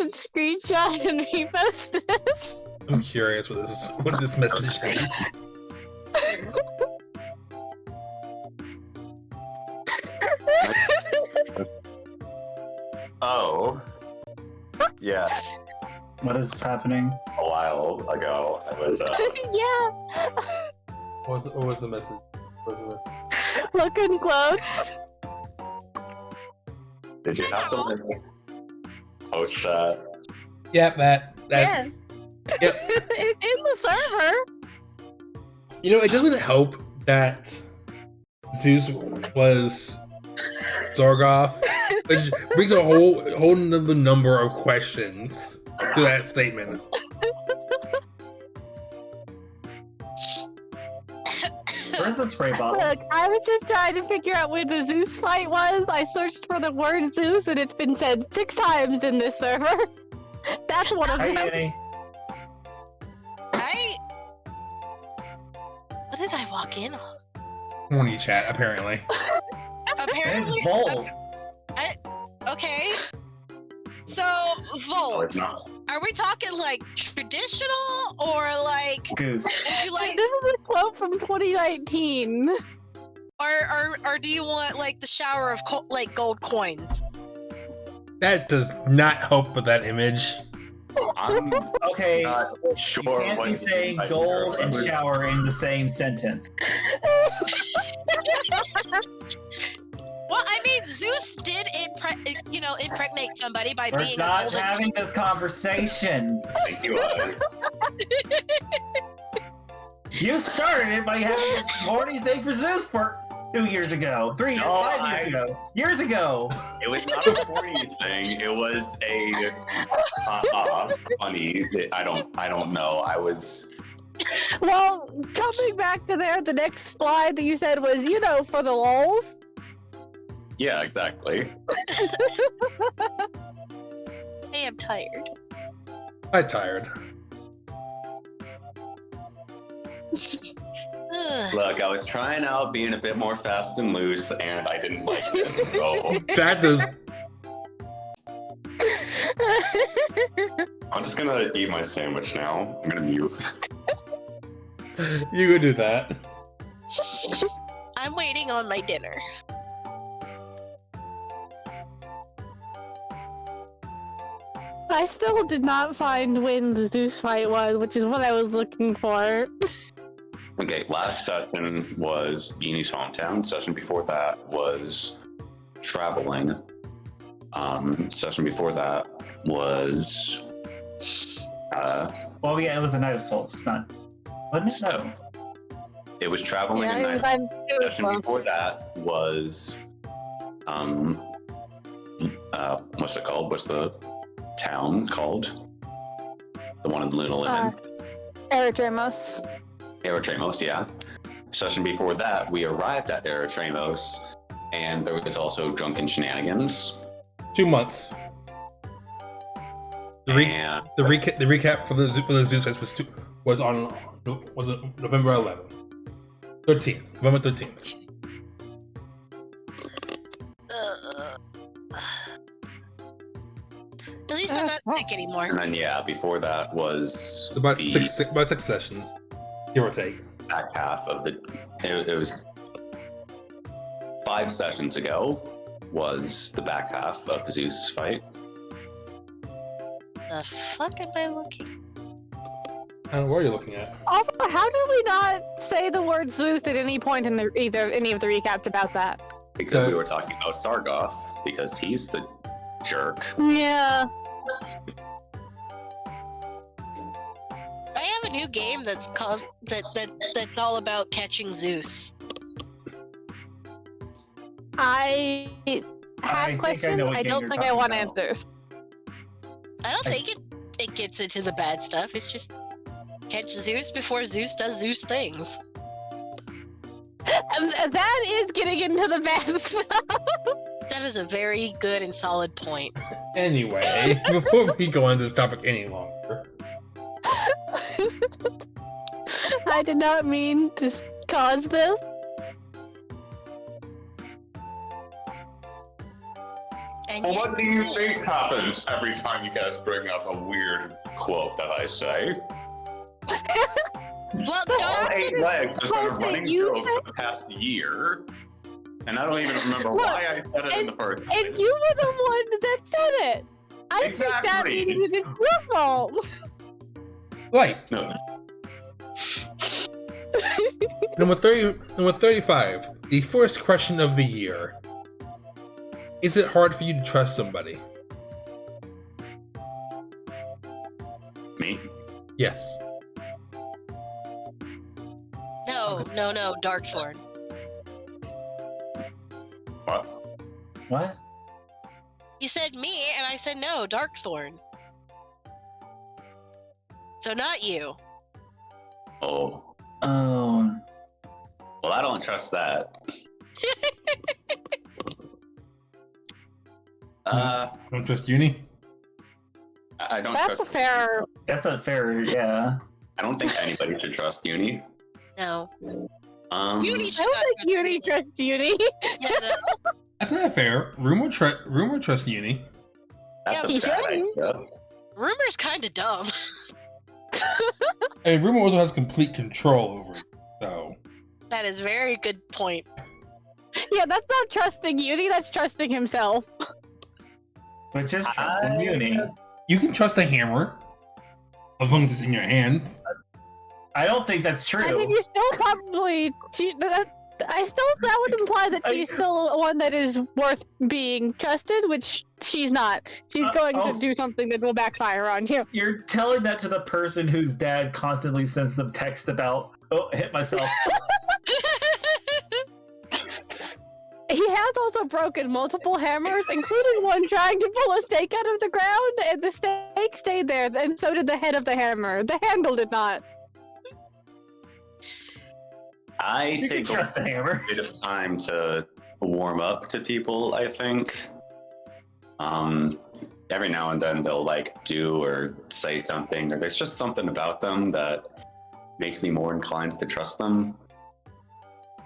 Screenshot and repost this. I'm curious what this message is. Oh. Yeah. What is happening? A while ago, I was. Yeah. What was the message? What was the message? Look and quote. Did you have to post that? Yeah, Matt. That's. Yep. In the server. You know, it doesn't help that Zeus was Zargoth, which brings a whole nother number of questions to that statement. Where's the spray bottle? Look, I was just trying to figure out where the Zeus fight was. I searched for the word Zeus, and it's been said 6 times in this server. That's one of Hi, them. Annie. What did I walk in on? Horny chat, apparently. Apparently. It's Vol. Okay. So, No, Volt, it's not. are we talking like traditional or like Goose. would you like This is a quote from 2019. or do you want like the shower of like gold coins? That does not help with that image. I'm Okay, not sure you can't what be you saying mean by gold here. and shower in the same sentence. Well, I mean, Zeus did impregnate somebody by We're being a not golden. having this conversation. I think he was. You started it by having a horny thing for Zeus for 2 years ago. 3 years, No, 5 years ago. Years ago. It was not a horny thing. It was a funny. I don't know. I was. Well, coming back to there, the next slide that you said was, for the lols. Yeah, exactly. I am tired. I'm tired. Ugh. Look, I was trying out being a bit more fast and loose, and I didn't like it. So That does. I'm just gonna eat my sandwich now. I'm gonna mute. You could do that. I'm waiting on my dinner. I still did not find when the Zeus fight was, which is what I was looking for. Okay, last session was Beanie's hometown. Session before that was traveling. Session before that was Well, yeah, it was the Night of Souls. It's not. Wasn't it? No. it was traveling Yeah, and it was session close. before that was what's it called? What's the town called? The one in Luna Lemon. Erytremos. Erytremos, yeah. session before that, we arrived at Erytremos, and there was also drunken shenanigans. 2 months. The And recap for the Zeus Fest was it November 11th, 13th, November 13th. At least I'm not sick anymore. and then yeah, before that was About the six sessions, give or take. back half of the. It was 5 sessions ago. Was the back half of the Zeus fight? The fuck am I looking? I don't know what you're looking at. Also, how did we not say the word Zeus at any point in any of the recaps about that? Because we were talking about Sargoth, because he's the jerk. Yeah. I have a new game that's called that's all about catching Zeus. I I have think I questions. know what I game don't you're think I talking want about. answers. I don't think it gets into the bad stuff. It's just catch Zeus before Zeus does Zeus things. That is getting into the bad stuff. That is a very good and solid point. Anyway, before we go on this topic any longer, I did not mean to cause this. And Well, yet, what do you think happens every time you guys bring up a weird quote that I say? well, All don't 8 legs has been a Quote that running you joke for the past year, and I don't even remember Look, why I said it in the first And place. you were the one that said it. I think that Exactly. means it is your fault. like No, number 35, the first question of the year. Is it hard for you to trust somebody? me? Yes. no, Darkthorn. What? What? You said me, and I said no, Darkthorn. So not you. Oh, Oh, well, I don't trust that. Don't trust Uni? I don't That's trust. a fair. that's a fair, yeah. I don't think anybody should trust Uni. No. Uni I should don't not think trust Uni me. trusts Uni. Yeah, no. That's not fair. Rumor trusts Uni. That's Yeah, a bad he idea. Rumor's kind of dumb. And Rumor also has complete control over it, so. That is very good point. Yeah, that's not trusting Uni. That's trusting himself. Which is trusting Uni. You can trust a hammer, as long as it's in your hands. I don't think that's true. I mean, you still probably. That would imply that she's still one that is worth being trusted, which she's not. She's going to also- do something that will backfire on you. You're telling that to the person whose dad constantly sends them text about, oh, I hit myself. He has also broken multiple hammers, including one trying to pull a stake out of the ground, and the stake stayed there, and so did the head of the hammer. The handle did not. I You can take a trust the hammer. bit of time to warm up to people, I think. Every now and then they'll like do or say something, or there's just something about them that makes me more inclined to trust them.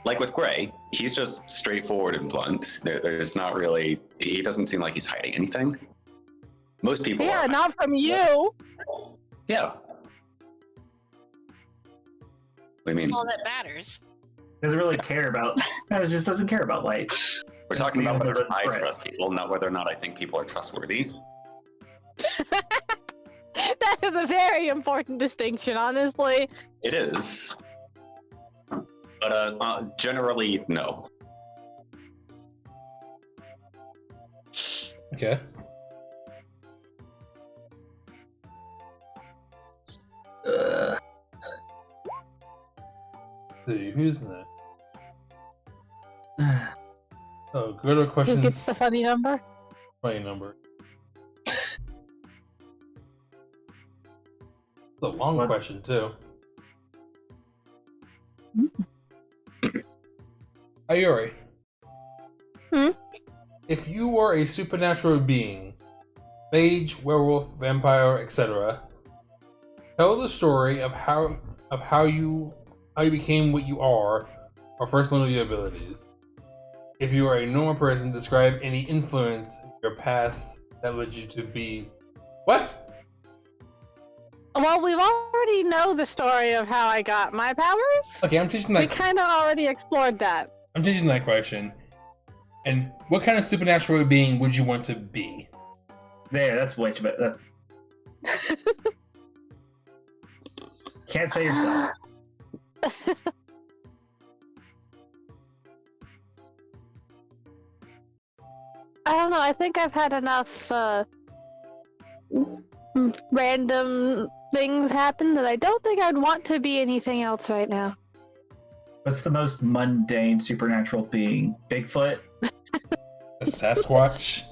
Like with Gray, he's just straightforward and blunt. There's not really, he doesn't seem like he's hiding anything. Most people Yeah, are. not from you. Yeah. What do you mean? That's all that matters. Doesn't really care about, it just doesn't care about light. We're talking See about him as whether a I threat. trust people, not whether or not I think people are trustworthy. That is a very important distinction, honestly. It is. But generally, no. Okay. Ugh. See, who's that? Oh, go to a Who question. gets the funny number? Funny number. It's a long What? question too. Ayuri. Hmm? If you were a supernatural being, mage, werewolf, vampire, etc., tell the story of how you became what you are, or first learn your abilities. If you are a normal person, describe any influence in your past that led you to be what? Well, we already know the story of how I got my powers. Okay, I'm changing We that. kind of already explored that. I'm changing that question. And what kind of supernatural being would you want to be? There, that's way too bad. That's... Can't say yourself. I don't know. I think I've had enough random things happen that I don't think I'd want to be anything else right now. What's the most mundane supernatural being? Bigfoot? A Sasquatch?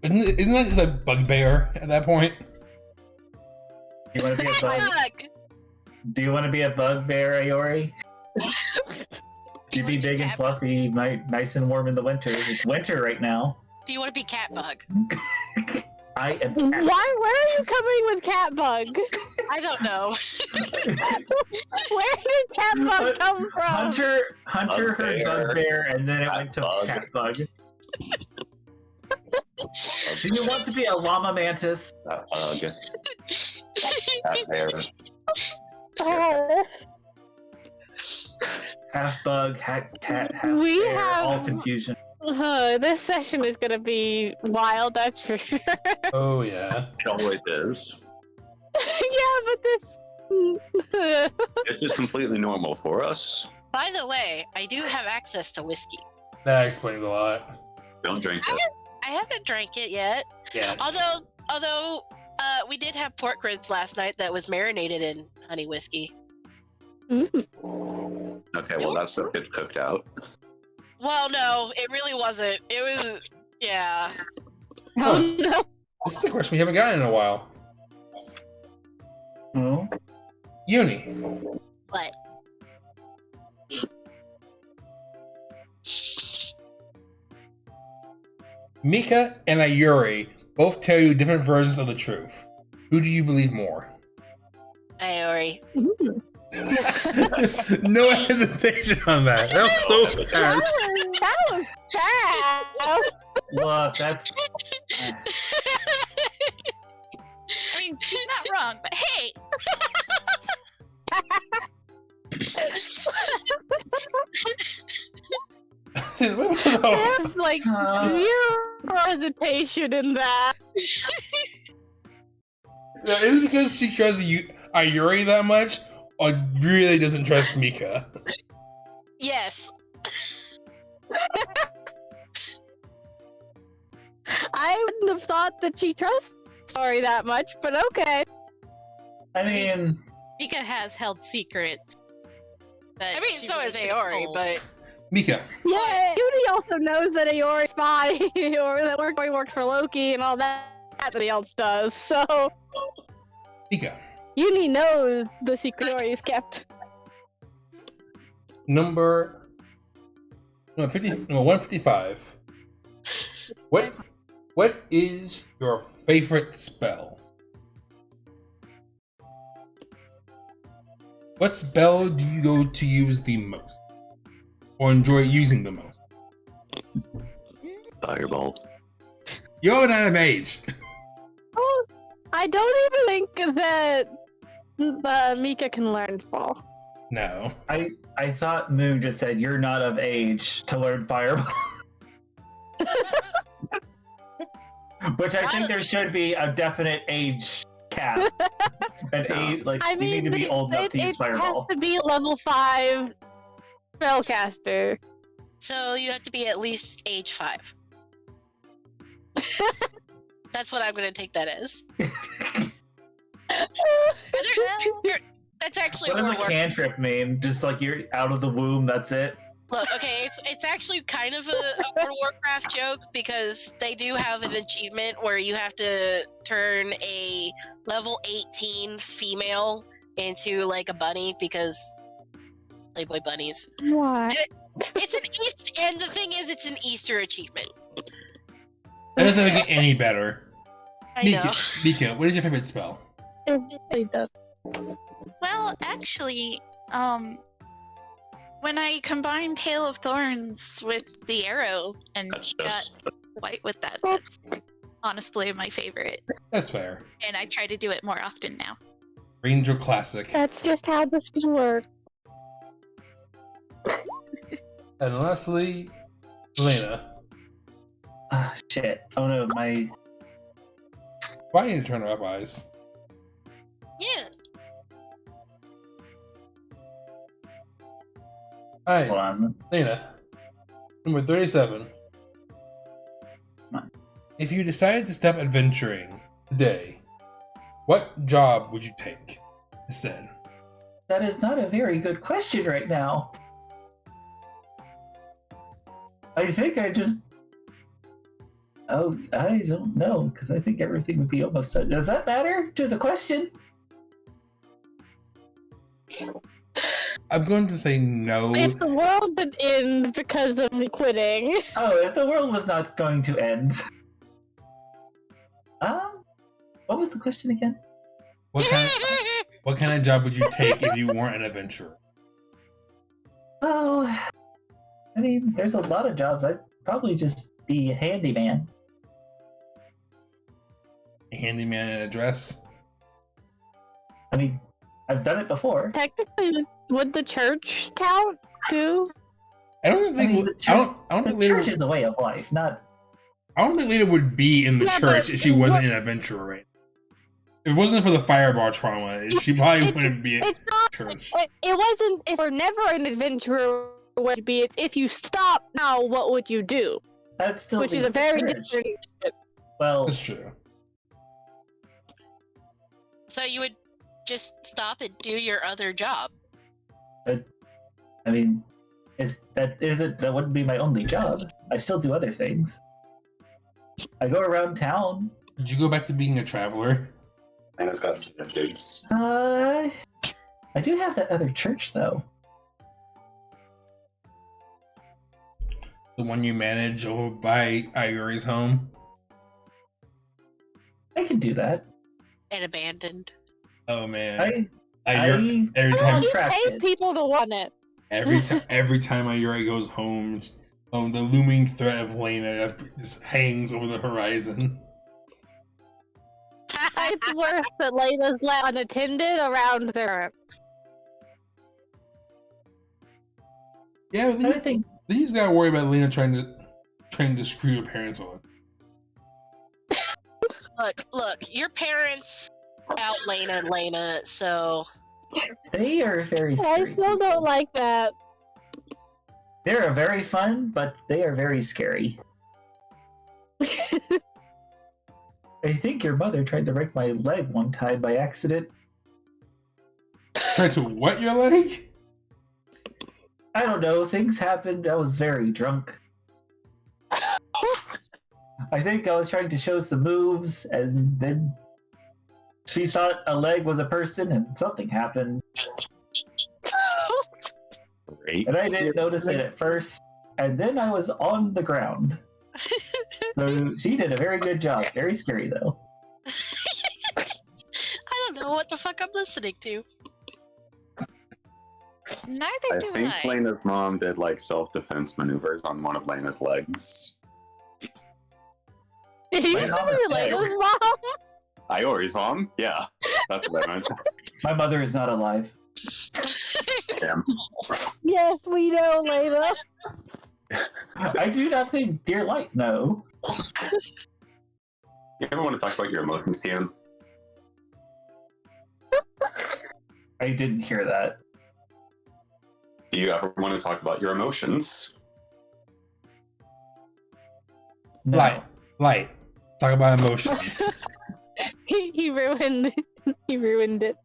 Isn't that just a bugbear at that point? You want to be a bug? Fuck! Do you want to be a bugbear, Ayori? Do You'd be wanna big and cat- fluffy, nice and warm in the winter. It's winter right now. Do you want to be cat bug? I am. Why? Where are you coming with Catbug? I don't know. Where did Catbug come from? Hunter heard Bugbear. bugbear, and then it went to Catbug. catbug. Do you want to be a llama mantis? That bug. That bear. Oh. Half bug, half cat, half We bear, have- all confusion. This session is gonna be wild, that's for sure. Oh yeah. It always is. Yeah, but this. This is completely normal for us. By the way, I do have access to whiskey. That explains a lot. Don't drink it. I haven't drank it yet. Yeah. Although, we did have pork ribs last night that was marinated in honey whiskey. Okay, well that stuff gets cooked out. Well, no, it really wasn't. It was, yeah. Oh no. This is a question we haven't gotten in a while. Oh, Uni. What? Mika and Ayuri both tell you different versions of the truth. Who do you believe more? Ayori. No hesitation on that. That was so fast. That was fast. look, that's. I mean, she's not wrong, but hey, There's like Uh, zero hesitation in that. Is it because she trusts Ayuri that much, or really doesn't trust Mika? Yes. I wouldn't have thought that she trusts Story that much, but okay. I mean, Mika has held secret. that I mean, she so really is should've Aori, told. but Mika. Yeah, Uni also knows that Aori's spy, or that Aori works for Loki and all that nobody else does. So Mika. Uni knows the secret Aori's kept. Number 155. What is your favorite spell? What spell do you go to use the most? Or enjoy using the most? Fireball. You're not a mage. Oh, I don't even think that Mika can learn fall. No. I thought Moon just said you're not of age to learn fireball. Which I think there should be a definite age cap. An age, like I you mean, need to be old enough to use it has fireball. to be level 5 spellcaster. so you have to be at least age 5. That's what I'm gonna take that as. That's actually What does World a War. cantrip mean? Just like you're out of the womb, that's it? Look, okay, it's actually kind of a World of Warcraft joke because they do have an achievement where you have to turn a level 18 female into like a bunny because Playboy bunnies. Why? It's an East, and the thing is, it's an Easter achievement. That doesn't make it any better. I know. Mika, what is your favorite spell? It really does. Well, actually, when I combined Hail of Thorns with the arrow and That's got just white with that, that's honestly my favorite. That's fair. And I try to do it more often now. Ranger Classic. That's just how this works. And lastly, Elena. Ah, shit. Oh no, my. Why do you need to turn up eyes? Yeah. Hi, Hold on. Elena. Number 37. Come on. If you decided to stop adventuring today, what job would you take instead? That is not a very good question right now. I think I just. Oh, I don't know, because I think everything would be almost done. Does that matter to the question? I'm going to say no. If the world did end because of me quitting, Oh, if the world was not going to end. What was the question again? What kind of job would you take if you weren't an adventurer? Oh, I mean, there's a lot of jobs. I'd probably just be a handyman. A handyman in a dress? I mean, I've done it before. technically, would the church count too? I don't I think. mean, the I don't The think Lena. church is a way of life, not. I don't think Lena would be in the Yeah, church but if she wasn't what- an adventurer, right? If it wasn't for the fireball trauma, she probably wouldn't be in It's not. church. It wasn't. If you're never an adventurer, what would be? It's if you stop now, what would you do? That's still Which be is a the very church. different. Well, That's true. So you would just stop and do your other job. I mean, that wouldn't be my only job. I still do other things. I go around town. Did you go back to being a traveler? Lena's got statistics. I do have that other church though. The one you manage over by Ayuri's home? I can do that. And abandoned. Oh man. I Ayuri, every Oh, time you Contracted. pay people to want it. every time Ayuri goes home, the looming threat of Lena just hangs over the horizon. It's worse that Lena's left unattended around their parents. Yeah, but I think then you just gotta worry about Lena trying to screw your parents on. Look, your parents out Lena, so they are very I scary. still don't like that. They're very fun, but they are very scary. I think your mother tried to break my leg one time by accident. Trying to what your leg? I don't know, things happened. I was very drunk. I think I was trying to show some moves, and then she thought a leg was a person, and something happened. Great. And I didn't notice it at first, and then I was on the ground. So she did a very good job. Very scary, though. I don't know what the fuck I'm listening to. Neither I do think I. Lena's mom did like self-defense maneuvers on one of Lena's legs. You My mom is remember dead. Lena's mom? Ayori's mom? Yeah, that's what I meant. My mother is not alive. Damn. Yes, we know, Lena. I do not think Dear Light, no. You ever want to talk about your emotions, Tian? I didn't hear that. Do you ever want to talk about your emotions? No. Light. Talk about emotions. He ruined. He ruined it.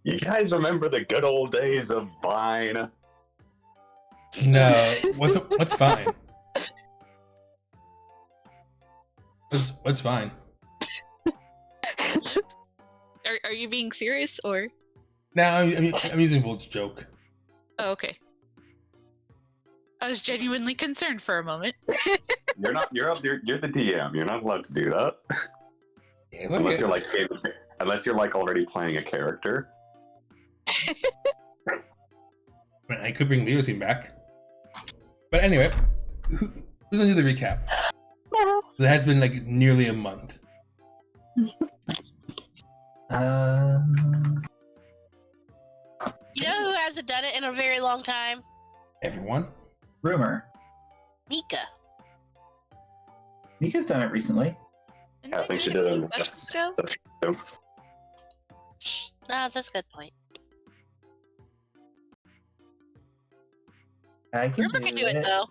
You guys remember the good old days of Vine? No, what's fine? What's fine? Are you being serious or? Now I'm using Volt's joke. Oh, okay. I was genuinely concerned for a moment. You're not. You're the DM. You're not allowed to do that Yeah, it's unless okay. you're like already playing a character. I could bring Leo's team back. But anyway, who's gonna do the recap? It has been like nearly a month. You know who hasn't done it in a very long time? Everyone? Rumor. Mika. Mika's done it recently. Didn't I they think do she it did a it in few sessions ago? That's a good point. I can Rumor can do it though.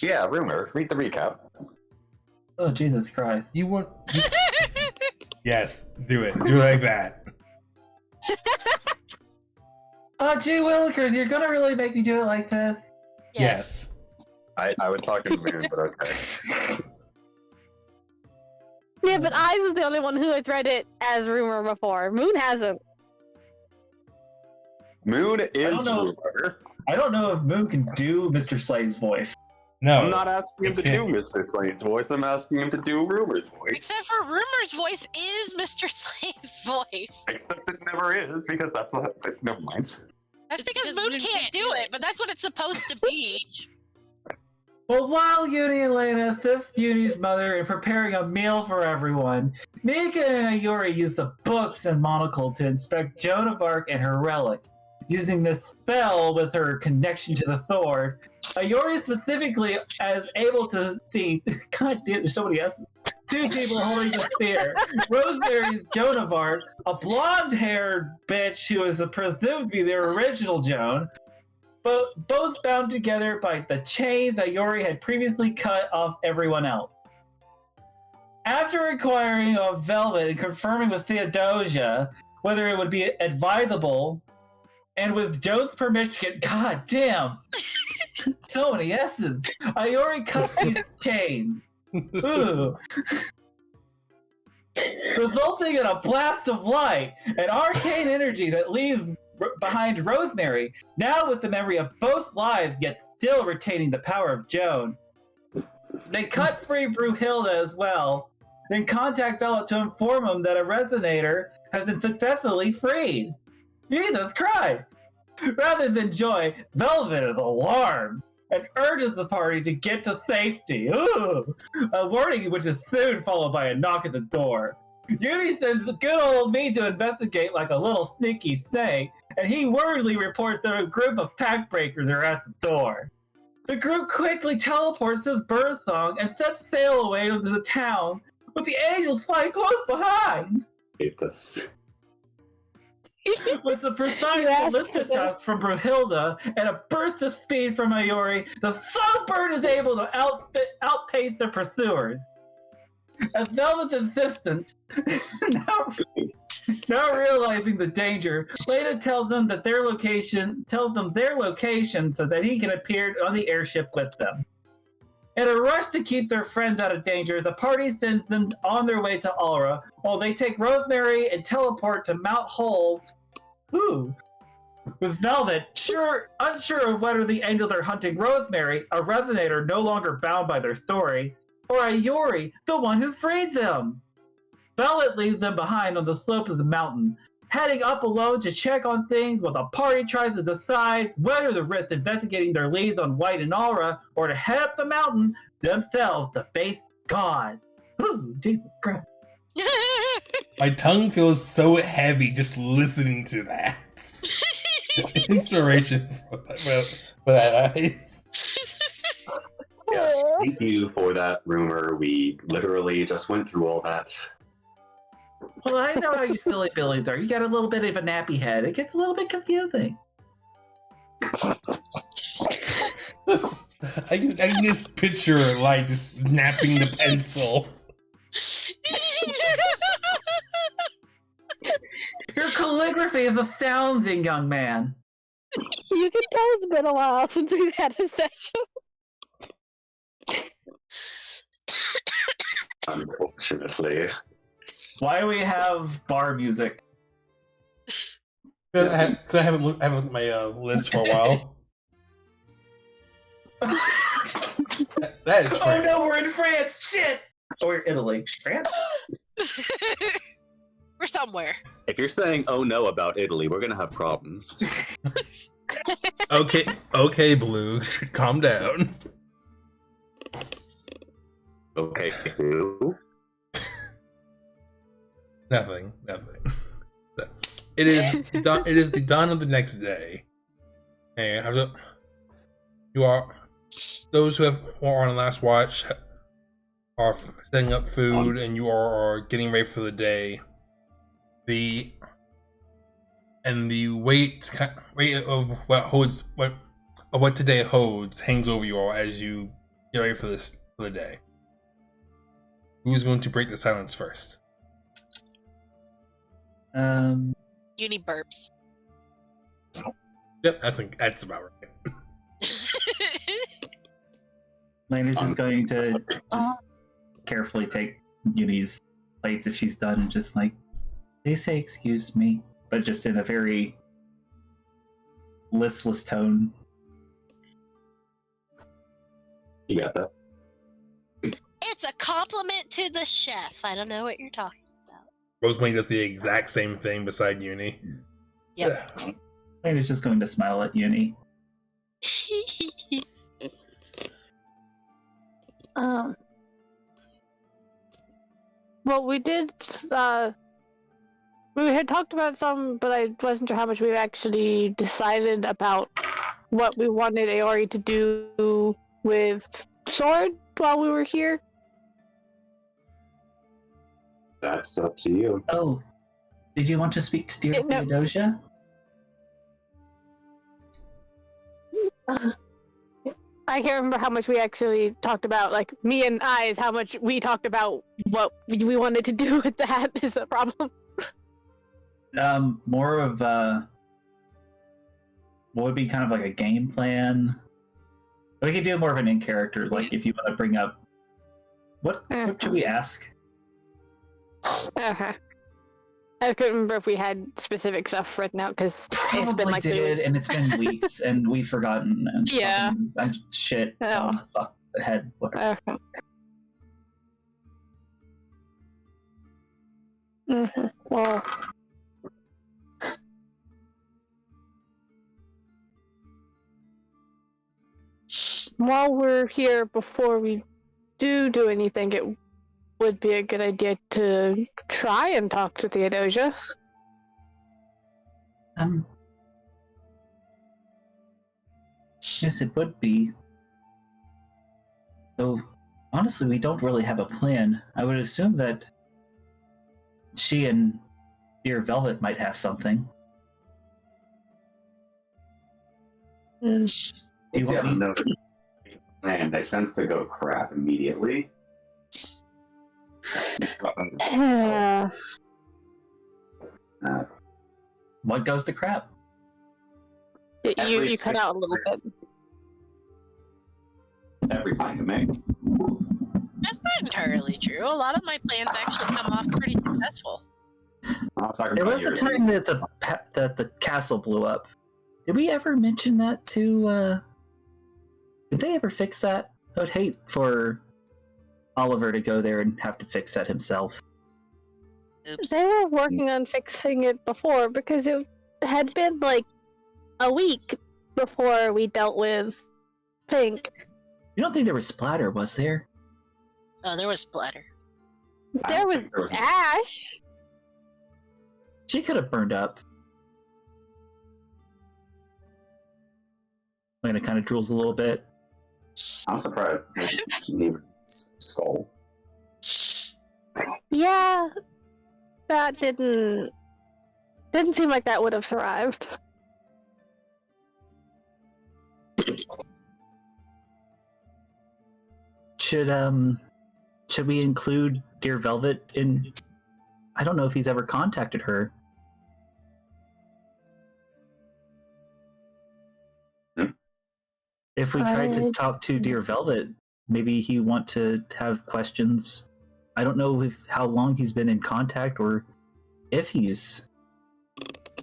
Yeah, Rumor. Read the recap. Oh, Jesus Christ. You want? Yes, do it. Do it like that. Oh, gee Willikers, you're gonna really make me do it like this? Yes. I was talking to Moon, but okay. Yeah, but Eyes is the only one who has read it as rumor before. Moon hasn't. Moon is don't know. Rumor. I don't know if Moon can do Mr. Slave's voice. No. I'm not asking him to do Okay. Mr. Slade's voice. I'm asking him to do Rumor's voice. Except for Rumor's voice is Mr. Slave's voice. Except it never is because that's not. Never mind. That's because Because Moon Moon can't can't do do it, it. but that's what it's supposed to be. Well, while Uni and Lena assist Uni's mother in preparing a meal for everyone, Mika and Ayori use the books and monocle to inspect Joan of Arc and her relic. Using the spell with her connection to the sword, Ayori specifically is able to see, god damn, there's so many S's, two people holding the spear. Rosemary's Joan of Arc, a blonde-haired bitch who is presumed to be the original Joan, both bound together by the chain that Yori had previously cut off everyone else. After inquiring of Velvet and confirming with Theodosia whether it would be advisable, and with Joan's permission, god damn, so many S's, Ayori cut these chains. Ooh. Resulting in a blast of light, an arcane energy that leaves behind Rosemary, now with the memory of both lives, yet still retaining the power of Joan. They cut free Brunhilde as well, then contact Velvet to inform him that a resonator has been successfully freed. Jesus Christ! Rather than joy, Velvet is alarmed and urges the party to get to safety. Ooh! A warning which is soon followed by a knock at the door. Uni sends the good old me to investigate like a little sneaky snake, and he worriedly reports that a group of pack breakers are at the door. The group quickly teleports to Birdsong and sets sail away into the town, with the angels flying close behind. Hate this. With the precise You asked ballistic for this. shots from Brunhilde and a burst of speed from Ayori, the Songbird is able to outpace their pursuers. As Velvet's insistent, now realizing the danger, Lena tells them their location so that he can appear on the airship with them. In a rush to keep their friends out of danger, the party sends them on their way to Aura, while they take Rosemary and teleport to Mount Hole. Ooh. With Velvet, unsure of whether the angels are hunting Rosemary, a resonator no longer bound by their story, or Ayori, the one who freed them. Velvet leaves them behind on the slope of the mountain, heading up alone to check on things while the party tries to decide whether to risk investigating their leads on White and Aura or to head up the mountain themselves to face God. Ooh, Jesus Christ. My tongue feels so heavy just listening to that. Inspiration for that, Eyes. Yes, thank you for that, Rumor. We literally just went through all that. Well, I know how you silly Billies are. You got a little bit of a nappy head. It gets a little bit confusing. I can just picture like just snapping the pencil. Your calligraphy is astounding, young man. You can tell it's been a while since we've had a session. Unfortunately. Why do we have bar music? Cause I haven't looked at my list for a while. That is Oh France. no, we're in France! Shit! Or Italy. France? We're somewhere. If you're saying "oh no" about Italy, we're gonna have problems. Okay, Blue, calm down. Okay, who? Nothing. It is the dawn of the next day, and you are those who are on the last watch are setting up food, and you are getting ready for the day. The weight of what today holds hangs over you all as you get ready for the day. Who's going to break the silence first? Uni burps. Yep, that's about right. Lena's just going to just carefully take Uni's plates if she's done and just like, they say excuse me, but just in a very listless tone. You got that? It's a compliment to the chef. I don't know what you're talking about. Rosemary does the exact same thing beside Uni. Yep. Lena's just going to smile at Uni. Well, we did. We had talked about some, but I wasn't sure how much we actually decided about what we wanted Aori to do with Sword while we were here. That's up to you. Oh, did you want to speak to dear No. Theodosia? I can't remember how much we actually talked about. Like me and I is how much we talked about what we wanted to do with that is the problem. More of what would be kind of like a game plan. We could do more of an in character, like if you want to bring up what should we ask? Uh-huh. I couldn't remember if we had specific stuff written out because it's been Probably like did, and it's been weeks, and we've forgotten. And Yeah. I'm shit. Oh. Fuck ahead. Whatever. Okay. Mm-hmm. Well, while we're here, before we do anything, it would be a good idea to try and talk to Theodosia. Yes, it would be. Though, honestly, we don't really have a plan. I would assume that she and dear Velvet might have something. Do you want me? No plan that tends to go crap immediately. What goes to crap? You cut out a little bit. Every plan to make. That's not entirely true. A lot of my plans actually come off pretty successful. I'm talking There about was the yours. time that the castle blew up. Did we ever mention that to? Did they ever fix that? I would hate for Oliver to go there and have to fix that himself. Oops. They were working on fixing it before because it had been like a week before we dealt with Pink. You don't think there was splatter, was there? Oh, there was splatter. I There don't was think there was a- ash. She could have burned up. Lena kind of drools a little bit. I'm surprised she needed skull. Yeah, that didn't seem like that would have survived. Should we include Dear Velvet in? I don't know if he's ever contacted her. If we tried to talk to Dear Velvet, maybe he want to have questions. I don't know how long he's been in contact or if he's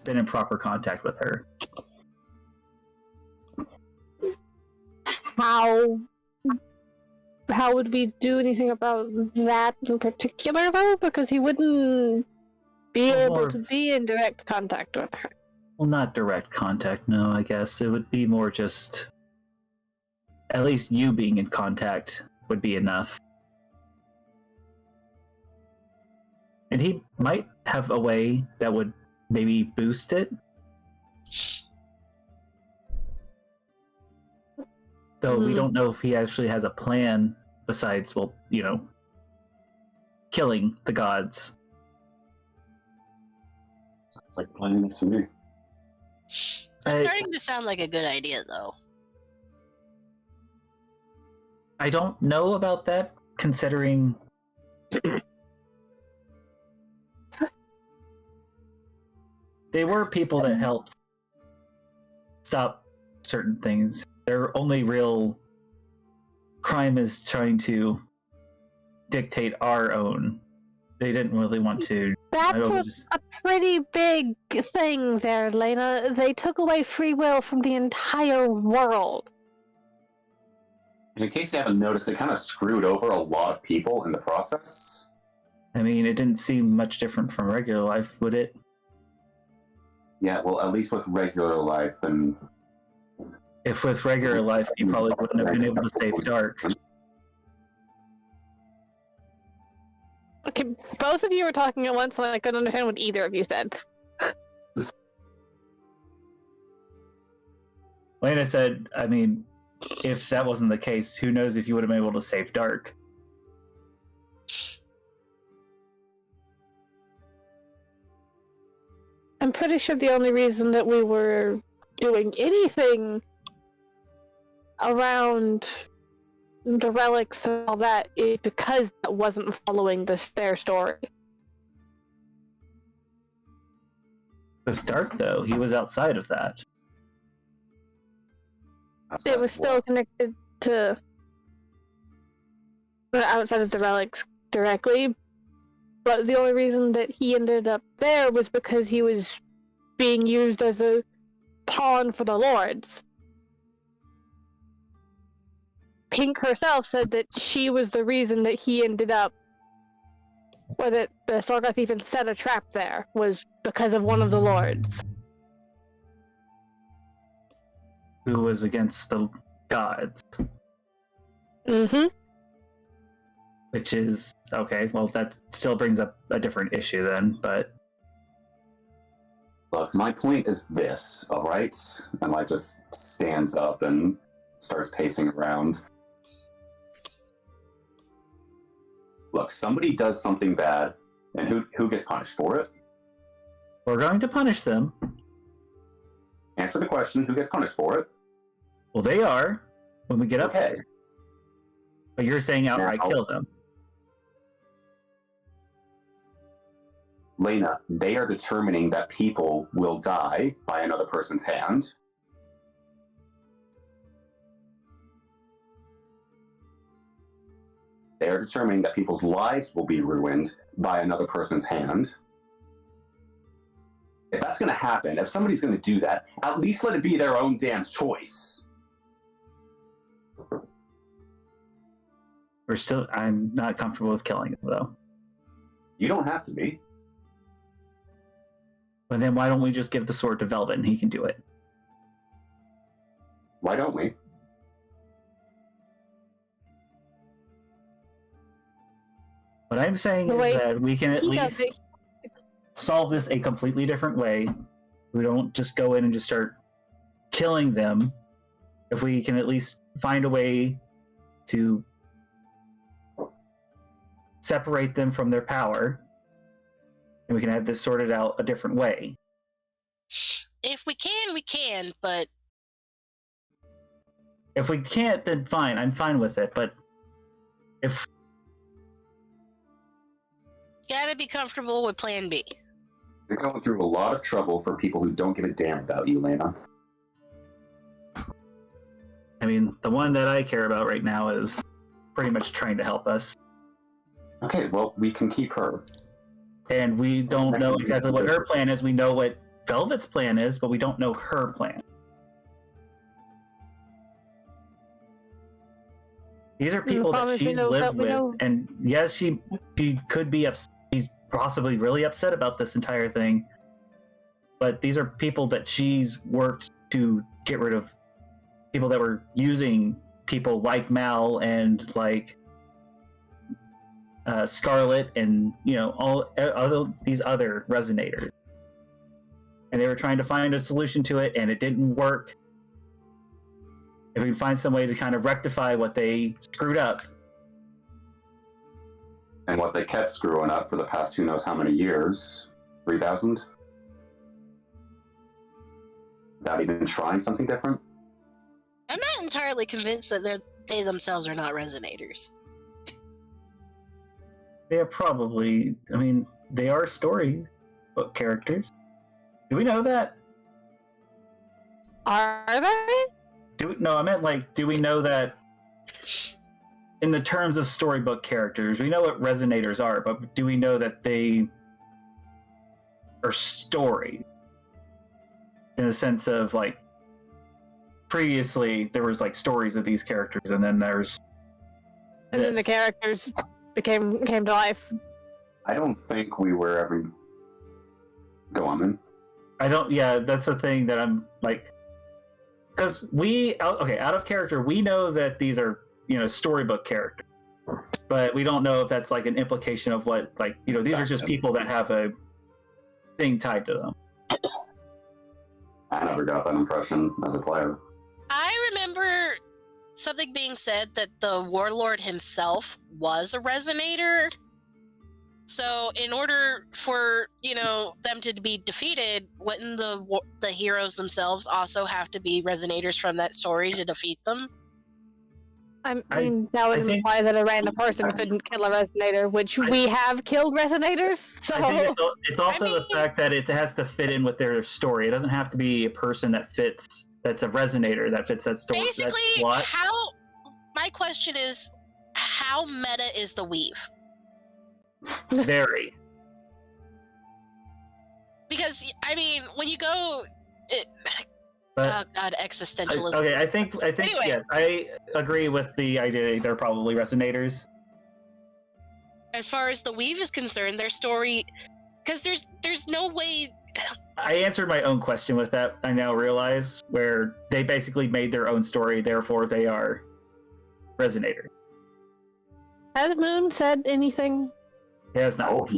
been in proper contact with her. how would we do anything about that in particular, though? Because he wouldn't be Well, able more to of- be in direct contact with her. Well, not direct contact, no, I guess. It would be more just... At least you being in contact would be enough. And he might have a way that would maybe boost it. Though we Mhm. don't know if he actually has a plan besides, well, killing the gods. It's like playing to me. It's I- starting to sound like a good idea, though. I don't know about that, considering they were people that helped stop certain things. Their only real crime is trying to dictate our own. They didn't really want to. That I don't was just, a pretty big thing there, Lena. They took away free will from the entire world. And in case you haven't noticed, it kind of screwed over a lot of people in the process. I mean, it didn't seem much different from regular life, would it? Yeah, well, at least with regular life, then If with regular life, you probably wouldn't have been able to save Dark. Okay, both of you were talking at once, and I couldn't understand what either of you said. Lena said, I mean, if that wasn't the case, who knows if you would have been able to save Dark. I'm pretty sure the only reason that we were doing anything around the relics and all that is because that wasn't following their story. With Dark, though, he was outside of that. It was still connected to outside of the relics directly, but the only reason that he ended up there was because he was being used as a pawn for the lords. Pink herself said that she was the reason that he ended up, or that the Storgoth even set a trap there, was because of one of the lords. Who was against the gods. Mm-hmm. Which is, okay, well, that still brings up a different issue then, but Look, my point is this, all right? And like just stands up and starts pacing around. Look, somebody does something bad, and who gets punished for it? we're going to punish them. Answer the question, who gets punished for it? Well, they are, when we get up Okay. there. But you're saying outright Now- kill them. Lena, they are determining that people will die by another person's hand. They are determining that people's lives will be ruined by another person's hand. If that's going to happen, if somebody's going to do that, at least let it be their own damn choice. I'm not comfortable with killing them, though. You don't have to be. But then why don't we just give the sword to Velvet and he can do it? Why don't we? What I'm saying The is way that we can at He does least it. solve this a completely different way. We don't just go in and just start killing them. If we can at least find a way to separate them from their power, and we can have this sorted out a different way. If we can, but If we can't, then fine. I'm fine with it. But if gotta be comfortable with plan B. You're going through a lot of trouble for people who don't give a damn about you, Lena. I mean, the one that I care about right now is pretty much trying to help us. Okay, well, we can keep her. And we don't know exactly what her plan is. We know what Velvet's plan is, but we don't know her plan. These are people that promise we she's know lived that we with, know. and yes, she could be she's possibly really upset about this entire thing. But these are people that she's worked to get rid of, people that were using people like Mal and like Scarlet, and all these other resonators. And they were trying to find a solution to it, and it didn't work. If we can find some way to kind of rectify what they screwed up. And what they kept screwing up for the past who knows how many years, 3,000? Without even trying something different? I'm not entirely convinced that they themselves are not resonators. They are probably, I mean, they are storybook characters. Do we know that? Are they? No, I meant like, do we know that in the terms of storybook characters, we know what resonators are, but do we know that they are story? In the sense of like, previously there was like stories of these characters, and then there's And then the characters came to life. I don't think we were ever... Go on, then. I don't. Yeah, that's the thing that I'm like, because out of character, we know that these are storybook characters, but we don't know if that's like an implication of what these are just people that have a thing tied to them. I never got that impression as a player. I remember something being said that the warlord himself was a resonator. So in order for, them to be defeated, wouldn't the heroes themselves also have to be resonators from that story to defeat them? I mean, that would imply that a random person couldn't kill a resonator, which we have killed resonators. So I think it's also the fact that it has to fit in with their story. It doesn't have to be a person that's a resonator that fits that story. Basically, my question is, how meta is the weave? Very. Because, I mean, when you go... But, oh god, existentialism. I think Anyway. Yes, I agree with the idea that they're probably resonators. As far as the weave is concerned, their story... Because there's no way... I answered my own question with that, I now realize, where they basically made their own story, therefore they are resonators. Has Moon said anything? It has not. Oh,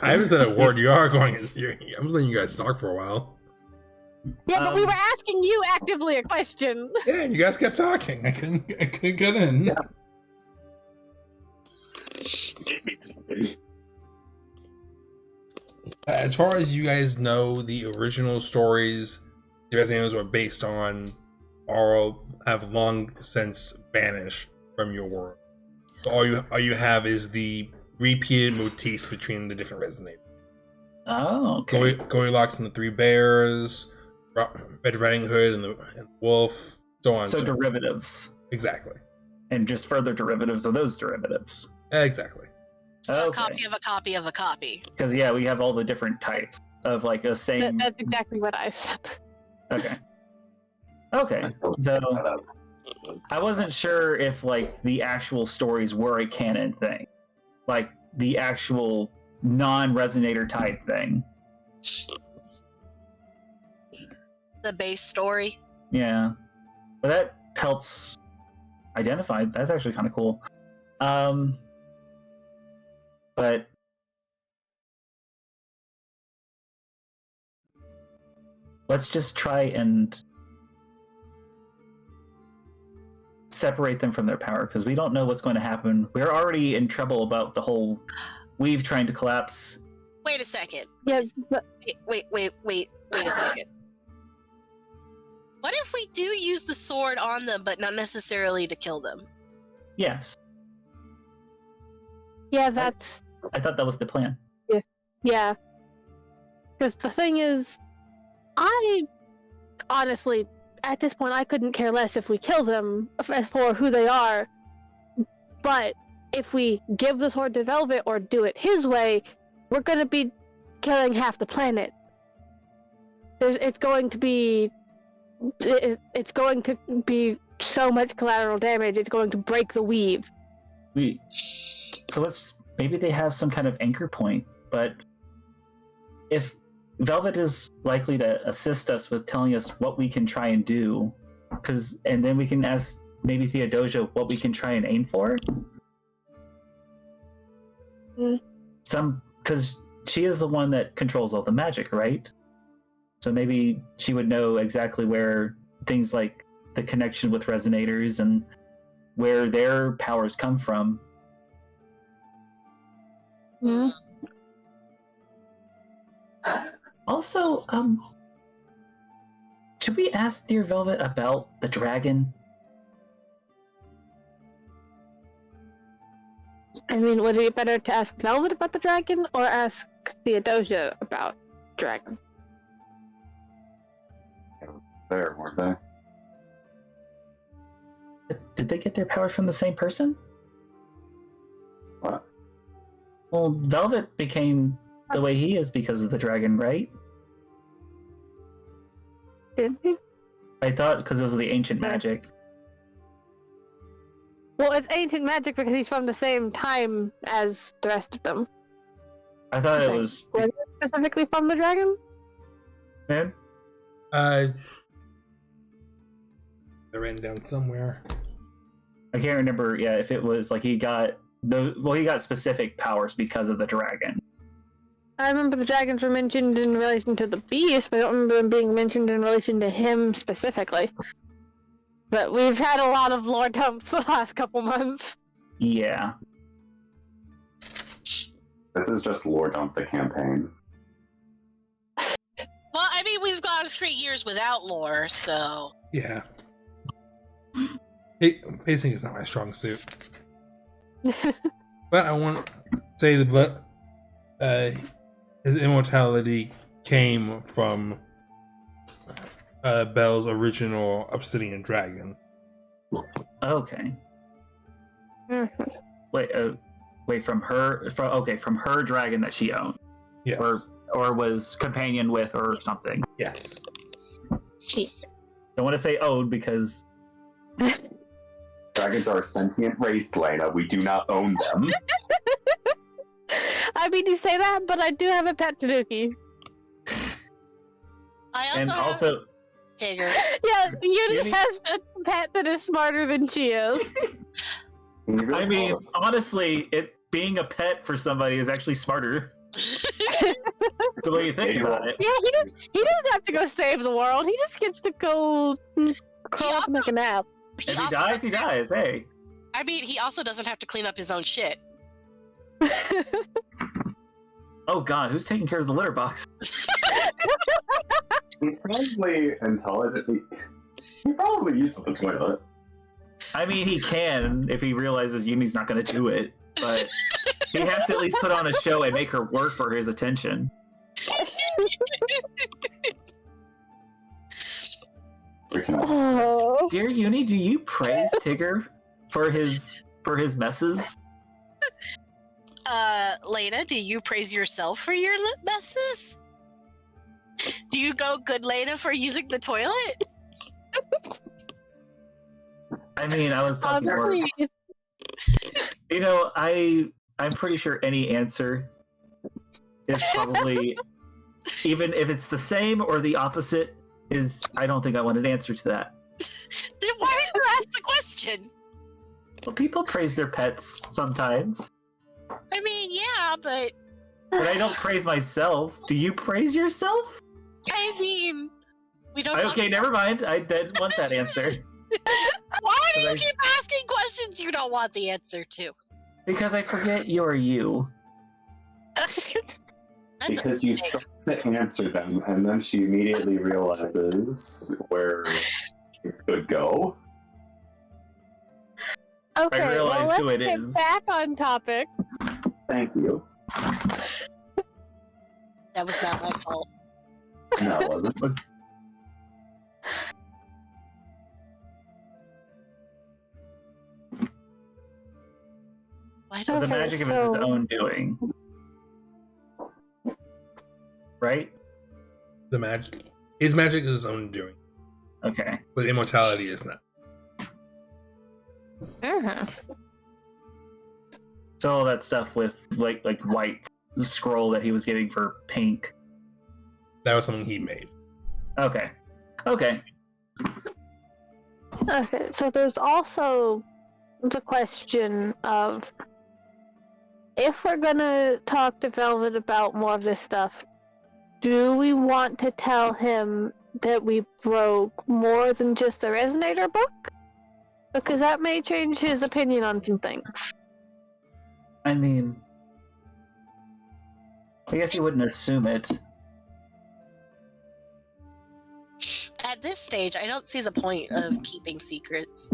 I haven't said a word. You are going. I'm just letting you guys talk for a while. Yeah, but we were asking you actively a question. Yeah, you guys kept talking. I couldn't get in. Yeah. As far as you guys know, the original stories the Resonators were based on have long since vanished from your world. So all you have is the repeated motifs between the different Resonators. Oh, okay. Goldilocks and the Three Bears, Red Riding Hood and the Wolf, so on. So derivatives. Exactly. And just further derivatives of those derivatives. Exactly. So Okay. a copy of a copy of a copy. Because, yeah, we have all the different types of, like, a same... That's exactly what I said. Okay. Okay. So, I wasn't sure if, like, the actual stories were a canon thing. Like, the actual non-resonator type thing. The base story. Yeah. But that helps identify. That's actually kind of cool. But let's just try and separate them from their power, because we don't know what's going to happen. We're already in trouble about the whole weave trying to collapse. Wait a second. Yes, but Wait a second. What if we do use the sword on them, but not necessarily to kill them? Yes. yeah, that's I thought that was the plan. yeah. Because the thing is, I honestly, at this point, I couldn't care less if we kill them for who they are. But if we give the sword to Velvet or do it his way, we're going to be killing half the planet. It's going to be so much collateral damage, it's going to break the weave. So maybe they have some kind of anchor point, but if Velvet is likely to assist us with telling us what we can try and do, and then we can ask maybe Theodosia what we can try and aim for. Because she is the one that controls all the magic, right? So maybe she would know exactly where things like the connection with resonators and where their powers come from. Hmm. Also, should we ask Dear Velvet about the dragon? I mean, would it be better to ask Velvet about the dragon or ask Theodosia about dragon? There, weren't they? Did they get their powers from the same person? What? Well, Velvet became the way he is because of the dragon, right? Did he? I thought because it was the ancient magic. Well, it's ancient magic because he's from the same time as the rest of them. I thought it Okay. was. Was it specifically from the dragon? Man, They're written down somewhere. I can't remember. Yeah, if it was like he got he got specific powers because of the dragon. I remember the dragons were mentioned in relation to the beast, but I don't remember them being mentioned in relation to him specifically. But we've had a lot of lore dumps the last couple months. Yeah. This is just lore dump the campaign. Well, I mean, we've gone 3 years without lore, so. Yeah. Pacing is not my strong suit. But I want to say his immortality came from Belle's original Obsidian Dragon. Okay. Mhm. Wait. From her dragon that she owned, Yes. or was companion with, or something. Yes. Don't want to say owned because Dragons are a sentient race, Lena. We do not own them. I mean, you say that, but I do have a pet Tanuki. I also and have also Tigger. Yeah, Uni Uni- has a pet that is smarter than she is. Can you really I mean, call them- honestly, it being a pet for somebody is actually smarter. The way you think about it. Yeah, he doesn't have to go save the world. He just gets to go curl up and take a nap. If he also dies, he doesn't- dies. Hey. I mean, he also doesn't have to clean up his own shit. Oh God, who's taking care of the litter box? He's probably intelligent. He probably uses the toilet. I mean, he can if he realizes Yumi's not going to do it, but he has to at least put on a show and make her work for his attention. Freaking out. Oh. Dear Uni, do you praise Tigger for his messes? Lena, do you praise yourself for your messes? Do you go good, Lena, for using the toilet? I mean, I was talking more. Honestly, You know, I'm pretty sure any answer is probably, even if it's the same or the opposite, is I don't think I want an answer to that. Then why did you ask the question? Well, people praise their pets sometimes, I mean, yeah, but but I don't praise myself. Do you praise yourself? I mean, we don't. Okay, never mind. I didn't want that answer Why do you I- keep asking questions you don't want the answer to? because I forget you're you. That's Because you start to answer them, and then she immediately realizes where it could go. okay, realize well, who it let's get is. back on topic. Thank you. that was not my fault. No, it wasn't. Why It's don't the Okay, magic of his so- own doing. Right? His magic is his own doing, Okay. but immortality is not. Uh-huh. So all that stuff with like white scroll that he was getting for pink. That was something he made. Okay. Okay, so there's also the question of if we're gonna talk to Velvet about more of this stuff, do we want to tell him that we broke more than just the Resonator book? Because that may change his opinion on some things. I mean, I guess he wouldn't assume it. At this stage, I don't see the point of keeping secrets.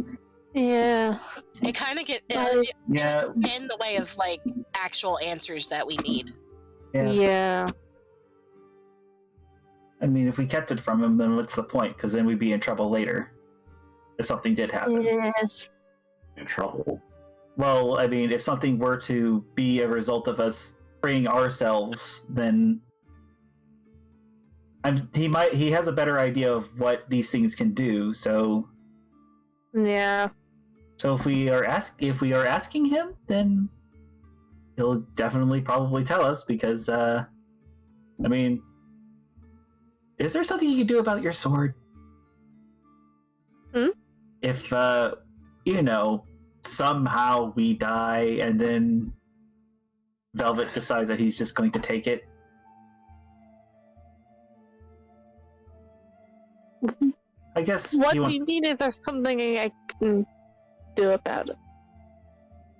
Yeah. It kind of get Yeah. in the way of like actual answers that we need. Yeah. I mean, if we kept it from him, then what's the point? Because then we'd be in trouble later if something did happen. Yeah. In trouble. Well, I mean, if something were to be a result of us freeing ourselves, then he has a better idea of what these things can do. So Yeah. if we are asking him, then he'll definitely probably tell us because I mean, is there something you can do about your sword? If somehow we die and then Velvet decides that he's just going to take it. I guess What he do wants. you mean? Is there something I can do about it?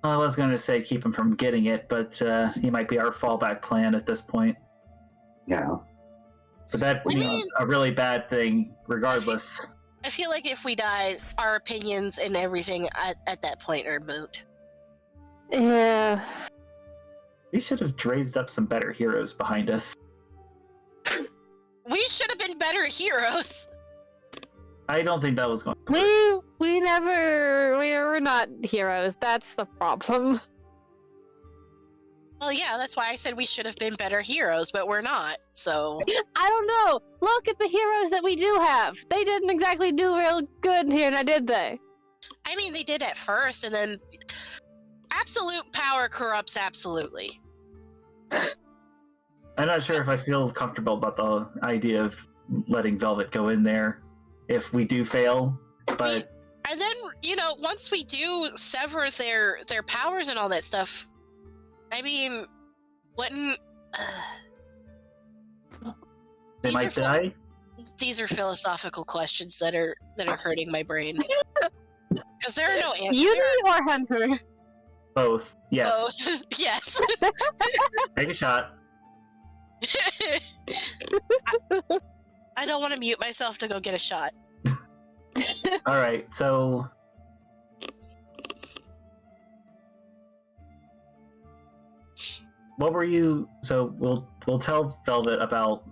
I was going to say keep him from getting it, but he might be our fallback plan at this point. Yeah. But that means a really bad thing, regardless. I feel like if we die, our opinions and everything at that point are moot. Yeah. We should have raised up some better heroes behind us. We should have been better heroes. I don't think that was going to work. We were not heroes. That's the problem. Well, yeah, that's why I said we should have been better heroes, but we're not. So I don't know. Look at the heroes that we do have. They didn't exactly do real good here, now did they? I mean, they did at first, and then absolute power corrupts absolutely. I'm not sure if I feel comfortable about the idea of letting Velvet go in there if we do fail, but And then, once we do sever their powers and all that stuff, I mean, wouldn't they these might are die. these are philosophical questions that are hurting my brain because there are no answers. Uni or Hunter? Both. Yes. Both. Yes. Take a shot. I don't want to mute myself to go get a shot. All right. So what were you? So we'll tell Velvet about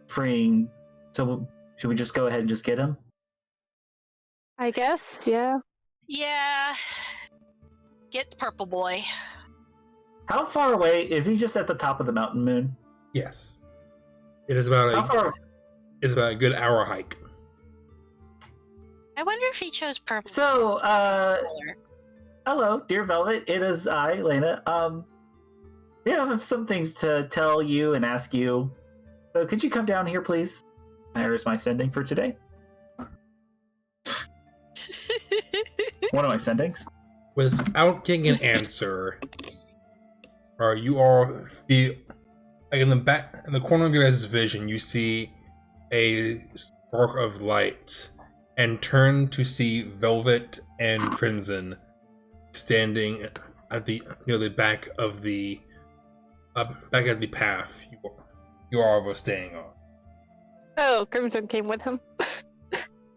freeing. So should we just go ahead and just get him? I guess, yeah. Yeah. Get the purple boy. How far away is he? Just at the top of the mountain, Moon? Yes. It is about How far? it's about a good hour hike. I wonder if he chose purple. So, color. hello, dear Velvet. It is I, Lena. We have some things to tell you and ask you. So, could you come down here, please? There's my sending for today. One of my sendings. Without getting an answer, or you all feel like in the corner of your guys' vision, you see a spark of light, and turn to see Velvet and Crimson standing at the the back of the path you all were staying on. Oh, Crimson came with him.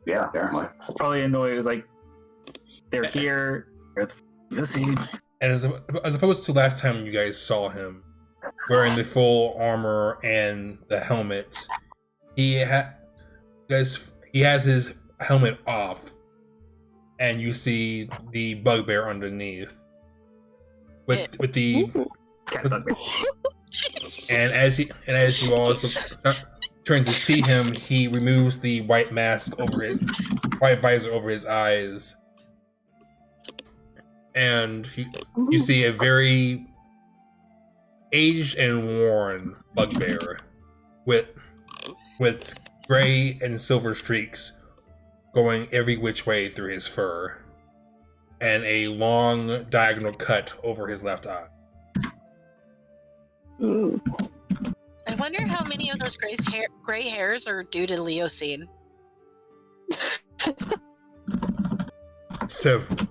Yeah, apparently. Probably annoyed. It's like they're here. The scene. And as opposed to last time you guys saw him wearing the full armor and the helmet, he has his helmet off, and you see the bugbear underneath with the Cat bugbear. and as you all turn to see him, he removes the white mask over his white visor over his eyes, and you see a very aged and worn bugbear with gray and silver streaks going every which way through his fur, and a long diagonal cut over his left eye. Mm. I wonder how many of those gray hairs are due to Leocene. Several.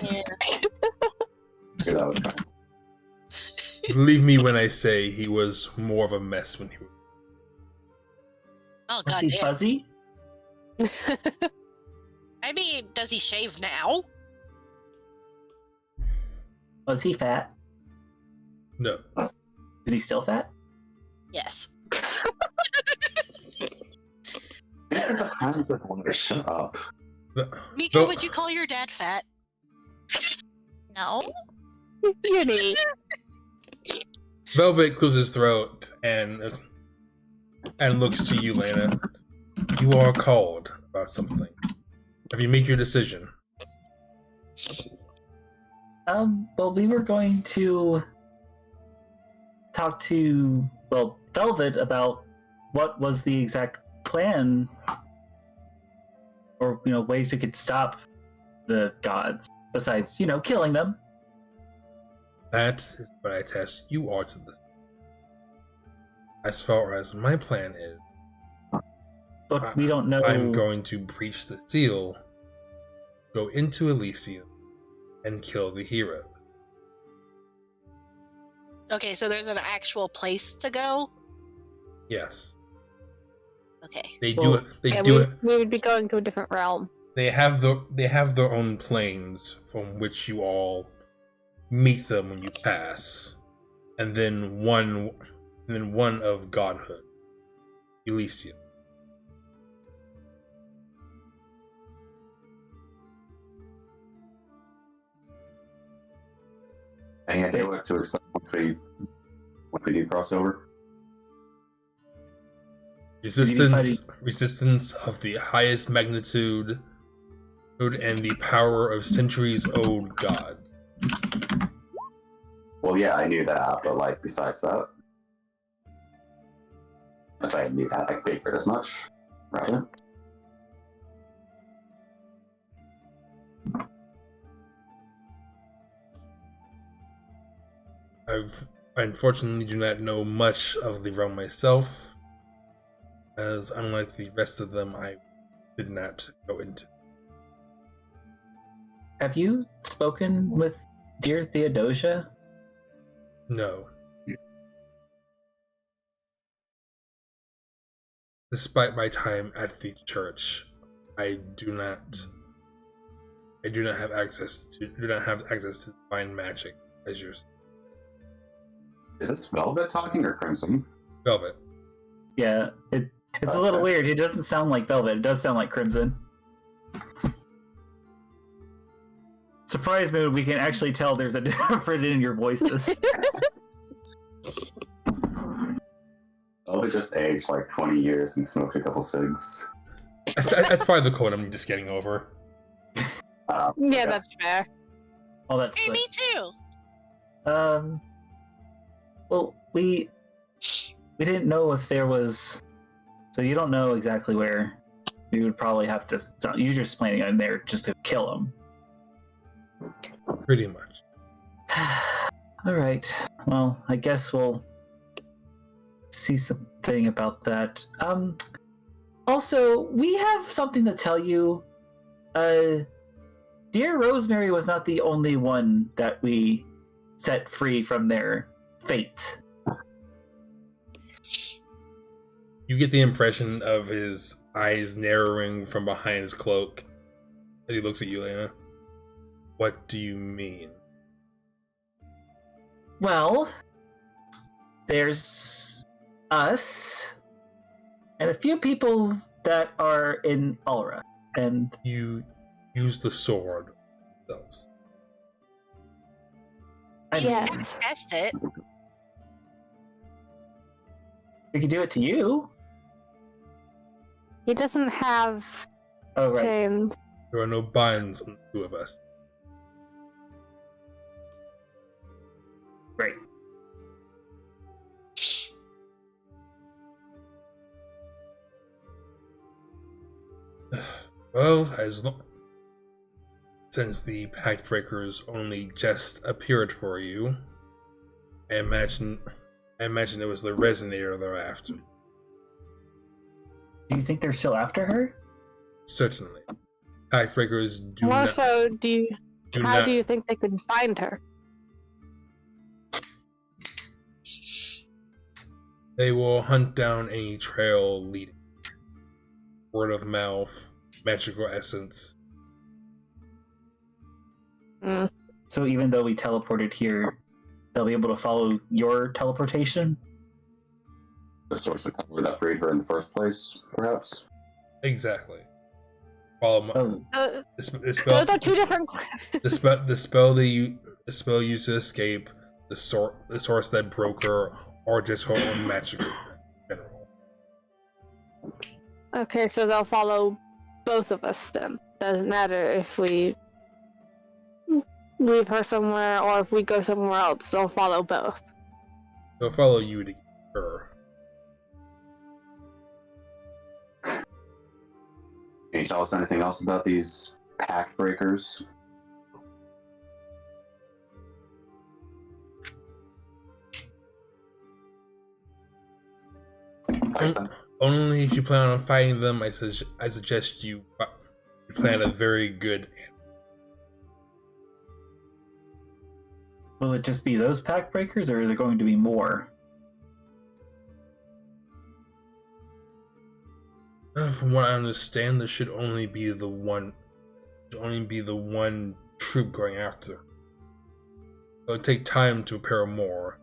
Yeah. Okay, that was fine. Believe me when I say he was more of a mess when he was. Oh Was god he damn. fuzzy? I mean, does he shave now? Was he fat? No. Is he still fat? Yes. It's the time just want to shut up. Mika, Vel- would you call your dad fat? No. Uni. Velvet clears his throat and looks to you, Lena. You are called about something. Have you made your decision? Well, we were going to talk to, Velvet about what was the exact plan, or, ways we could stop the gods, besides, killing them. That is what I tasked you all to this. As far as my plan is, But we don't know. I'm going to breach the seal, go into Elysium, and kill the hero. Okay, so there's an actual place to go? Yes. Okay. They Well, do it. They Yeah, do it. we would be going to a different realm. They have their own planes from which you all meet them when you pass, and then one of godhood, Elysium. Any idea what to expect once we do crossover? Resistance of the highest magnitude, and the power of centuries-old gods. Well, yeah, I knew that, but besides that, I knew that. I figured as much, rather. I unfortunately do not know much of the realm myself, as unlike the rest of them, I did not go into. Have you spoken with dear Theodosia? No. Despite my time at the church, I do not have access to divine magic as yours. Is this Velvet talking or Crimson? Velvet. Yeah, it's a little weird. It doesn't sound like Velvet. It does sound like Crimson. Surprise me when we can actually tell there's a difference in your voices. Velvet just aged 20 years and smoked a couple cigs. That's probably the code I'm just getting over. Yeah, that's fair. Oh, that's Hey, me too! well, we didn't know if there was, so you don't know exactly where. We would probably have to. You're just planning on there just to kill him. Pretty much. All right. Well, I guess we'll see something about that. Also, we have something to tell you. Dear Rosemary was not the only one that we set free from their fate. You get the impression of his eyes narrowing from behind his cloak as he looks at you, Lena. What do you mean? Well, there's us and a few people that are in Ulra, and You use the sword themselves. Yes. Test it. we could do it to you. He doesn't have Oh, right. chains. There are no binds on the two of us. Well, since the Pact Breakers only just appeared for you, I imagine it was the Resonator they're after. Do you think they're still after her? Certainly. Pact Breakers do More not. so, how not- do you think they could find her? They will hunt down any trail leading. Word of mouth, magical essence. Mm. So even though we teleported here, they'll be able to follow your teleportation? The source of power that freed her in the first place, perhaps? Exactly. Follow my, Oh, the Those spell. are two different. The spell used to escape, the source that broke her, or just her own magic in general. Okay, so they'll follow both of us then. Doesn't matter if we leave her somewhere or if we go somewhere else. They'll follow both. They'll follow you to get her. Can you tell us anything else about these Pact Breakers? Fight them? Only if you plan on fighting them, I suggest you plan a very good. will it just be those pack breakers, or are there going to be more? From what I understand, there should only be the one. Troop going after. It'll take time to prepare more.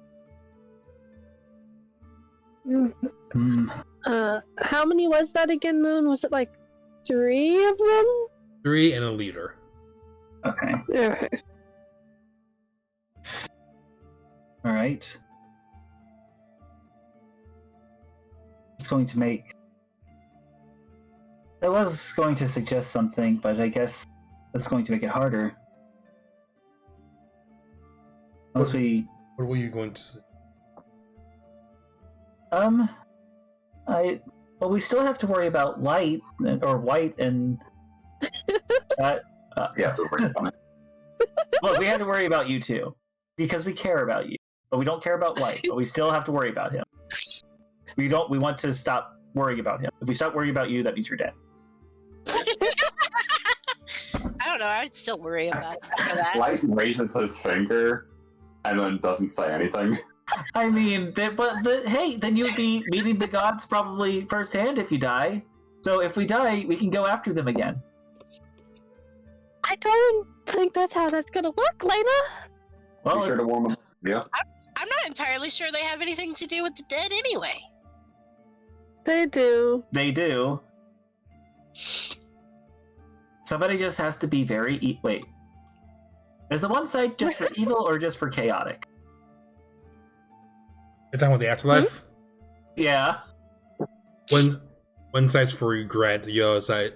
Hmm. How many was that again, Moon? Was it like 3 of them? 3 and a leader. Okay. Okay. All right. It's going to make. I was going to suggest something, but I guess that's going to make it harder. Unless we. What were you going to say? Well, we still have to worry about Light or White and. Yeah, to worry about it. Look, we had to worry about you too, because we care about you, but we don't care about Light. But we still have to worry about him. We don't. We want to stop worrying about him. If we stop worrying about you, that means you're dead. I don't know. I'd still worry about it after that. Light raises his finger and then doesn't say anything. I mean, hey, then you would be meeting the gods probably firsthand if you die. So if we die, we can go after them again. I don't think that's how that's gonna work, Lena. Well, Be sure to it's- warm up. Yeah. I'm not entirely sure they have anything to do with the dead anyway. They do. they do. Somebody just has to be very. Wait, is the one side just for evil or just for chaotic? You're talking about the afterlife? Yeah. One side's for regret, the other side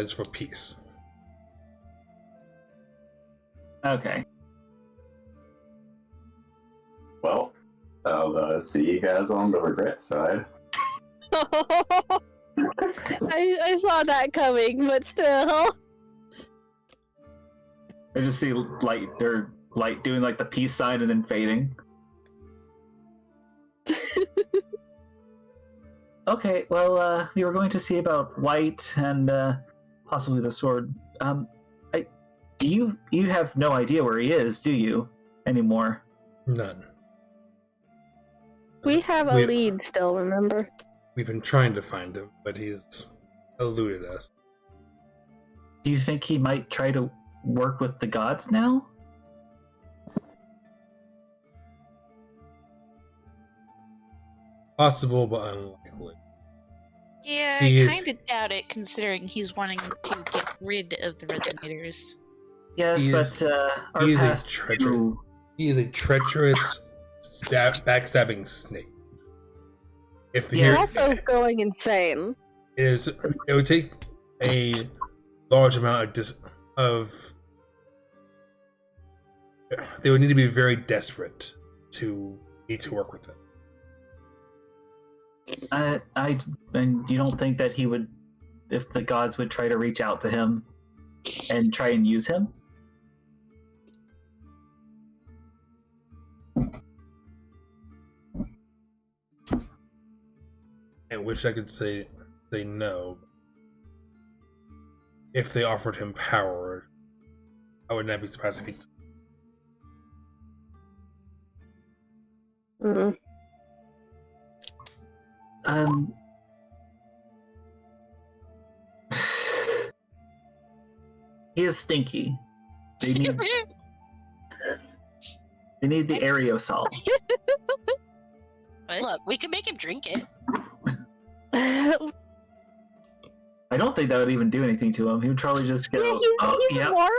is for peace. Okay. Well, I'll see you guys on the regret side. I saw that coming, but still. I just see light doing like the peace sign and then fading. Okay, well, we were going to see about White and possibly the sword. You have no idea where he is, do you? Anymore? None. We have a lead still, remember? We've been trying to find him, but he's eluded us. Do you think he might try to work with the gods now? Possible, but unlikely. Yeah, He I is- kind of doubt it, considering he's wanting to get rid of the Resonators. Yes, He but is- our he is a past treacherous- two- He is a treacherous, backstabbing snake. If the Yeah. You're hero- also going insane. it would take a large amount of they would need to be very desperate to need to work with him. and you don't think that he would if the gods would try to reach out to him and try and use him. I wish I could say no. If they offered him power, I would not be surprised if he. Mm. He is stinky. They need the aerosol. What? Look, we could make him drink it. I don't think that would even do anything to him. He would probably just go, he's yep. moral?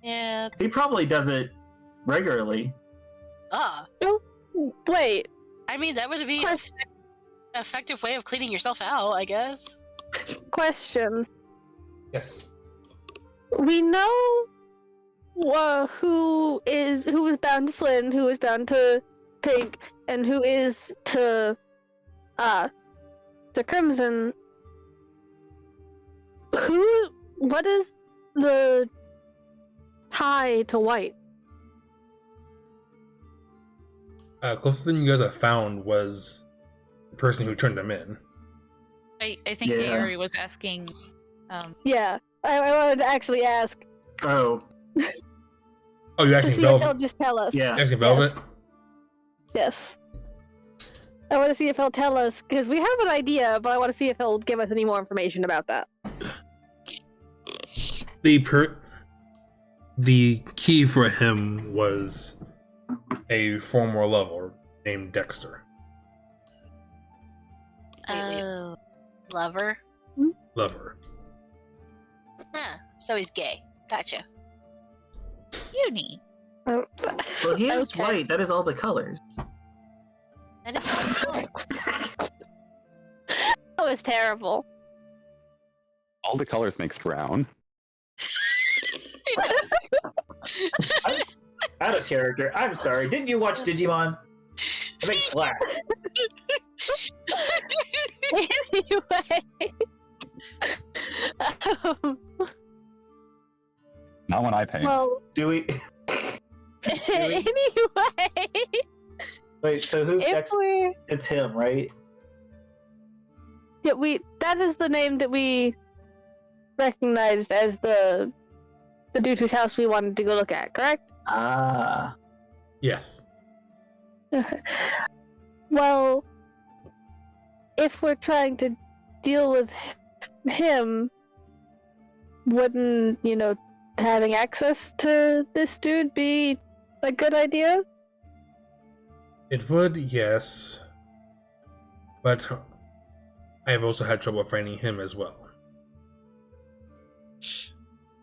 Yeah. He probably does it regularly. Wait, I mean, that would be an effective way of cleaning yourself out, I guess. question. Yes. We know who is bound to Flynn, who is bound to Pink, and who is to Crimson. What is the tie to White? Closest thing you guys have found was the person who turned him in. I think Yeah. Aerie was asking. Yeah, I wanted to actually ask. Oh, Oh, you're To asking see if he'll Velvet? just tell us. yeah. You're asking Velvet? Yes. I want to see if he'll tell us, because we have an idea, but I want to see if he'll give us any more information about that. The key for him was a former lover named Dexter. Wait. Oh. Lover? Lover. Huh. So he's gay. Gotcha. Uni. Oh, Well, he is okay. white. That is all the colors. That is That was terrible. All the colors makes brown. Out of character. I'm sorry. Didn't you watch Digimon? It makes black. Anyway. Not when I paint. Well, Do we? anyway. Wait. So who's If next? we're... It's him, right? Yeah, that is the name that we recognized as the dude whose house we wanted to go look at, correct? Ah. Yes. Well, if we're trying to deal with him, wouldn't, having access to this dude be a good idea? It would, yes. But I have also had trouble finding him as well.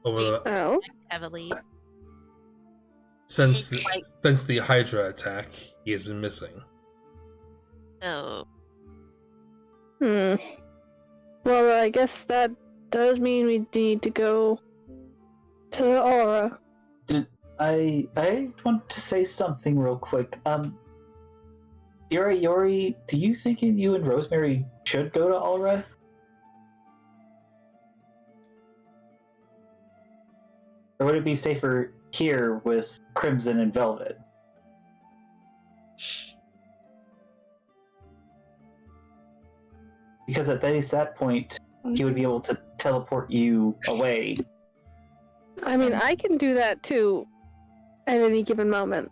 Oh. Heavily. Since the Hydra attack, he has been missing. Oh. Well, I guess that does mean we need to go to the Aura. I want to say something real quick. Yori, do you think you and Rosemary should go to Aura? Or would it be safer here with Crimson and Velvet? Because at least that point, he would be able to teleport you away. I mean, I can do that too at any given moment.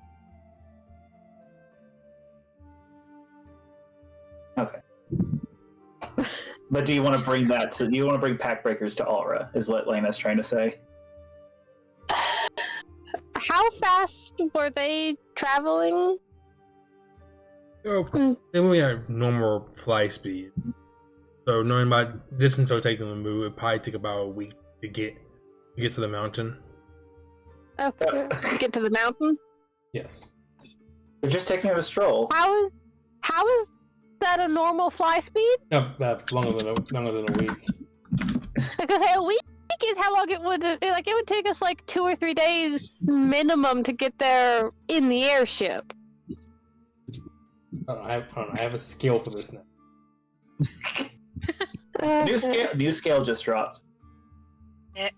Okay. But do you want to bring do you want to bring Pack Breakers to Aura, is what Lena's trying to say? How fast were they traveling? Oh, they moving at normal fly speed. So knowing about distance it would take them to move, it'd probably take about a week to get to the mountain. Okay. Get to the mountain? Yes. They're just taking a stroll. How is that a normal fly speed? No, longer than a week. Because a week is how long it would take us like 2 or 3 days minimum to get there in the airship. I have a scale for this now. New scale just dropped. Eh,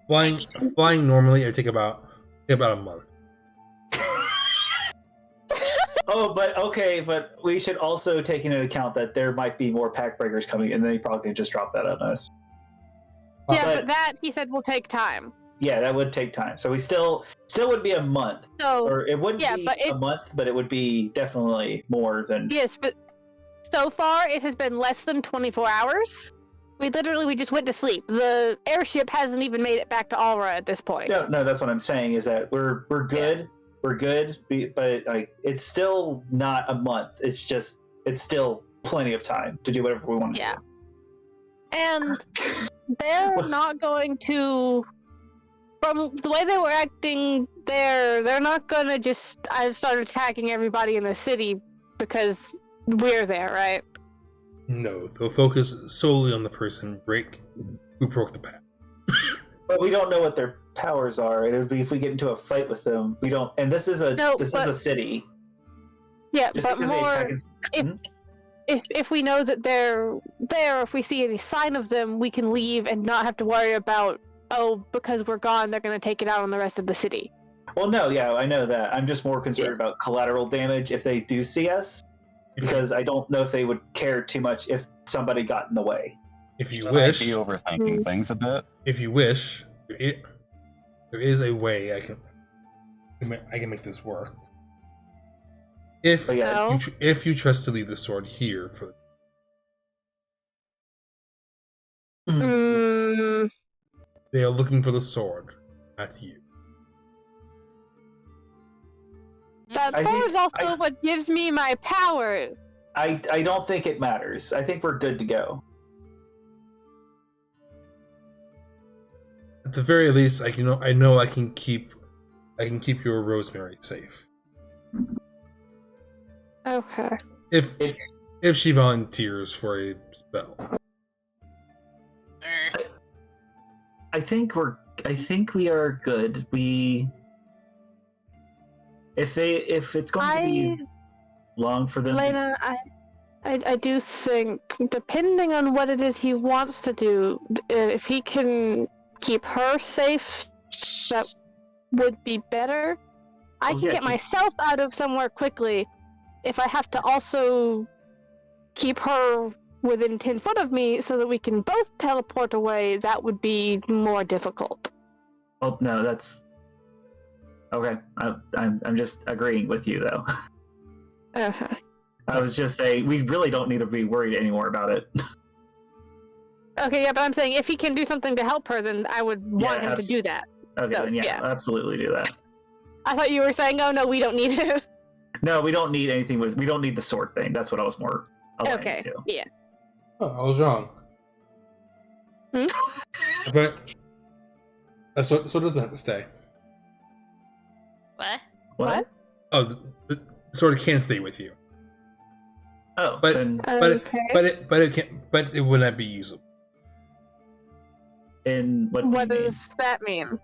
Flying normally it take about a month. Oh, but we should also take into account that there might be more pack breakers coming, and they probably just drop that on us. Yeah, But- but that he said will take time. Yeah, that would take time. So we still would be a month, So or it wouldn't yeah, be but a month, but it would be definitely more than. yes, but so far it has been less than 24 hours. We just went to sleep. The airship hasn't even made it back to Alra at this point. No, that's what I'm saying is that we're good. We're good, but like it's still not a month. It's still plenty of time to do whatever we want to Yeah. do. And they're not going to, from the way they were acting there, they're not going to just start attacking everybody in the city because we're there, right? No, they'll focus solely on the person who broke the pact. But we don't know what their powers are. It would be if we get into a fight with them. We don't, and this is a city. Yeah, Just but because they more attack us. if we know that they're there, if we see any sign of them, we can leave and not have to worry about, because we're gone, they're going to take it out on the rest of the city. Well, no, yeah, I know that. I'm just more concerned about collateral damage if they do see us, because I don't know if they would care too much if somebody got in the way. If you Should wish, I be overthinking things a bit? there is a way I can make this work. If But yeah, No. if you trust to leave the sword here for Mm, they are looking for the sword, not you. that I sword think- is also what gives me my powers. I don't think it matters. I think we're good to go. At the very least, I know I can keep your Rosemary safe. Okay. If she volunteers for a spell. er, I think we are good. If it's going to be long for them. Lena, I do think, depending on what it is he wants to do, if he can keep her safe, that would be better. I Oh, can yeah, get myself out of somewhere quickly. If I have to also keep her within 10 foot of me so that we can both teleport away, that would be more difficult. Oh no, that's okay. I'm just agreeing with you though. Okay. I was just saying we really don't need to be worried anymore about it. Okay, yeah, but I'm saying if he can do something to help her, then I would want him to do that. Okay, So, then yeah, yeah. absolutely do that. I thought you were saying, oh no, we don't need it. No, we don't need anything we don't need the sword thing. That's what I was more aligned Okay, to. yeah. Oh, I was wrong. Hmm? But so doesn't have to stay. What? What? Oh, the sword can stay with you, Oh, But- then Okay. but it would not be usable. in what? What do you does mean? that mean?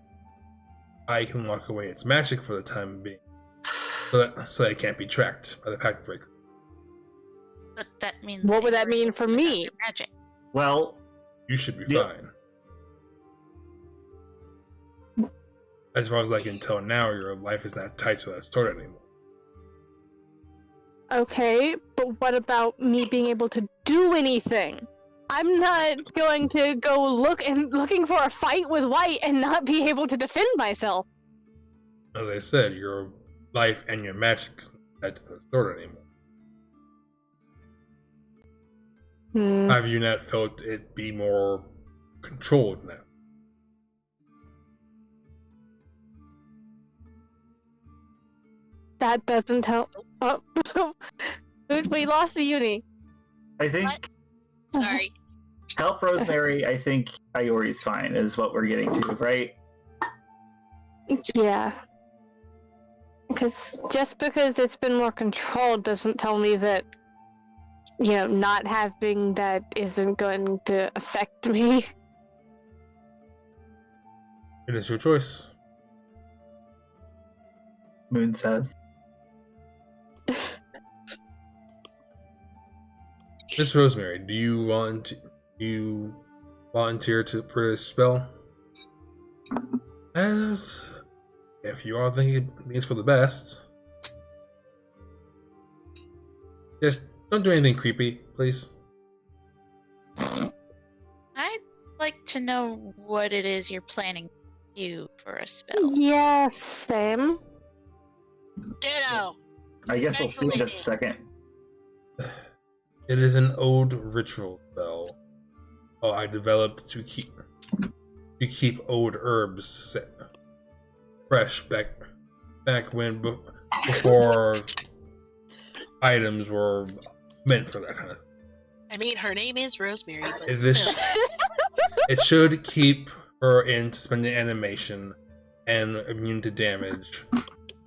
I can lock away its magic for the time being, so that it can't be tracked by the pact breaker. But that means. What would they that were mean able for to me? cast their Magic. Well, You should be Yeah. fine. As far as I can tell now, your life is not tied to that sword anymore. Okay, but what about me being able to do anything? I'm not going to go looking for a fight with White and not be able to defend myself. As I said, your life and your magic is not tied to the sword anymore. Have you not felt it be more controlled now? That doesn't help. Oh, we lost the uni. I think What? Sorry. help Rosemary. I think Iori's fine. Is what we're getting to, right? Yeah. Because just because it's been more controlled doesn't tell me that not having that isn't going to affect me. It is your choice. Moon says. Miss Rosemary, do you volunteer for this spell? As if you are thinking it's for the best, just don't do anything creepy, please. I'd like to know what it is you're planning to do for a spell. Yeah, same. Ditto. I guess we'll see in just a second. It is an old ritual spell. I developed to keep old herbs fresh back when before items were meant for that kind of. I mean, her name is Rosemary, but This it should keep her in suspended animation and immune to damage.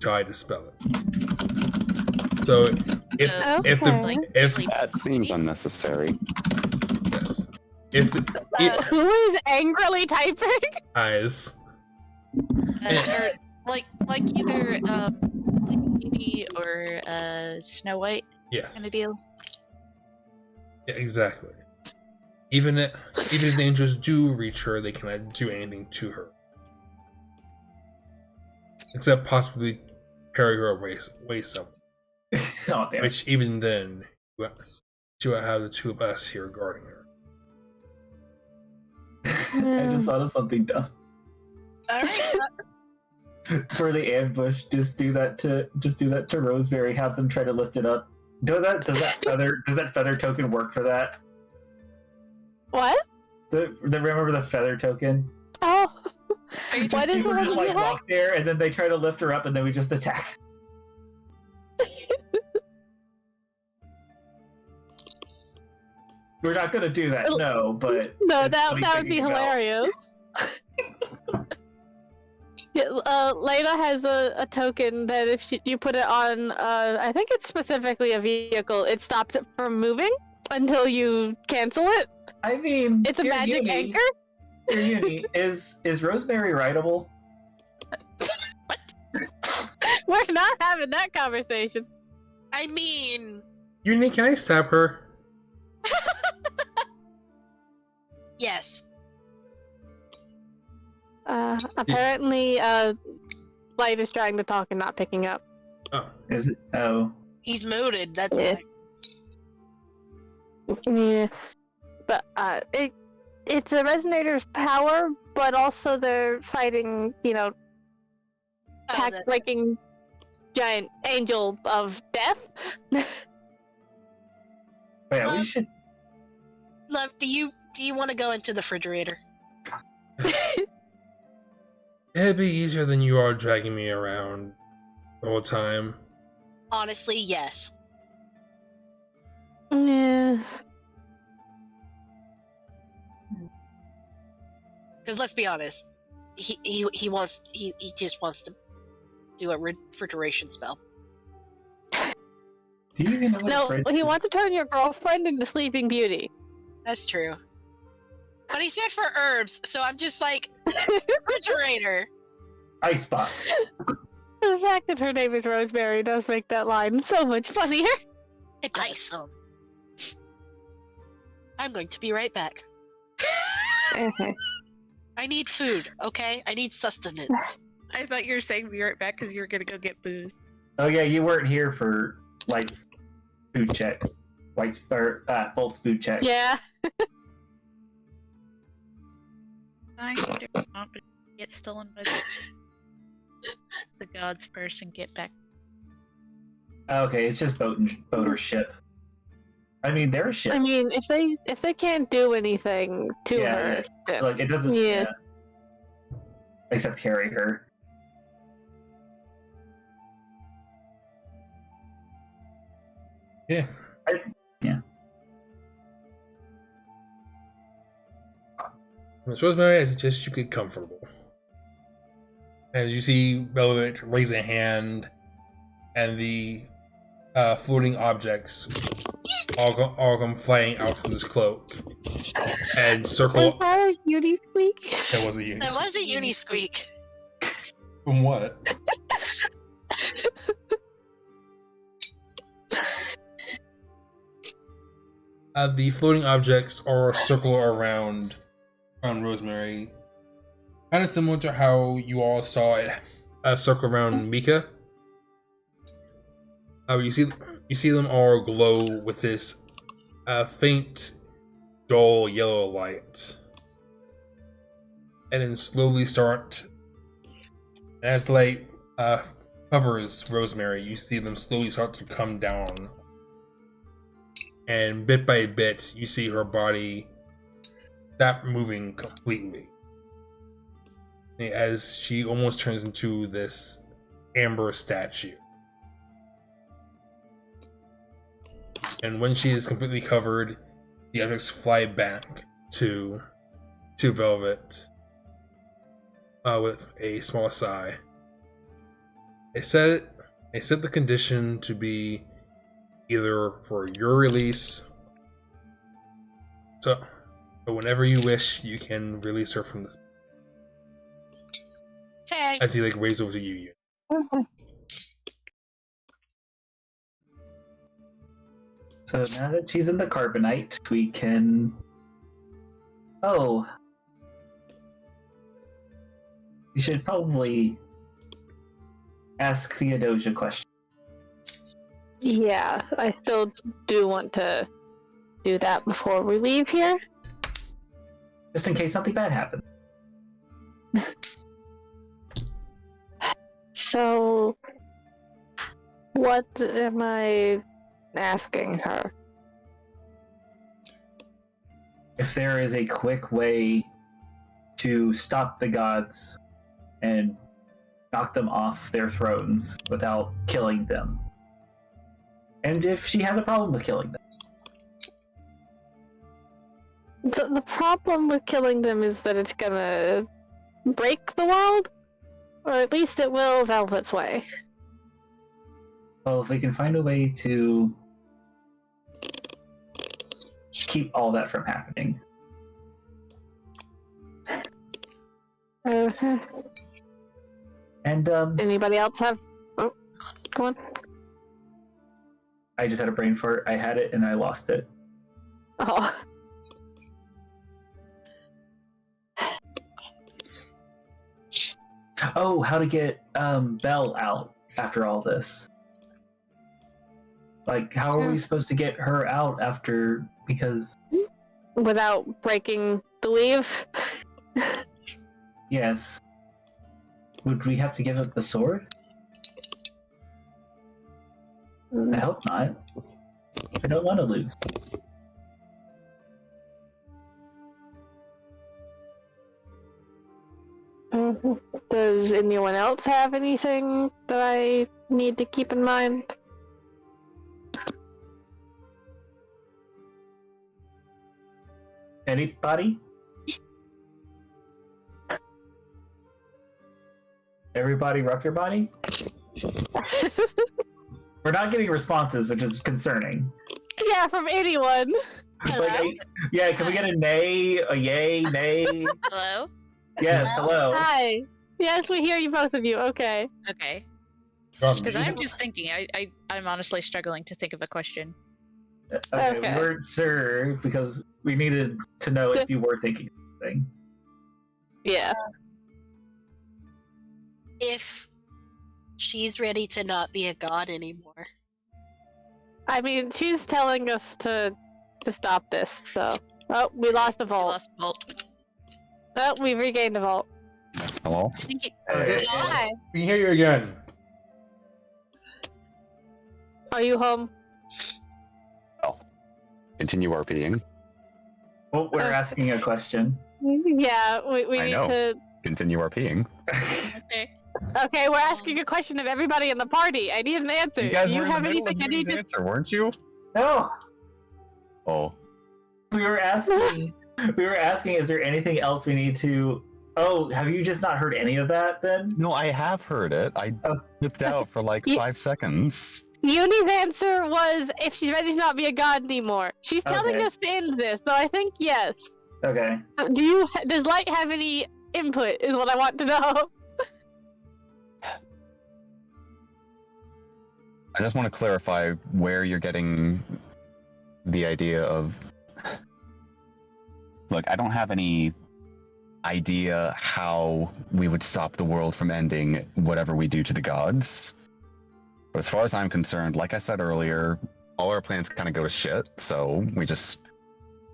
Try to dispel it. So if That seems unnecessary. yes, if Who is angrily typing? eyes. Or like either Sleeping Beauty or Snow White Yes. kind of deal. Yeah, exactly. Even if dangers do reach her, they cannot do anything to her, except possibly carry her away somewhere. Oh, damn. Which even then, she will have the two of us here guarding her. I just thought of something dumb. All right. For the ambush, just do that to Rosemary. Have them try to lift it up. Does that feather token work for that? What? Remember the feather token? Oh. Are What is the People one just you like had? walk there, and then they try to lift her up, and then we just attack. We're not gonna do that, no. But No, it's that funny would be thinking about. hilarious. Yeah, Layla has a token that if you put it on, I think it's specifically a vehicle, it stops it from moving until you cancel it. I mean, It's a dear magic Uni, anchor. dear Uni, is Rosemary rideable? We're not having that conversation. I mean, Uni, can I stab her? yes. Apparently, Light is trying to talk and not picking up. Oh, Is it? Oh, He's mooted. That's Yeah. why. Yeah, but it's a resonator's power, but also they're fighting, Oh, that- breaking giant angel of death. yeah, we should. Love, do you want to go into the refrigerator? it'd be easier than you are dragging me around the whole time. Honestly, yes. Yeah. Because let's be honest, he just wants to do a refrigeration spell. Do you even know what No, fridge he is? wants to turn your girlfriend into Sleeping Beauty. That's true. But he said for herbs, so I'm just like refrigerator. Icebox. The fact that her name is Rosemary does make that line so much funnier. It does. I'm going to be right back. Okay. I need food, okay? I need sustenance. I thought you were saying be right back because you were gonna go get booze. Oh yeah, you weren't here for Light's food check. Bolt's food check. Yeah. I not get stolen by the gods first and get back. Okay, it's just boat or ship. I mean, they're a ship. I mean, if they can't do anything to Yeah, her, then- Like it doesn't. Yeah. Except carry her. Yeah. Miss Rosemary, I suggest you get comfortable. As you see Velvet raise a hand, and the floating objects all come flying out from this cloak and Was circle. that a Uni squeak? That was a unit. That was a uni squeak. From what? The floating objects are a circle around Rosemary, kind of similar to how you all saw it a circle around Mika. You see them all glow with this faint, dull yellow light, and then slowly start. As light covers Rosemary, you see them slowly start to come down. And bit by bit, you see her body stop moving completely. As she almost turns into this amber statue. And when she is completely covered, the objects fly back to Velvet with a small sigh. They set the condition to be either for your release, so whenever you wish, you can release her from this. Okay. As he waves over to you. So now that she's in the carbonite, we can. Oh. We should probably ask Theodosia a question. Yeah, I still do want to do that before we leave here. Just in case something bad happens. So, what am I asking her? If there is a quick way to stop the gods and knock them off their thrones without killing them. And if she has a problem with killing them. The problem with killing them is that it's gonna break the world? Or at least it will Velvet's way. Well, if we can find a way to keep all that from happening. Okay. And Anybody else have... Oh, go on. I just had a brain fart. I had it and I lost it. Oh. Oh, how to get Belle out after all this. Like, how are we supposed to get her out after, because... Without breaking the weave? Yes. Would we have to give up the sword? I hope not. I don't want to lose. Does anyone else have anything that I need to keep in mind? Anybody? Everybody rock their body? We're not getting responses, which is concerning. Yeah, from anyone. Hello? Yeah, can we get a nay, a yay, nay? Hello? Yes, hello. Hi. Yes, we hear you, both of you. Okay. Okay. God, Because I'm just thinking, I'm honestly struggling to think of a question. Okay, Okay. we weren't sure because we needed to know if you were thinking of something. Yeah. If she's ready to not be a god anymore. I mean, she's telling us to stop this, so... Oh, we lost the I vault. lost Bolt. Oh, we've regained the vault. Hello? I think it, Hi. we can hear you again. Are you home? Continue RPing. Well, we're asking a question. Yeah, we I need know. to... Continue RPing. okay. Okay, we're asking a question of everybody in the party. I need an answer. You guys Do you were in have the middle anything I of need Moody's to... answer, weren't you? No, Oh. we were asking. Is there anything else we need to? Oh, have you just not heard any of that then? No, I have heard it. I Oh. dipped out for like Ye- 5 seconds. Uni's answer was if she's ready to not be a god anymore. She's telling Okay. us to end this, so I think yes. Okay. Does Light have any input? Is what I want to know. I just want to clarify where you're getting the idea of. Look, I don't have any idea how we would stop the world from ending whatever we do to the gods. But as far as I'm concerned, like I said earlier, all our plans kind of go to shit, so we just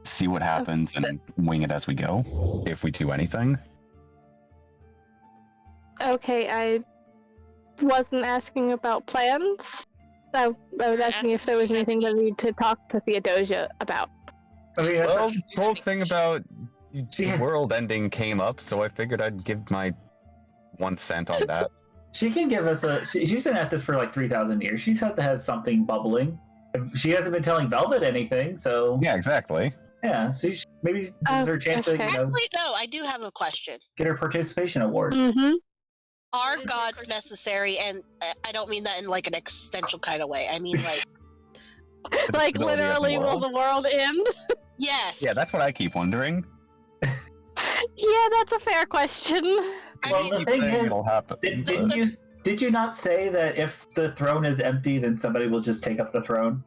see what happens and wing it as we go, if we do anything. Okay, I wasn't asking about plans. I was asking if there was anything that we need to talk to Theodosia about. I mean, Well, the whole thing about Yeah. world ending came up, so I figured I'd give my 1 cent on that. she can give us a. She's been at this for like 3,000 years. She's had to have something bubbling. She hasn't been telling Velvet anything, so Yeah, exactly. yeah. So maybe this is her chance to okay. Actually, no, I do have a question. get her participation award. Mm-hmm. Are gods necessary? And I don't mean that in like an existential kind of way. I mean like, Like stability of the literally, will world? the world end? yes. Yeah, that's what I keep wondering. Yeah, that's a fair question. I Well, mean, the Keep thing saying is, it'll happen. did you not say that if the throne is empty, then somebody will just take up the throne?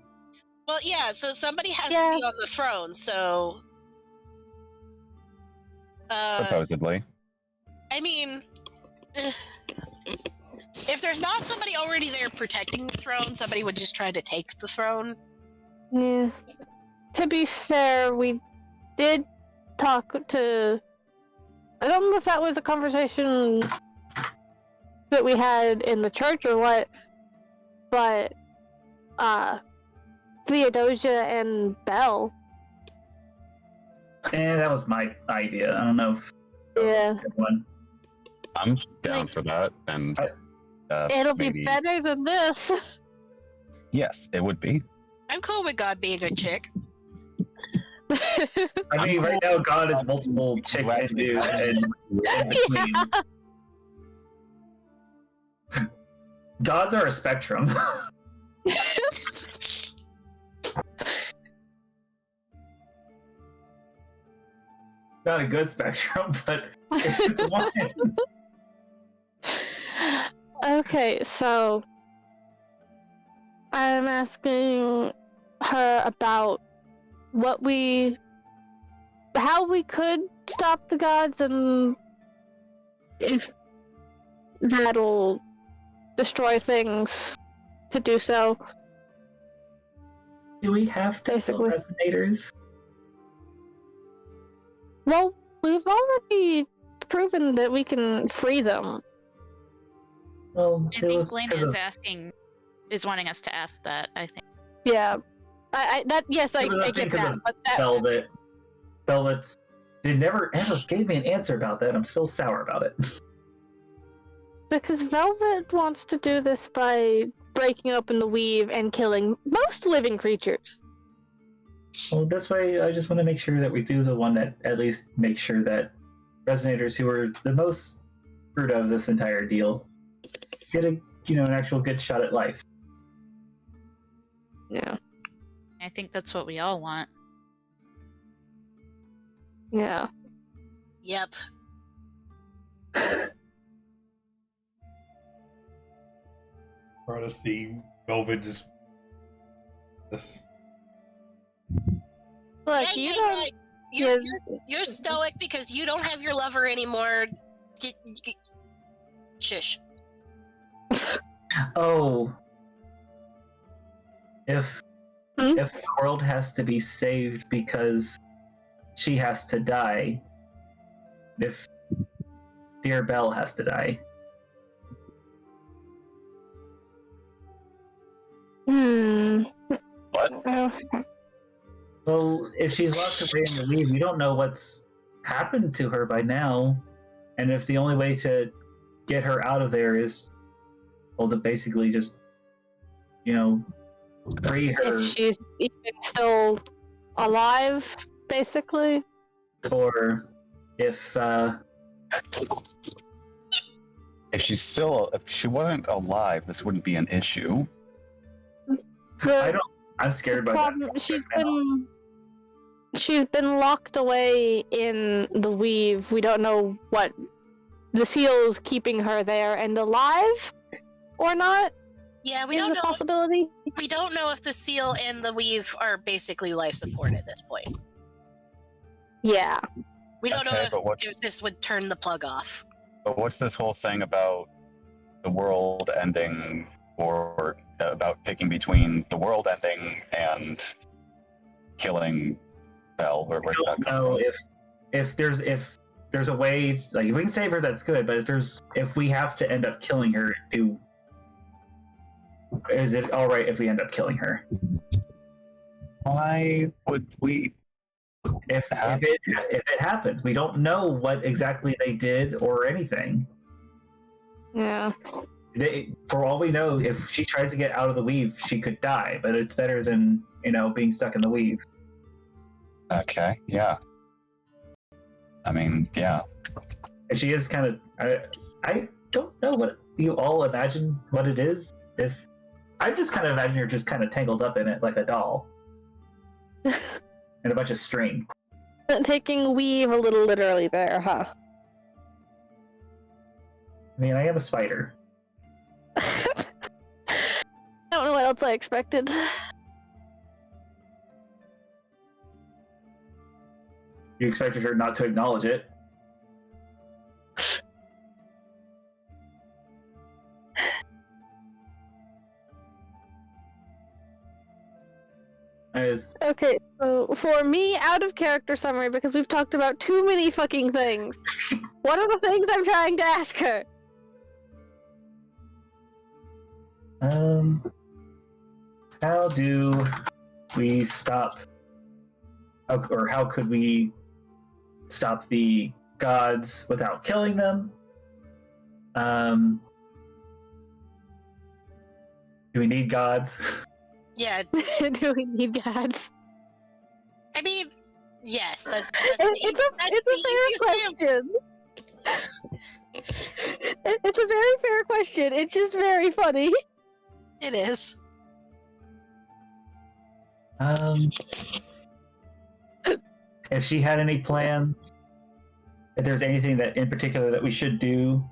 well, yeah. So somebody has Yeah. to be on the throne. So, Supposedly. I mean, if there's not somebody already there protecting the throne, somebody would just try to take the throne. Yeah. To be fair, we did talk to. I don't know if that was a conversation that we had in the church or what, but Theodosia and Belle. That was my idea. I don't know if Yeah. good one. I'm down Like- for that, and It'll maybe... be better than this. Yes, it would be. I'm cool with God being a chick. I mean, right now God is multiple chicks and dudes and in-betweens. Gods are a spectrum. Not a good spectrum, but it's one. Okay, so I'm asking her about how we could stop the gods and if that'll destroy things to do so. Do we have to kill Basically. resonators? Well, we've already proven that we can free them. Well, I it think was Lena 'cause is wanting us to ask that, I think. Yeah. Yes, It was a I thing get 'cause that, of but that Velvet. Velvet. They never ever gave me an answer about that. I'm still sour about it. because Velvet wants to do this by breaking open the weave and killing most living creatures. Well, this way, I just want to make sure that we do the one that at least makes sure that resonators who are the most screwed out of this entire deal get an actual good shot at life. Yeah. I think that's what we all want. Yeah. Yep. Try to see Velvet just this. Look, Hey, you hey, don't. hey, you're stoic because you don't have your lover anymore. Shush. Oh. If Hmm? the world has to be saved because she has to die, if dear Belle has to die, What? well, if she's lost her way in the weave, we don't know what's happened to her by now, and if the only way to get her out of there is, well, to basically just, free her, If she's even still alive, basically. or if If she wasn't alive, this wouldn't be an issue. The I'm scared by problem, that. she's been locked away in the weave. We don't know what the seal's keeping her there and alive or not. Yeah, we is don't a know. possibility. We don't know if the seal and the weave are basically life support at this point. Yeah. We don't Okay, know but what's- if this would turn the plug off. But what's this whole thing about the world ending, or about picking between the world ending and killing Belle? Or I don't know if there's a way, like, if we can save her, that's good. But if we have to end up killing her, is it all right if we end up killing her? Why would we? If it happens, we don't know what exactly they did or anything. Yeah. For all we know, if she tries to get out of the weave, she could die. But it's better than being stuck in the weave. Okay, yeah. I mean, yeah. And she is kind of. I don't know what you all imagine what it is. If I just kind of imagine her just kind of tangled up in it like a doll, and a bunch of string. Taking weave a little literally there, huh? I mean, I am a spider. I don't know what else I expected. You expected her not to acknowledge it. Okay, so for me, out of character summary, because we've talked about too many fucking things. What are the things I'm trying to ask her? How do we stop, or how could we stop the gods without killing them? Do we need gods? Yeah, Do we need gods? I mean, yes. That's It's a fair question. It's a very fair question. It's just very funny. It is. If she had any plans, if there's anything that in particular that we should do,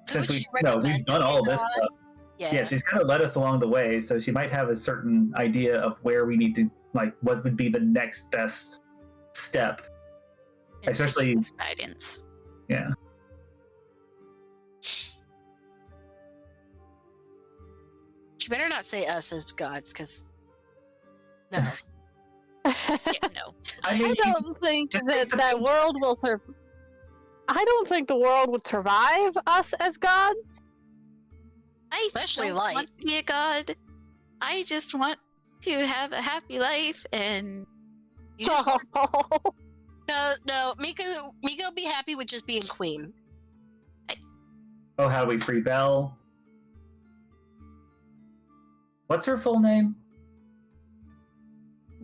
since Would she we've recommend done all of this God? stuff. Yeah, she's kind of led us along the way, so she might have a certain idea of where we need to, like, what would be the next best step. And Especially- she needs guidance. Yeah. She better not say us as gods, because no. Yeah, no. I mean, I don't think just that take the that things- world will survive. I don't think the world would survive us as gods. I Especially don't light. want to be a god. I just want to have a happy life, and You just- no. Mika will be happy with just being queen. oh, how do we free Belle? What's her full name?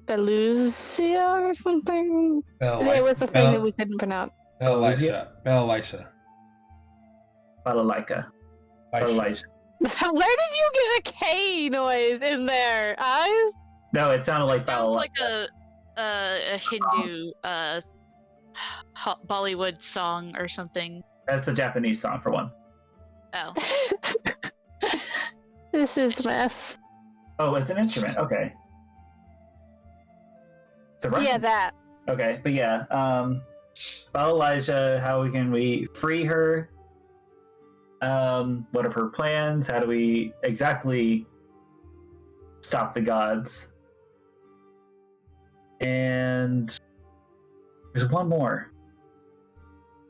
Belusia or something. Bell, It was the thing that we couldn't pronounce. Bell Elisha. Bell Elisha. Balalaika. Balalaika. Where did you get a K noise in there, Eyes? No, it sounded like sounds Balalaika. like a Hindu Bollywood song or something. That's a Japanese song for one. Oh, This is mess. Oh, it's an instrument. Okay. It's a Russian. Yeah, that. Okay, but yeah, Elijah, how can we free her? What are her plans? How do we exactly stop the gods? And there's one more.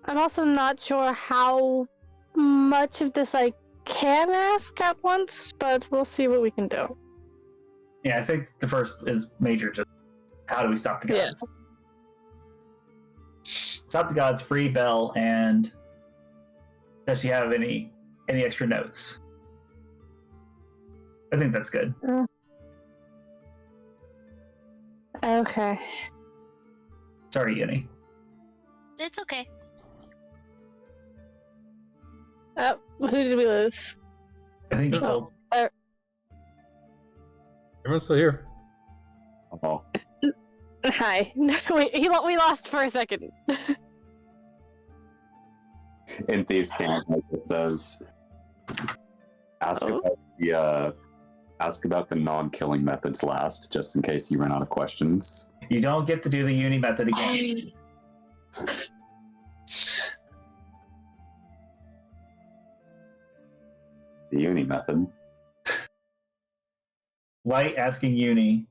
I'm also not sure how much of this I can ask at once, but we'll see what we can do. Yeah, I think the first is major. Just how do we stop the gods? Stop the gods, free Belle, and does she have any extra notes? I think that's good. Okay. Sorry, Uni. It's okay. Who did we lose? I think Oh. Everyone's still here. Oh, Hi. we lost for a second. in Thieves' Camp, like it says, ask Oh. about the non-killing methods last, just in case you run out of questions. You don't get to do the uni method again. The uni method. White asking uni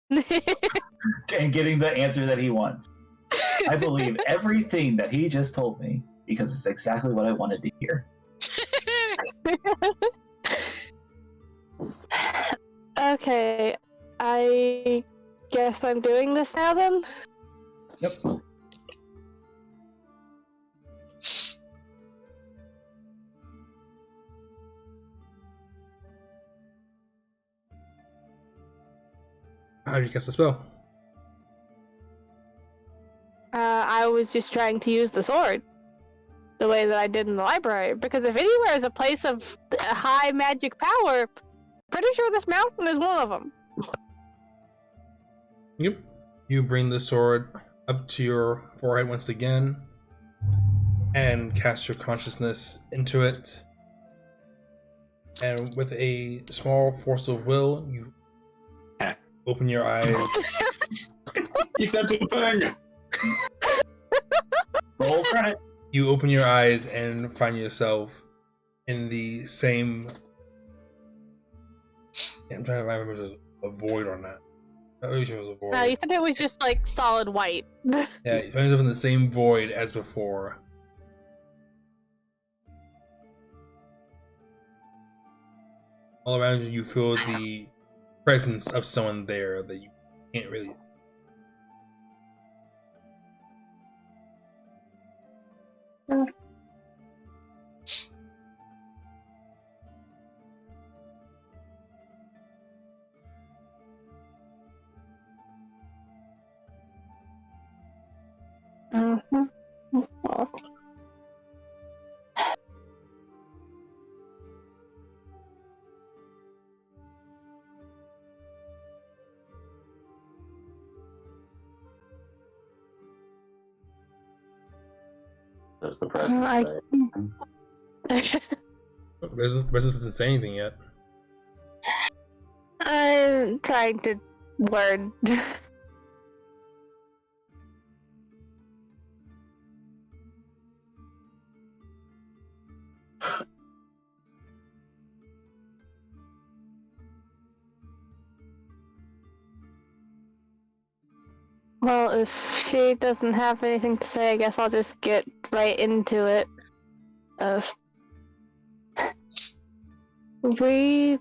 and getting the answer that he wants. I believe everything that he just told me because it's exactly what I wanted to hear. Okay, I guess I'm doing this now then? Yep. How do you cast the spell? I was just trying to use the sword. The way that I did in the library. Because if anywhere is a place of high magic power, pretty sure this mountain is one of them. Yep. You bring the sword up to your forehead once again and cast your consciousness into it. And with a small force of will, you open your eyes. You said the thing! Roll credits. You open your eyes and find yourself in the same. I'm trying to remember if it was a void or not. I wish it was a void. No, you said it was just like solid white. Yeah, you find yourself in the same void as before. All around you, you feel the presence of someone there that you can't really. Does the presence I- say? Resistance doesn't say anything yet. I'm trying to word. Well, if she doesn't have anything to say, I guess I'll just get right into it. We...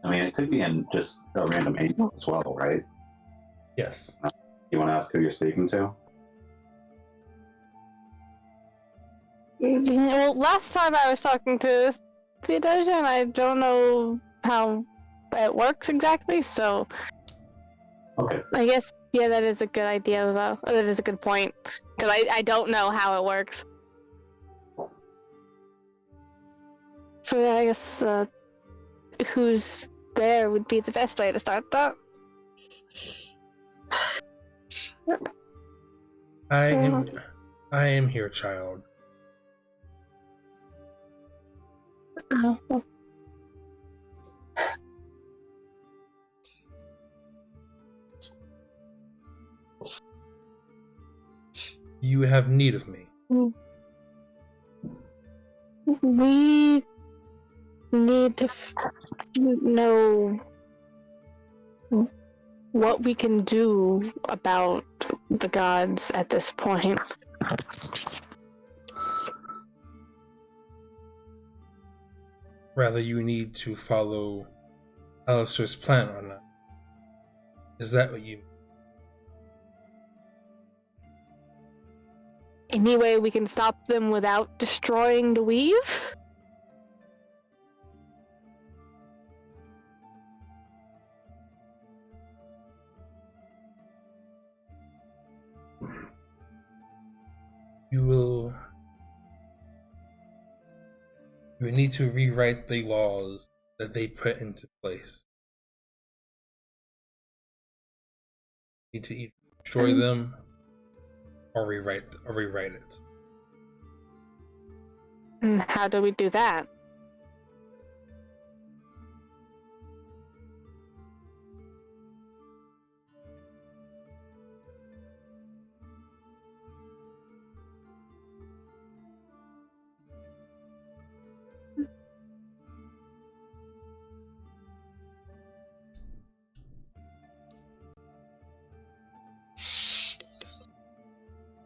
I mean, it could be in just a random angel as well, right? Yes. You want to ask who you're speaking to? Well, last time I was talking to Theodosia, and I don't know how it works exactly, so Okay. I guess, yeah, that is a good idea, though. That is a good point, because I don't know how it works. So yeah, I guess who's there would be the best way to start that. I am here, child. You have need of me. We need to know what we can do about the gods at this point. Rather, you need to follow Alistair's plan or not. Is that what you... Any way we can stop them without destroying the weave? You will need to rewrite the laws that they put into place. You need to either destroy them or rewrite it. And how do we do that?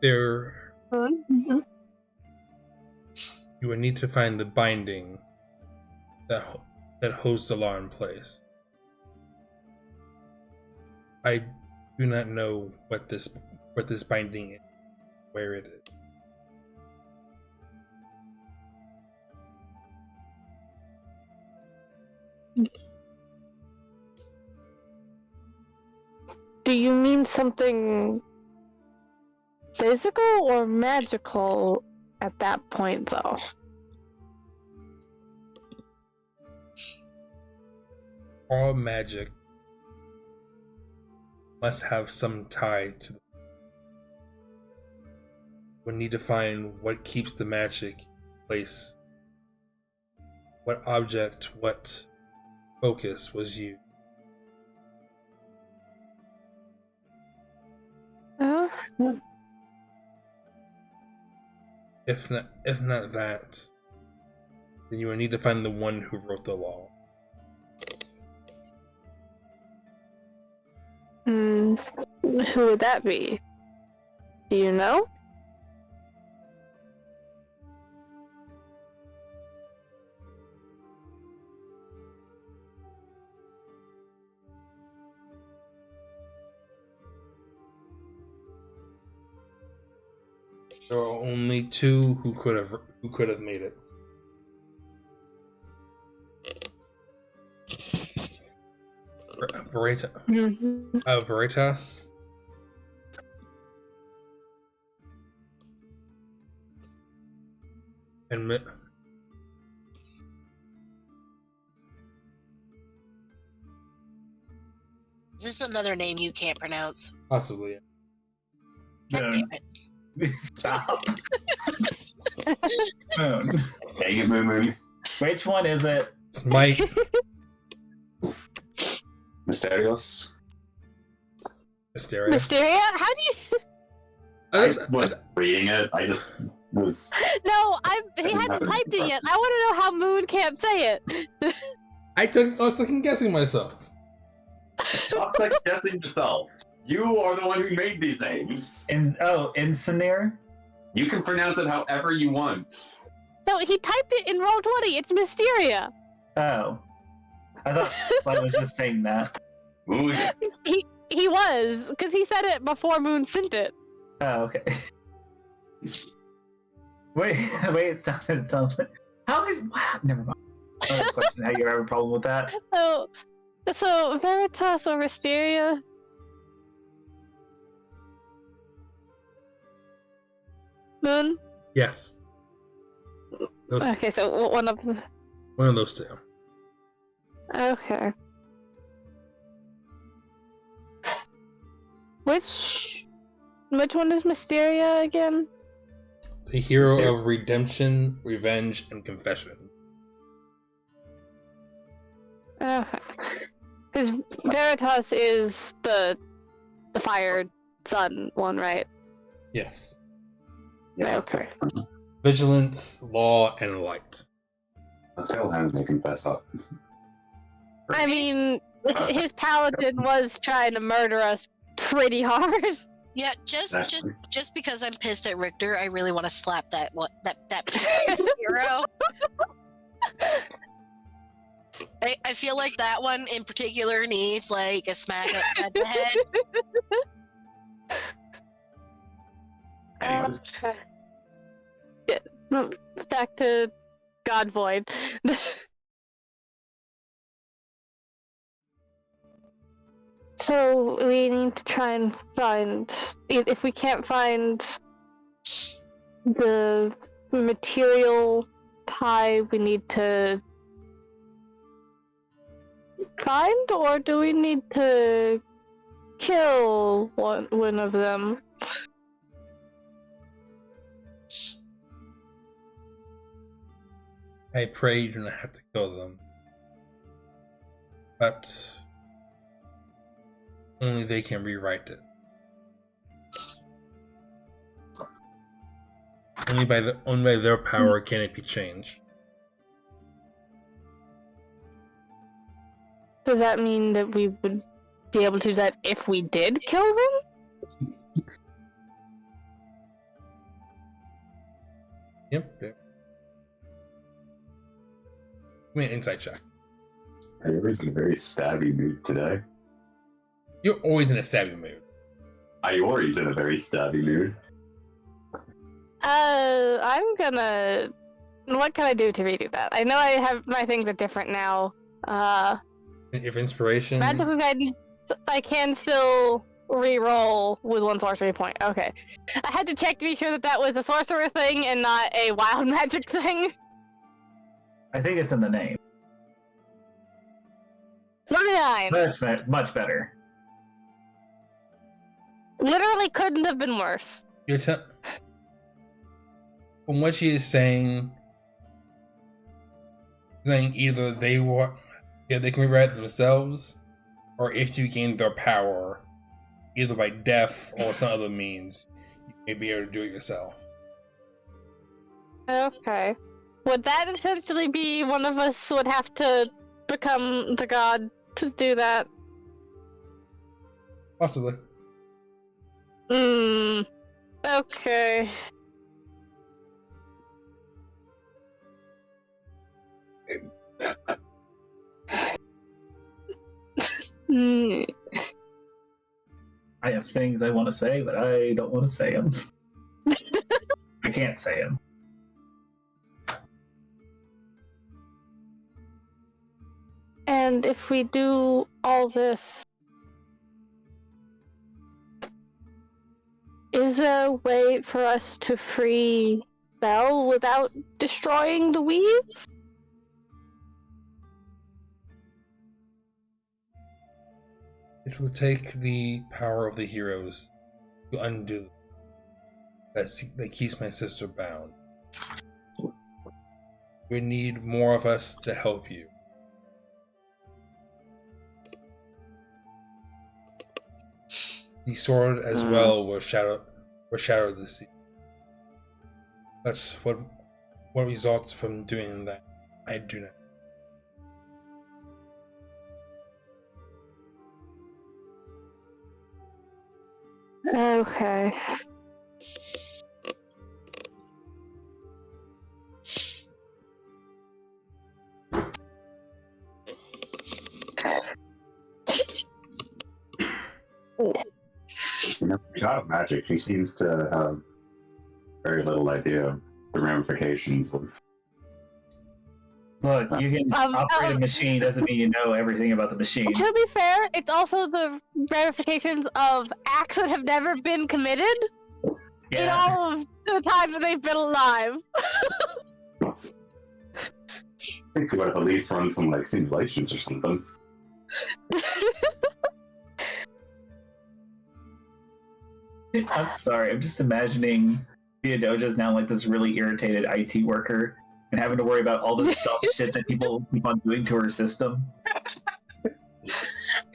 There, Mm-hmm. you would need to find the binding that holds the law in place. I do not know what this binding is, where it is. Do you mean something physical or magical at that point, though? All magic must have some tie to. We need to find what keeps the magic in place. What object, what focus was used. If not that, then you will need to find the one who wrote the law. Who would that be? Do you know? There are only two who could have made it. Veritas. And Is this another name you can't pronounce? possibly. God damn it. Stop. Moon. Dang it, Moon Moon. Which one is it? It's Mike. Mysterios. Mysteria. Mysteria? How do you? I was reading it. I just was. No, he hadn't typed it yet. I want to know how Moon can't say it. I was second guessing myself. Stop second guessing yourself. You are the one who made these names. Incinere? You can pronounce it however you want. No, he typed it in Roll20. It's Mysteria. Oh. I thought I was just saying that. Moon. He was, because he said it before Moon sent it. Oh, okay. Wait, it sounded something. How did. Wow, never mind. I have a question how you have a problem with that. So Veritas or Mysteria? Moon? Yes. Okay, so one of those two. Okay. Which one is Mysteria again? The hero of redemption, revenge, and confession. Okay. Because Veritas is the fired sun one, right? Yes. Yeah, Okay. Vigilance, law, and light. Let's go ahead and confess up. I mean, his paladin was trying to murder us pretty hard. Yeah, just because I'm pissed at Richter, I really want to slap that hero. I feel like that one in particular needs like a smack upside the head. Anyways, Yeah, back to God Void. So we need to try and find. If we can't find the material pie we need to find, or do we need to kill one of them? I pray you do not have to kill them. But only they can rewrite it. Only by their power can it be changed. Does that mean that we would be able to do that if we did kill them? Yep. Give me an insight check. Iori's in a very stabby mood today. You're always in a stabby mood. Iori's in a very stabby mood. I'm gonna... What can I do to redo that? I know I have... My things are different now. If inspiration... Magical guidance, I can still re-roll with 1 sorcery point. Okay. I had to check to be sure that was a sorcerer thing and not a wild magic thing. I think it's in the name. 29! Much better. Literally couldn't have been worse. You're from what she is saying either they can rewrite themselves, or if you gain their power, either by death or some other means, you may be able to do it yourself. Okay. Would that essentially be one of us would have to become the god to do that? Possibly. Okay. I have things I want to say, but I don't want to say them. I can't say them. And if we do all this, is there a way for us to free Belle without destroying the weave? It will take the power of the heroes to undo that keeps my sister bound. We need more of us to help you. The sword as well will shadow the sea. That's what results from doing that. I do not. Okay. God of magic, she seems to have very little idea of the ramifications of. Look, you can operate a machine doesn't mean you know everything about the machine. To be fair, it's also the ramifications of acts that have never been committed in all of the time that they've been alive. I think she would have at least run some like simulations or something. I'm sorry, I'm just imagining Theodoja's now like this really irritated IT worker and having to worry about all this dumb shit that people keep on doing to her system.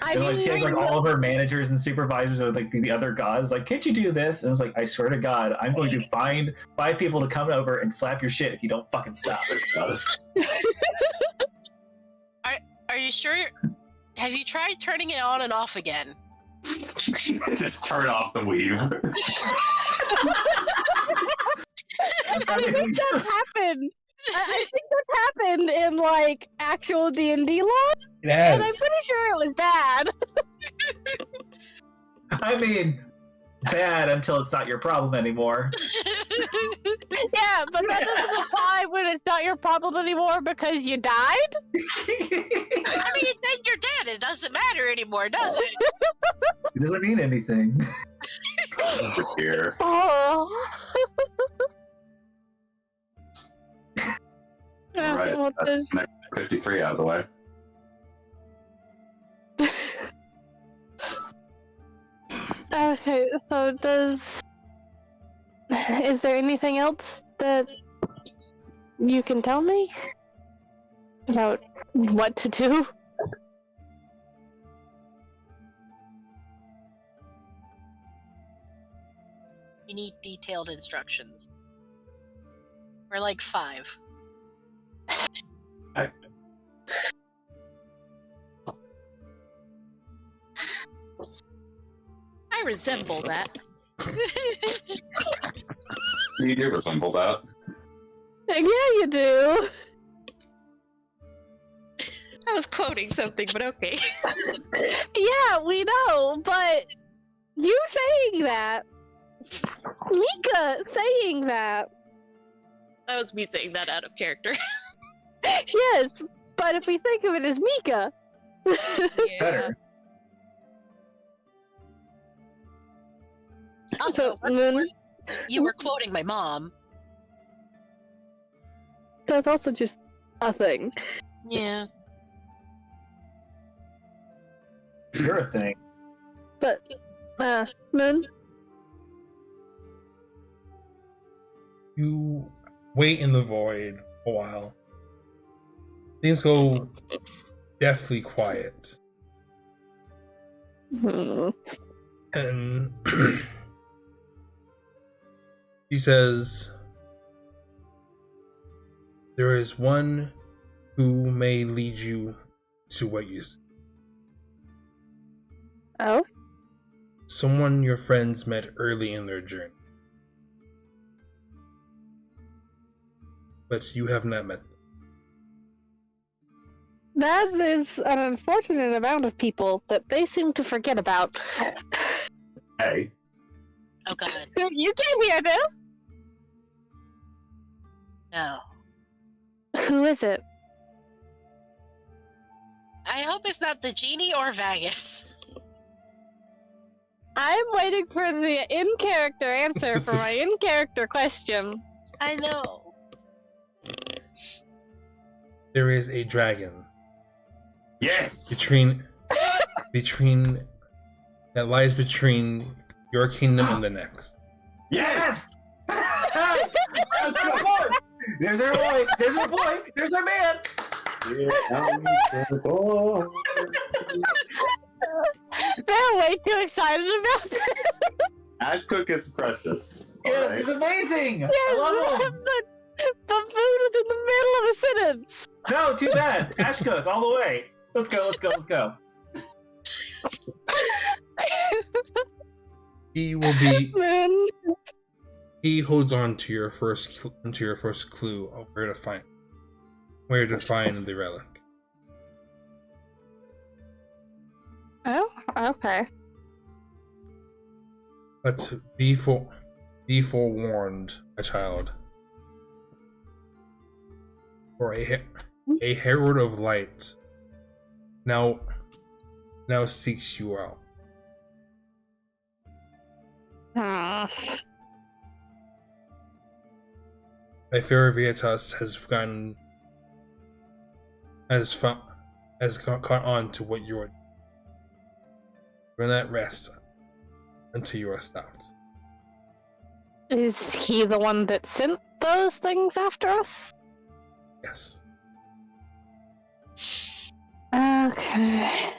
And like she has like all of her managers and supervisors are like the other gods. Like, can't you do this? And I was like, I swear to God, I'm going to find 5 people to come over and slap your shit if you don't fucking stop. Are you sure? Have you tried turning it on and off again? Just turn off the weave. I think that's happened. I think that's happened in like actual D&D lore. It has. And I'm pretty sure it was bad. I mean, bad until it's not your problem anymore. Yeah, but that doesn't apply when it's not your problem anymore because you died. I mean, then you're dead. It doesn't matter anymore, does it? It doesn't mean anything. Here. Oh. Yeah, Right. well, That's 53 out of the way. Okay, so is there anything else that you can tell me about what to do? We need detailed instructions. We're like 5. I resemble that. You do resemble that. Yeah, you do. I was quoting something, but okay. Yeah, we know, but you saying that, Mika saying that, That was me saying that out of character. yes, but if we think of it as Mika, Better. Also, you were quoting my mom. that's also just a thing. Yeah. You're a thing. But, Moon, You wait in the void a while. Things go deathly quiet. And he says, there is one who may lead you to what you see. oh, Someone your friends met early in their journey. But you have not met them. that is an unfortunate amount of people that they seem to forget about. Hey. Oh god. You can hear this. No. Who is it? I hope it's not the genie or Vagus. I'm waiting for the in-character answer for my in-character question. I know. There is a dragon Yes! between that lies between your kingdom and the next. Yes! That's our boy! There's our boy! There's our boy! There's our man! Here comes the boy. They're way too excited about this. Ash Cook is precious. Yes, alright? he's amazing! Yes, I love him! the food is in the middle of a sentence. No, too bad. Ash Cook, all the way. Let's go, let's go, let's go. He will be. Man. He holds on to your first clue of where to find the relic. Oh, okay. But be forewarned, my child. For a herald of light now seeks you out. Ifera Vietas has caught on to what you are. Do not rest until you are stopped. Is he the one that sent those things after us? Yes. Okay.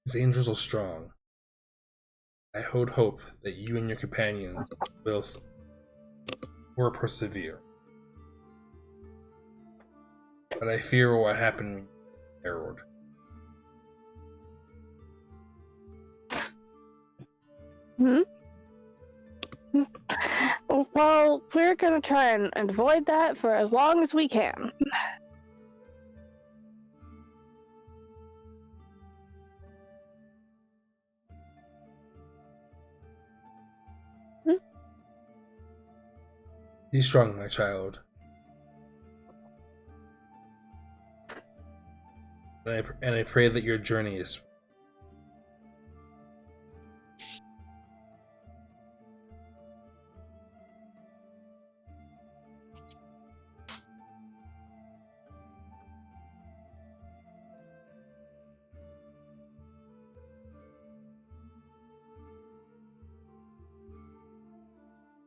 His angels are strong. I hold hope that you and your companions will persevere. But I fear what happened with Harold. Well, we're gonna try and avoid that for as long as we can. Be strong, my child. And I pray that your journey is.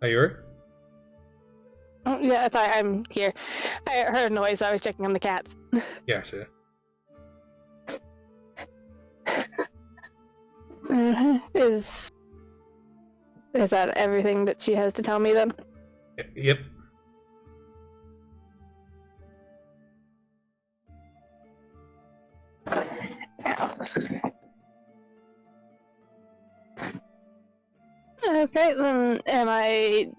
Ayuri? Oh, yeah, sorry, I'm here. I heard a noise, so I was checking on the cats. Gotcha. Is that everything that she has to tell me then? Yep. Okay, then am I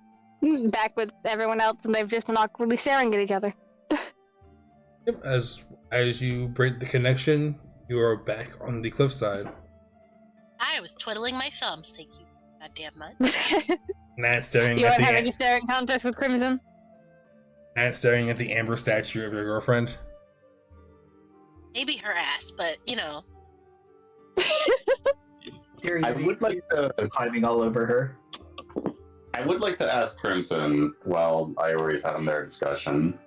back with everyone else and they've just been awkwardly staring at each other? Yep. As you break the connection, you are back on the cliffside. I was twiddling my thumbs, thank you, goddamn much. Nat staring You at aren't the having a staring contest with Crimson? Nat staring at the amber statue of your girlfriend. Maybe her ass, but you know. Here I you would like to. climbing all over her. I would like to ask Crimson while Iori's having their discussion.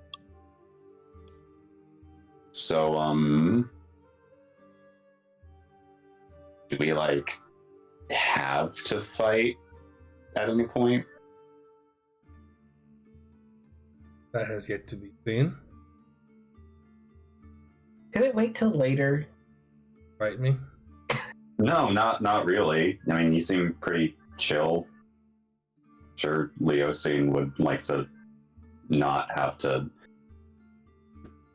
So, do we have to fight at any point? That has yet to be seen. Could it wait till later? Right, me? No, not really. I mean, you seem pretty chill. Sure, Leosine would like to not have to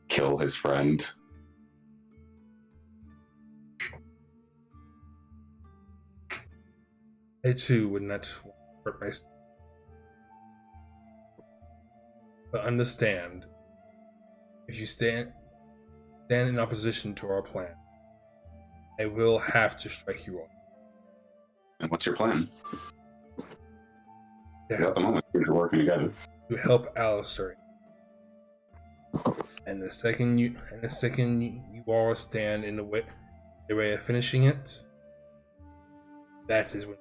kill his friend. I too would not hurt myself. But understand, if you stand in opposition to our plan, I will have to strike you off. And what's your plan? Yeah. At the moment, we're working together. To help Alistair. And the second you all stand in the way of finishing it, that is when.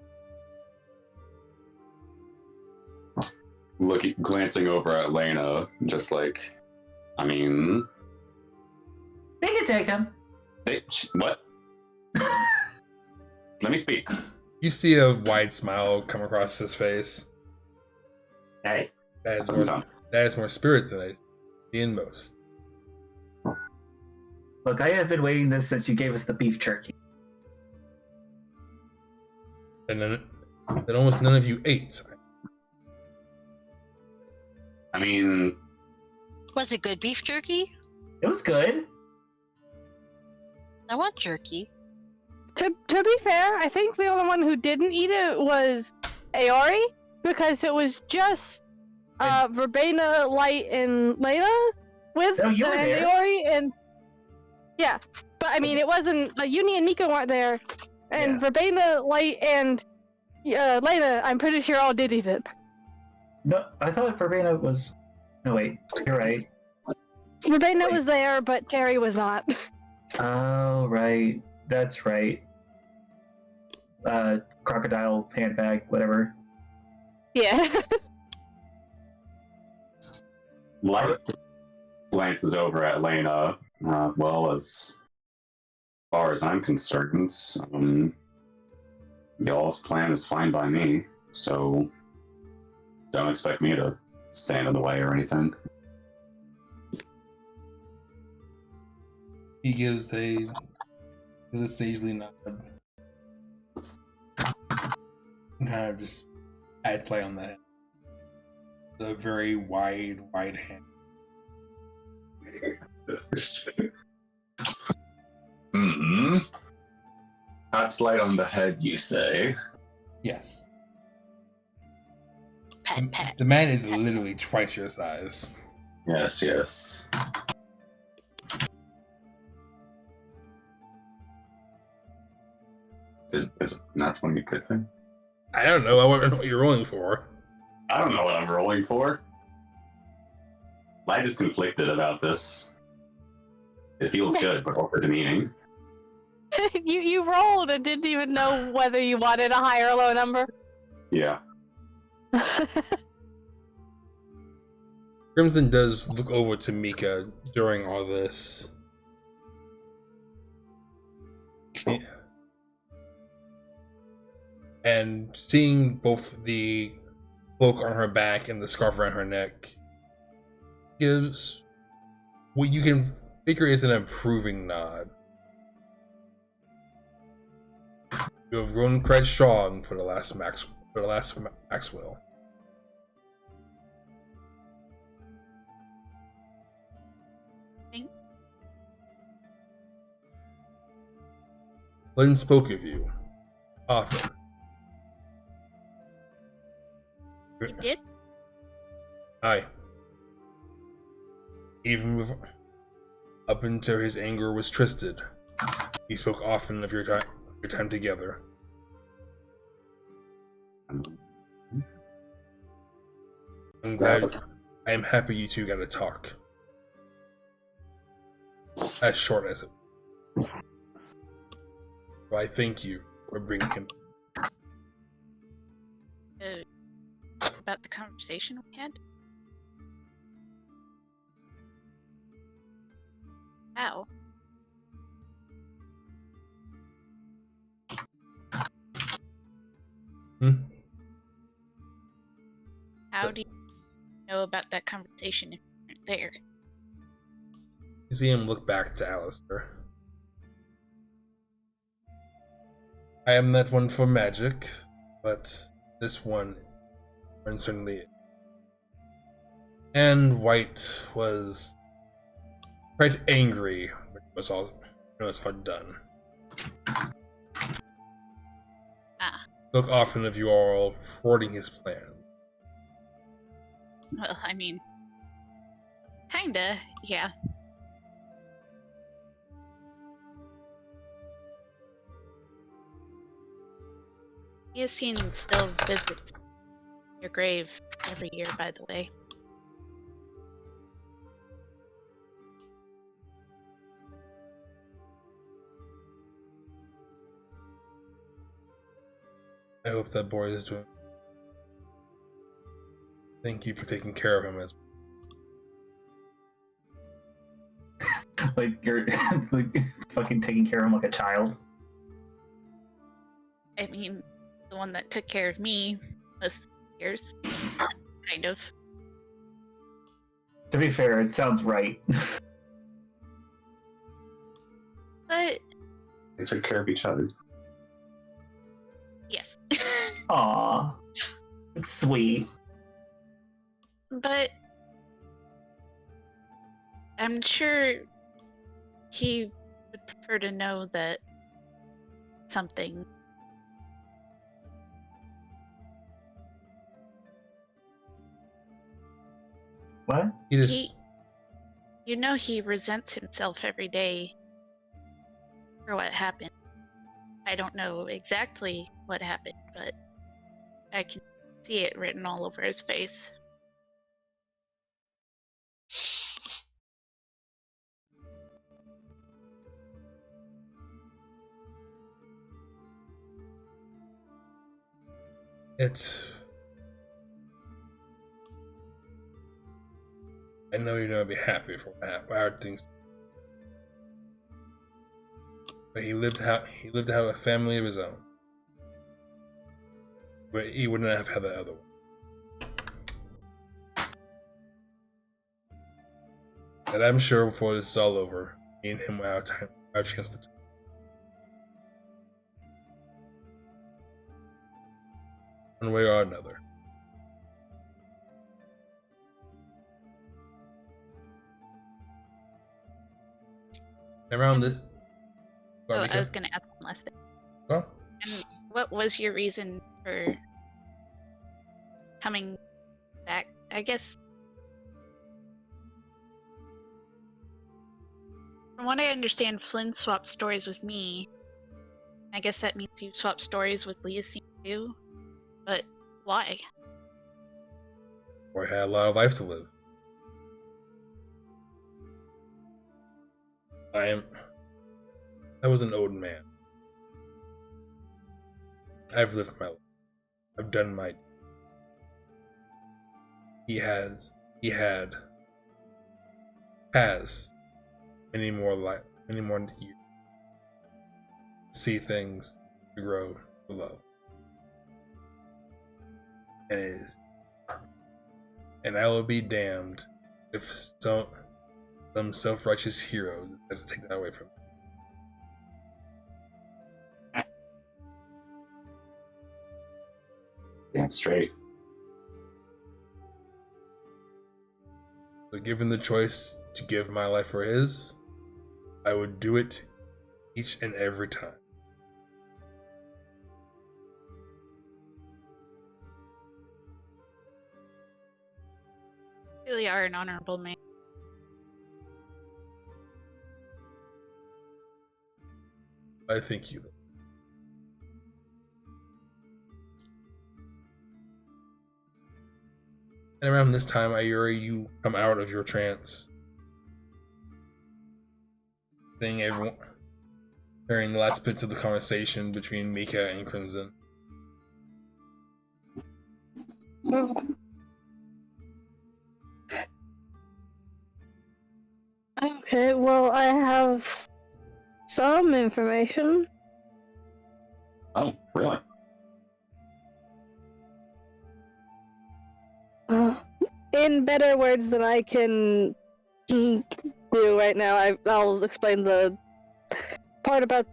Glancing over at Lena, just I mean, We can take him. what? Let me speak. You see a wide smile come across his face. Hey, That how's it done? is more spirit than I see in most. Look, I have been waiting this since you gave us the beef jerky. And then almost none of you ate. I mean, Was it good beef jerky? It was good. I want jerky. To be fair, I think the only one who didn't eat it was Aori, because it was just Verbena, Light, and Lena with No, you were and there. Aori, and yeah. But I mean, it wasn't Uni and Nico weren't there, and Verbena, Light, and Lena. I'm pretty sure all did eat it. No, I thought Verbena was. No, wait. You're right. Verbena Wait. was there, but Terry was not. Oh, right. That's right. Crocodile, handbag, whatever. Yeah. Light glances over at Lena. Well, as far as I'm concerned, y'all's plan is fine by me, so don't expect me to stand in the way or anything. He gives a sagely nod. And kind of just add play on that. The very wide hand. Hmm. That's light on the head, you say? Yes. Pat, pat. The man is literally twice your size. Yes, yes. Is not 20 a good thing? I don't know. I want to know what you're rolling for. I don't know what I'm rolling for. Light is conflicted about this. It feels good, but also demeaning. you rolled and didn't even know whether you wanted a high or low number. Yeah. Crimson does look over to Mika during all this. And seeing both cloak on her back and the scarf around her neck gives what you can figure is an approving nod. You have grown quite strong for the last Maxwell. Lynn spoke of you often. You did? Aye. Even up until his anger was twisted, he spoke often of your time together. I'm glad. I am happy you two got to talk. As short as it. So I thank you for bringing him. About the conversation we had? How? How do you know about that conversation if you weren't there? You see him look back to Alistair. I am not one for magic, but this one certainly. And White was quite angry when it was all done. Spoke often of you all thwarting his plan. Well, I mean, kinda, yeah. Eocene still visits your grave every year, by the way. I hope that boy is doing. Thank you for taking care of him as. Like you're like fucking taking care of him like a child. I mean, the one that took care of me most of the years. Kind of. To be fair, it sounds right. But They took care of each other. yes. Aww. It's sweet. But I'm sure he would prefer to know that something. What? He just. You know, he resents himself every day for what happened. I don't know exactly what happened, but I can see it written all over his face. It's. I know you're gonna be happy for what happened. How things. But he lived to have a family of his own. But he wouldn't have had that other one. And I'm sure before this is all over, me and him will have a chance to talk. One way or another. Around this. Oh, I was going to ask one last thing. Oh? And what was your reason for coming back? I guess. From what I understand, Flynn swapped stories with me. I guess that means you swapped stories with Leocene too. But why? Boy had a lot of life to live. I was an old man. I've lived my life. I've done my. He has many more years. See things to grow to love. And it is and I will be damned if some self-righteous hero has to take that away from me. Damn straight. So given the choice to give my life for his, I would do it each and every time. You really are an honorable man. I thank you. And around this time, Ayuri, you come out of your trance. Seeing everyone, hearing the last bits of the conversation between Mika and Crimson. Okay, well, I have some information. Oh, really? In better words than I can do right now, I'll explain the part about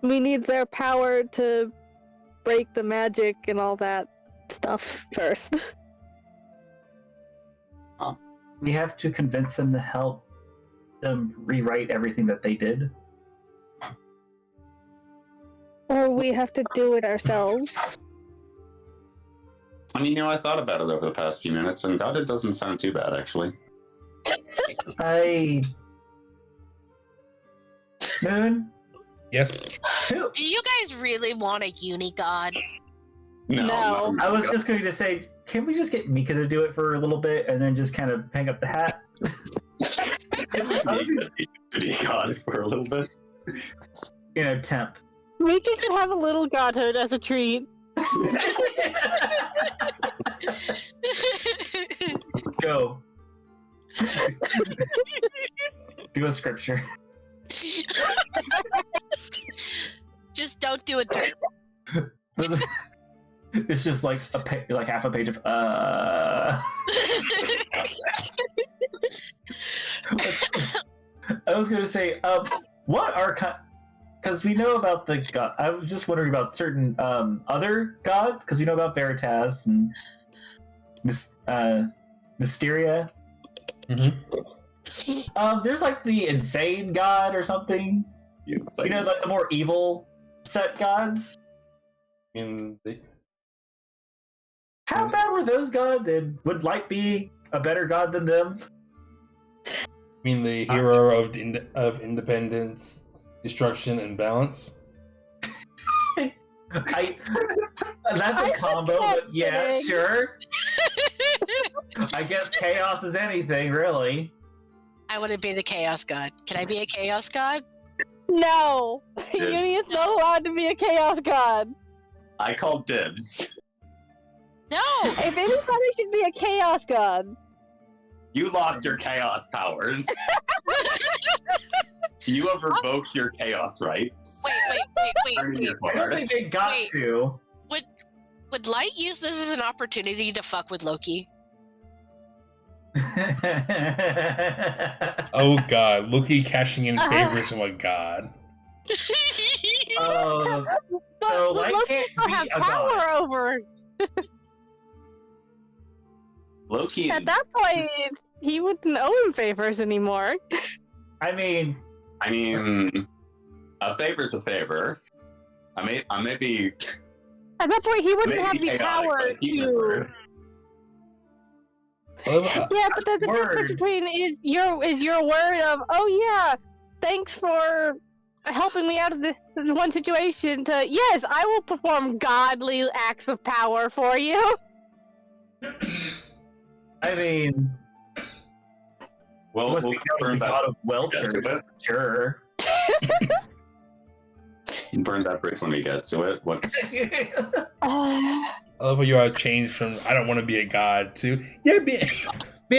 we need their power to break the magic and all that stuff first. We have to convince them to help them rewrite everything that they did. Or we have to do it ourselves. I mean, I thought about it over the past few minutes, and God, it doesn't sound too bad, actually. Moon? Yes? Who? Do you guys really want a uni-god? No. I was just going to say, can we just get Mika to do it for a little bit and then just kind of hang up the hat? To be God for a little bit. Temp. We can have a little godhood as a treat. Go. Do a scripture. Just don't do a derp. It's just like like half a page of I was going to say, what are because we know about the god. I was just wondering about certain other gods because we know about Veritas and Mysteria. Mm-hmm. There's like the insane god or something. Like the more evil set gods. How bad were those gods, and would Light be a better god than them? I mean, the hero of independence, destruction, and balance. That's a combo, but yeah, sure. I guess chaos is anything, really. I want to be the chaos god. Can I be a chaos god? No! Dibs. Yumi is not allowed to be a chaos god. I call dibs. No! If anybody should be a chaos god. You lost your chaos powers. You have revoked your chaos rights. Wait. I don't think they got to. Would Light use this as an opportunity to fuck with Loki? Oh god, Loki cashing in favors from a god. So Light Loki can't will be have a power god. over. Loki. At that point, he wouldn't owe him favors anymore. I mean, a favor's a favor. I may be. At that point, he wouldn't have the chaotic, power but he to. preferred. Yeah, but there's a difference between is your word of yeah, thanks for helping me out of this one situation to yes, I will perform godly acts of power for you. I mean, Well, must we'll be known as burn the that, god of Welchers. Sure. burn that bridge when we get to it. What's I love how you are changed from I don't want to be a god to yeah, being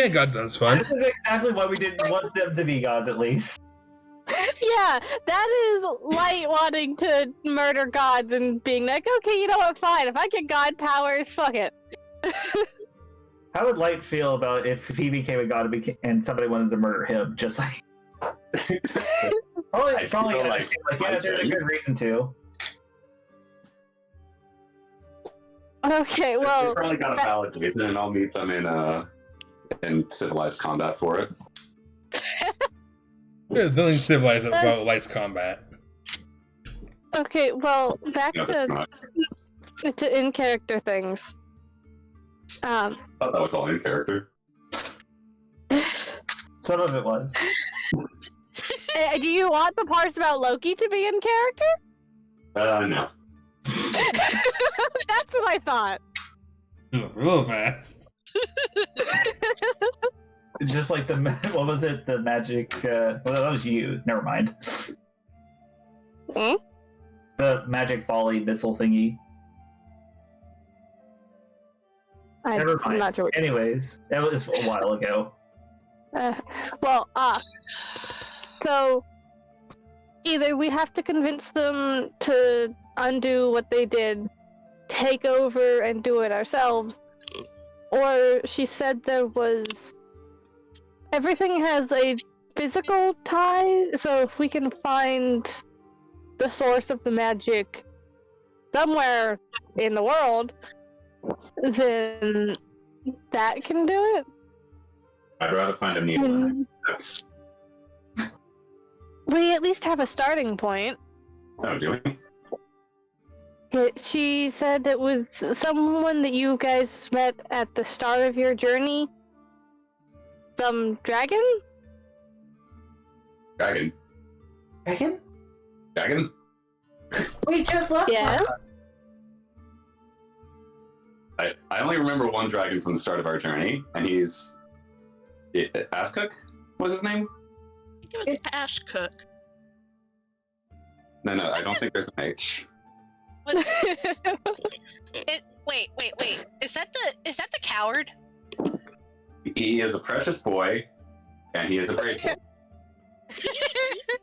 a god sounds fun. This is exactly why we didn't want them to be gods, at least. Yeah, that is Light wanting to murder gods and being like, okay, you know what, fine. If I get god powers, fuck it. How would Light feel about if he became a god and somebody wanted to murder him? Just like probably feel like yeah, there's a good reason to. Okay, They well, probably got a valid reason, and I'll meet them in civilized combat for it. There's nothing civilized about Light's combat. okay, well, back No, that's not. to in-character things. I thought that was all in character. Some of it was. Do you want the parts about Loki to be in character? No. That's what I thought. Real fast. Just like what was it? The magic. Well, that was you. Never mind. Hmm? The magic volley missile thingy. Never mind. I'm not sure. Anyways, that was a while ago. Well, so either we have to convince them to undo what they did, take over and do it ourselves, or she said there was... Everything has a physical tie, so if we can find the source of the magic somewhere in the world, then that can do it. I'd rather find a needle. And we at least have a starting point. Oh, do we? She said it was someone that you guys met at the start of your journey. Some dragon? Dragon. Dragon? Dragon? We just left. Yeah. I only remember one dragon from the start of our journey, and he's... Askuk was his name? I think it was Ash Cook. No, I don't think there's an H. Wait. Is that the coward? He is a precious boy, and he is a brave boy.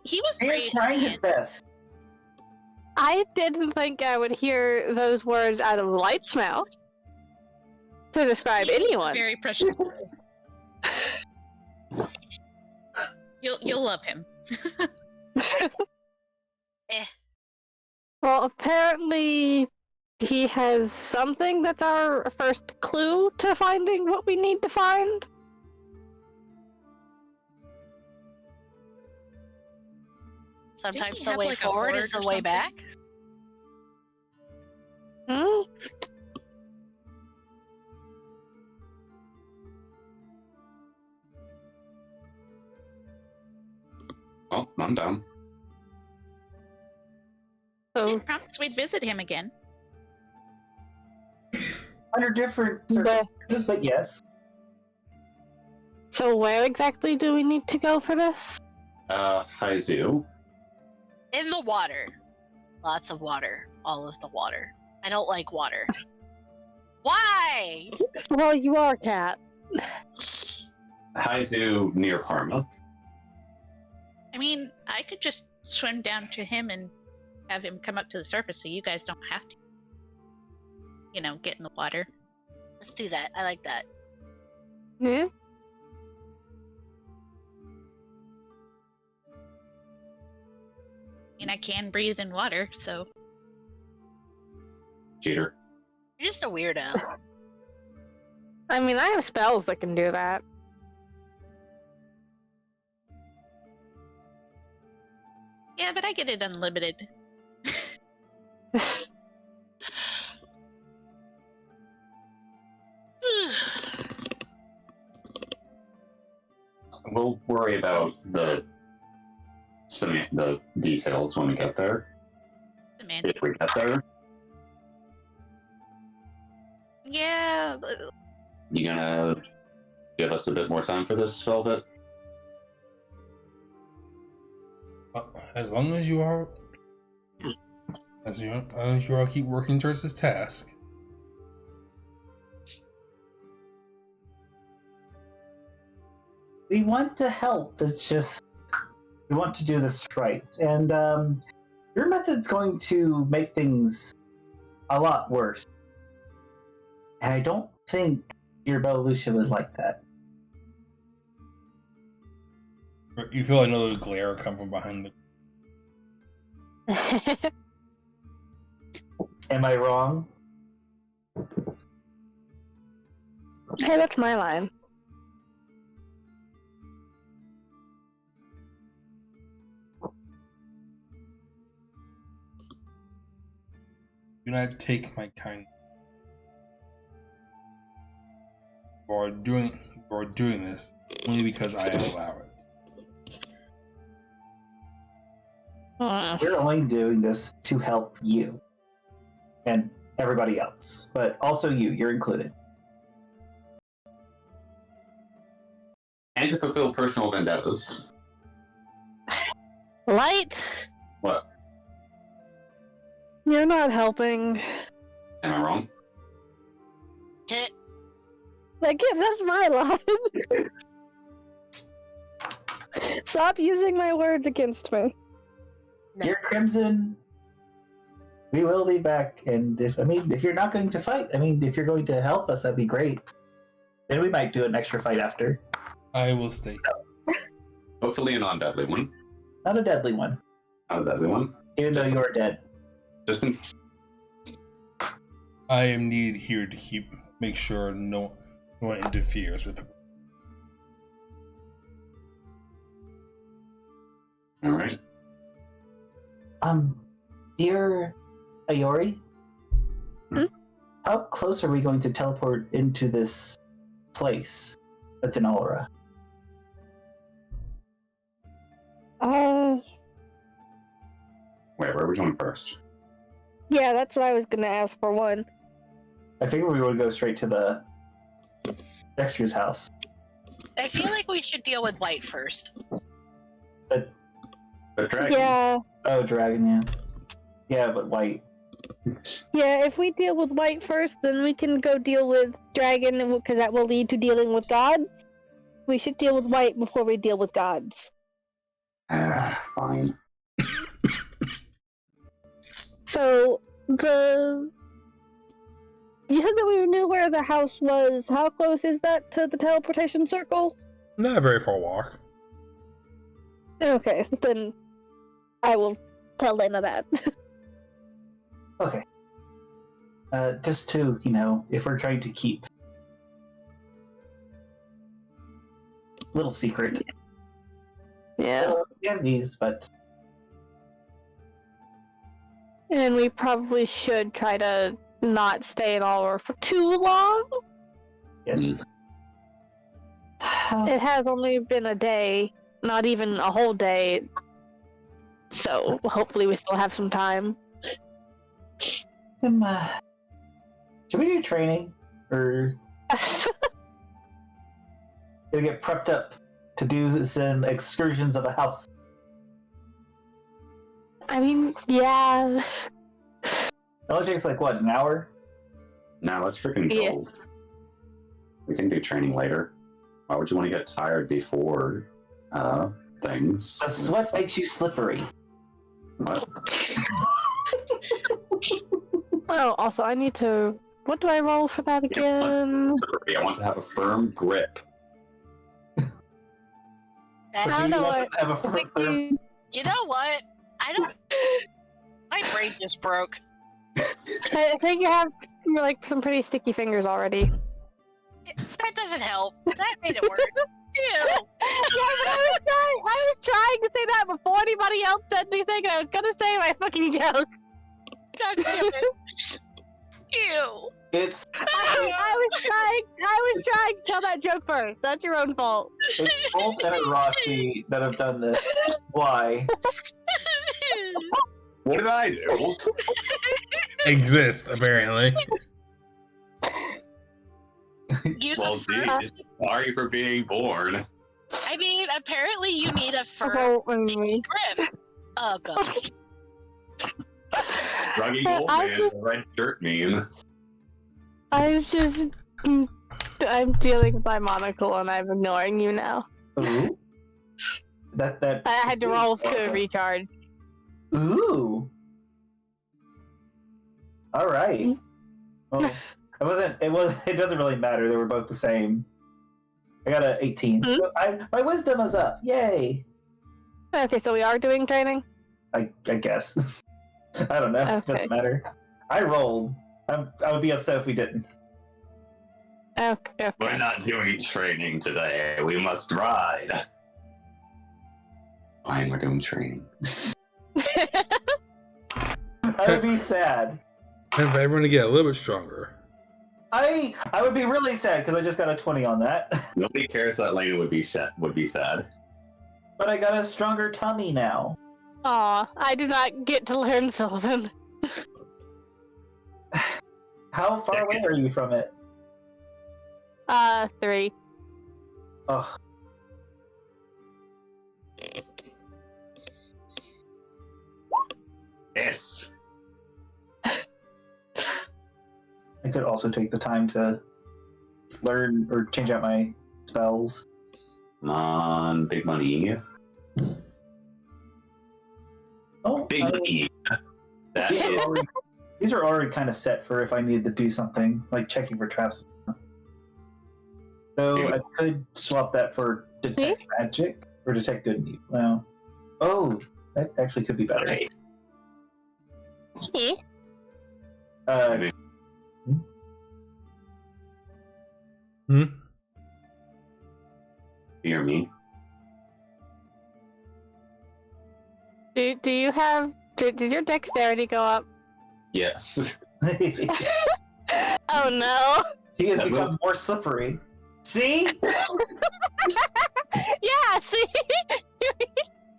He was He brave. is trying his best. I didn't think I would hear those words out of Light's mouth to describe He was anyone. Very precious. You'll love him. Well, apparently he has something that's our first clue to finding what we need to find. Sometimes he the have, way like, a forward hoard is the or way something? back. Hmm? Well, I'm down. So, I promised we'd visit him again. Under different But- circumstances, but yes. so where exactly do we need to go for this? Haizu. In the water. Lots of water. All of the water. I don't like water. Why? Well, you are a cat. Haizu near Parma. I mean, I could just swim down to him and have him come up to the surface so you guys don't have to, get in the water. Let's do that. I like that. Hmm? I mean, I can breathe in water, so Cheater. You're just a weirdo. I mean, I have spells that can do that. yeah, but I get it unlimited. We'll worry about the details when we get there. Semantics. If we get there. Yeah, You gonna give us a bit more time for this, Velvet? As long as you are, as long as you all keep working towards this task. We want to help. It's just we want to do this right. And your method's going to make things a lot worse. And I don't think Your Belucia would like that. You feel another glare come from behind the. Am I wrong? Hey, that's my line. Do not take my kindness. You are doing this only because I allow it. We're only doing this to help you. And everybody else. But also you're included. And to fulfill personal vendettas. Light, What? you're not helping. Am I wrong? Hit. Like, yeah, that's my line. Stop using my words against me. No. Dear Crimson, we will be back. And if you're not going to fight, if you're going to help us, that'd be great. Then we might do an extra fight after. I will stay. Hopefully a non-deadly one. Not a deadly one, Not a deadly one. even though Just- you're dead. Just in... I am needed here to make sure no one interferes with the. Alright. Dear Ayori, how close are we going to teleport into this place that's in Aura? Wait, where are we going first? Yeah, that's what I was gonna ask for one. I figured we would go straight to the Dexter's house. I feel like we should deal with White first. The dragon. Yeah, Oh, dragon, yeah. Yeah, but white. yeah, if we deal with White first, then we can go deal with Dragon, because that will lead to dealing with gods. We should deal with White before we deal with gods. Fine. So, you said that we knew where the house was. How close is that to the teleportation circle? Not a very far walk. Okay, then I will tell Lena that. Okay. Just to, if we're trying to keep little secret. Yeah. These, but And we probably should try to not stay in Aura for too long. yes. It has only been a day, not even a whole day. So hopefully we still have some time. Should we do training? Or do we get prepped up to do some excursions of a house? I mean, yeah. It only takes like, what, an hour? No, let's freaking Yeah. go. We can do training later. Why would you want to get tired before things? The sweat makes you slippery. What? Oh, also, I need to. What do I roll for that again? I want to have a firm grip. Or I do don't you know want what. to have a I think firm... you- You know what? I don't. My brain just broke. I think you have like some pretty sticky fingers already. That doesn't help. That made it worse. Ew. Yeah, but I was trying to say that before anybody else said anything, and I was gonna say my fucking joke. God damn it. Ew. It's I was trying to tell that joke first. That's your own fault. Bolt and Arashi that have done this. Why? What did I do? Exist, apparently. Use Well, a firm. geez, sorry for being born. I mean, apparently you need a firm Oh, sticky grip. Oh god. Druggy old I man, just- the red shirt meme. I'm dealing with my monocle and I'm ignoring you now. Ooh. That I had to roll to recharge. Ooh. All right. Well, It doesn't really matter. They were both the same. I got an 18. Hmm? So my wisdom is up. Yay! Okay, so we are doing training? I guess. I don't know. It Okay. doesn't matter. I rolled. I would be upset if we didn't. Okay. We're not doing training today. We must ride. Fine, we're doing training. I would be sad. And for everyone to get a little bit stronger. I would be really sad because I just got a 20 on that. Nobody cares that Lena would be sad. But I got a stronger tummy now. Aw, I do not get to learn Sylvan. How far away are you from it? 3. Oh, Yes. I could also take the time to learn or change out my spells. Come on, big money. Oh, Big money. That these, is are already, these are already kind of set for if I need to do something, like checking for traps. So I could swap that for detect magic or detect good and evil. Well, oh, that actually could be better. right. Uh, Hmm? You hear me? Do you have... Did your dexterity go up? Yes. he Oh no! has become more slippery. See? Yeah, see?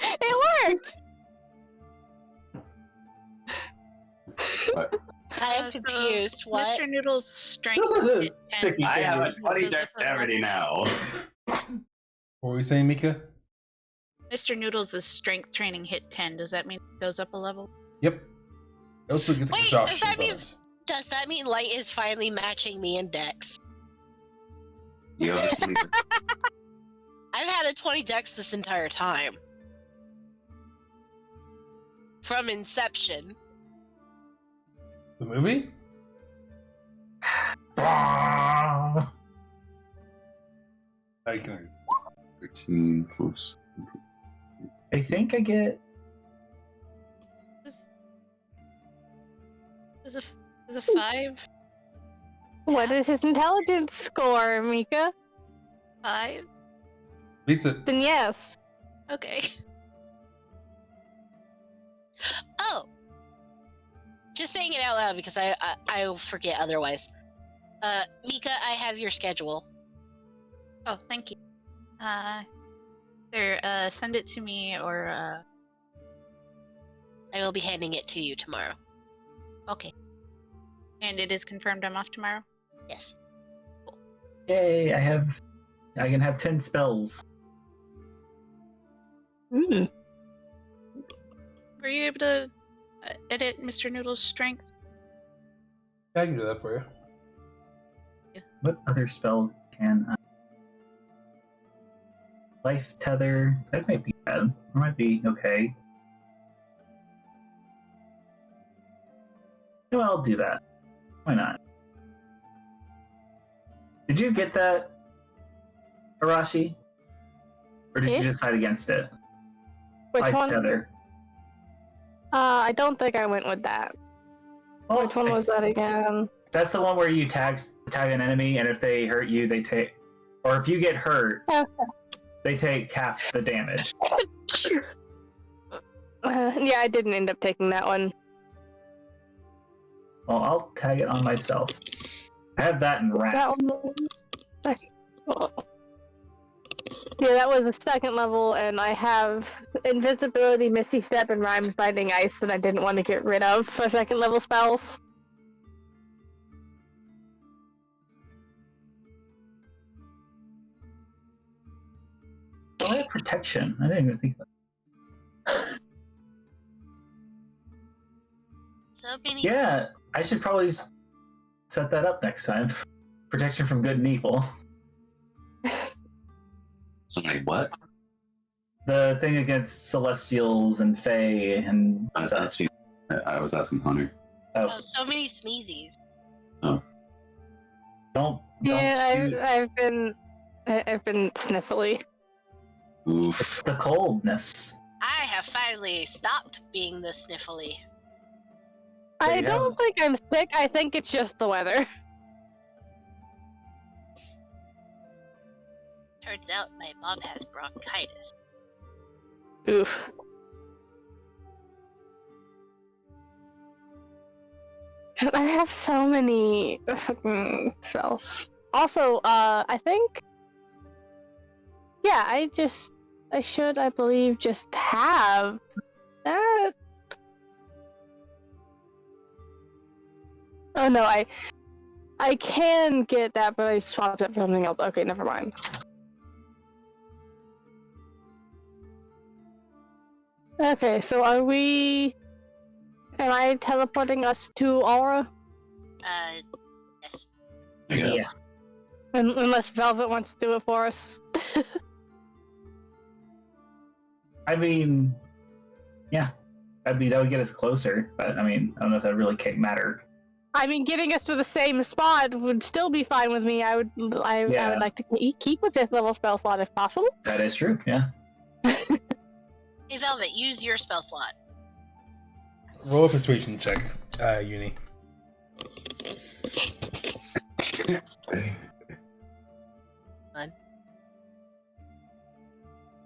It worked! I'm So, confused. What? Mr. Noodle's strength is hit 10. Sticky I have a fingers. 20 Goes up a dexterity now. What were you saying, Mika? Mr. Noodles' strength training hit 10. Does that mean it goes up a level? Yep. It also gets Wait, exhaustion does that mean- bonus. Does that mean Light is finally matching me in Dex? You have a 20 I've had a 20 Dex this entire time. From inception. The movie? Ah. I can. 13 plus. I think I get. Is a 5? What is his intelligence score, Mika? 5? Beats it. Then yes. Okay. Oh! Just saying it out loud because I'll forget otherwise. Mika, I have your schedule. Oh, thank you. Send it to me or, I will be handing it to you tomorrow. okay. And it is confirmed I'm off tomorrow? Yes. Yay! I can have 10 spells. Mm. Were you able to edit Mr. Noodle's strength? I can do that for you. What other spell can I? Life tether. That might be bad. Or might be okay. No, I'll do that. Why not? Did you get that, Arashi? Or did Yeah. you decide against it? Which Life one? tether. I don't think I went with that. Oh, Which one was that again? That's the one where you tag an enemy, and if they hurt you, they take, or if you get hurt, Okay. they take half the damage. Yeah, I didn't end up taking that one. Well, I'll tag it on myself. I have that in wrap. That one was second. Oh. Yeah, that was the second level, and I have Invisibility, Misty Step, and Rhymes Binding Ice that I didn't want to get rid of for second level spells. Oh, I have protection. I didn't even think of that. So many. Yeah, I should probably set that up next time. Protection from good and evil. Sorry, what? The thing against Celestials and Fae and I was such. asking, I was asking Hunter. Oh, so many sneezies. Don't Yeah, shoot. I've been sniffly. Oof. It's the coldness. I have finally stopped being the sniffly. I you don't have- think I'm sick. I think it's just the weather. Turns out my mom has bronchitis. Oof. I have so many fucking spells. Also, I think. Yeah, I believe, just have that. Oh no, I can get that, but I swapped it for something else. Okay, never mind. Okay, so am I teleporting us to Aura? Yes. I guess. Unless Velvet wants to do it for us. I mean, yeah. That would get us closer, but I mean, I don't know if that really can't matter. I mean, getting us to the same spot would still be fine with me. I would like to keep a 5th level spell slot if possible. That is true, yeah. Hey, Velvet, use your spell slot. Roll a persuasion check, Uni.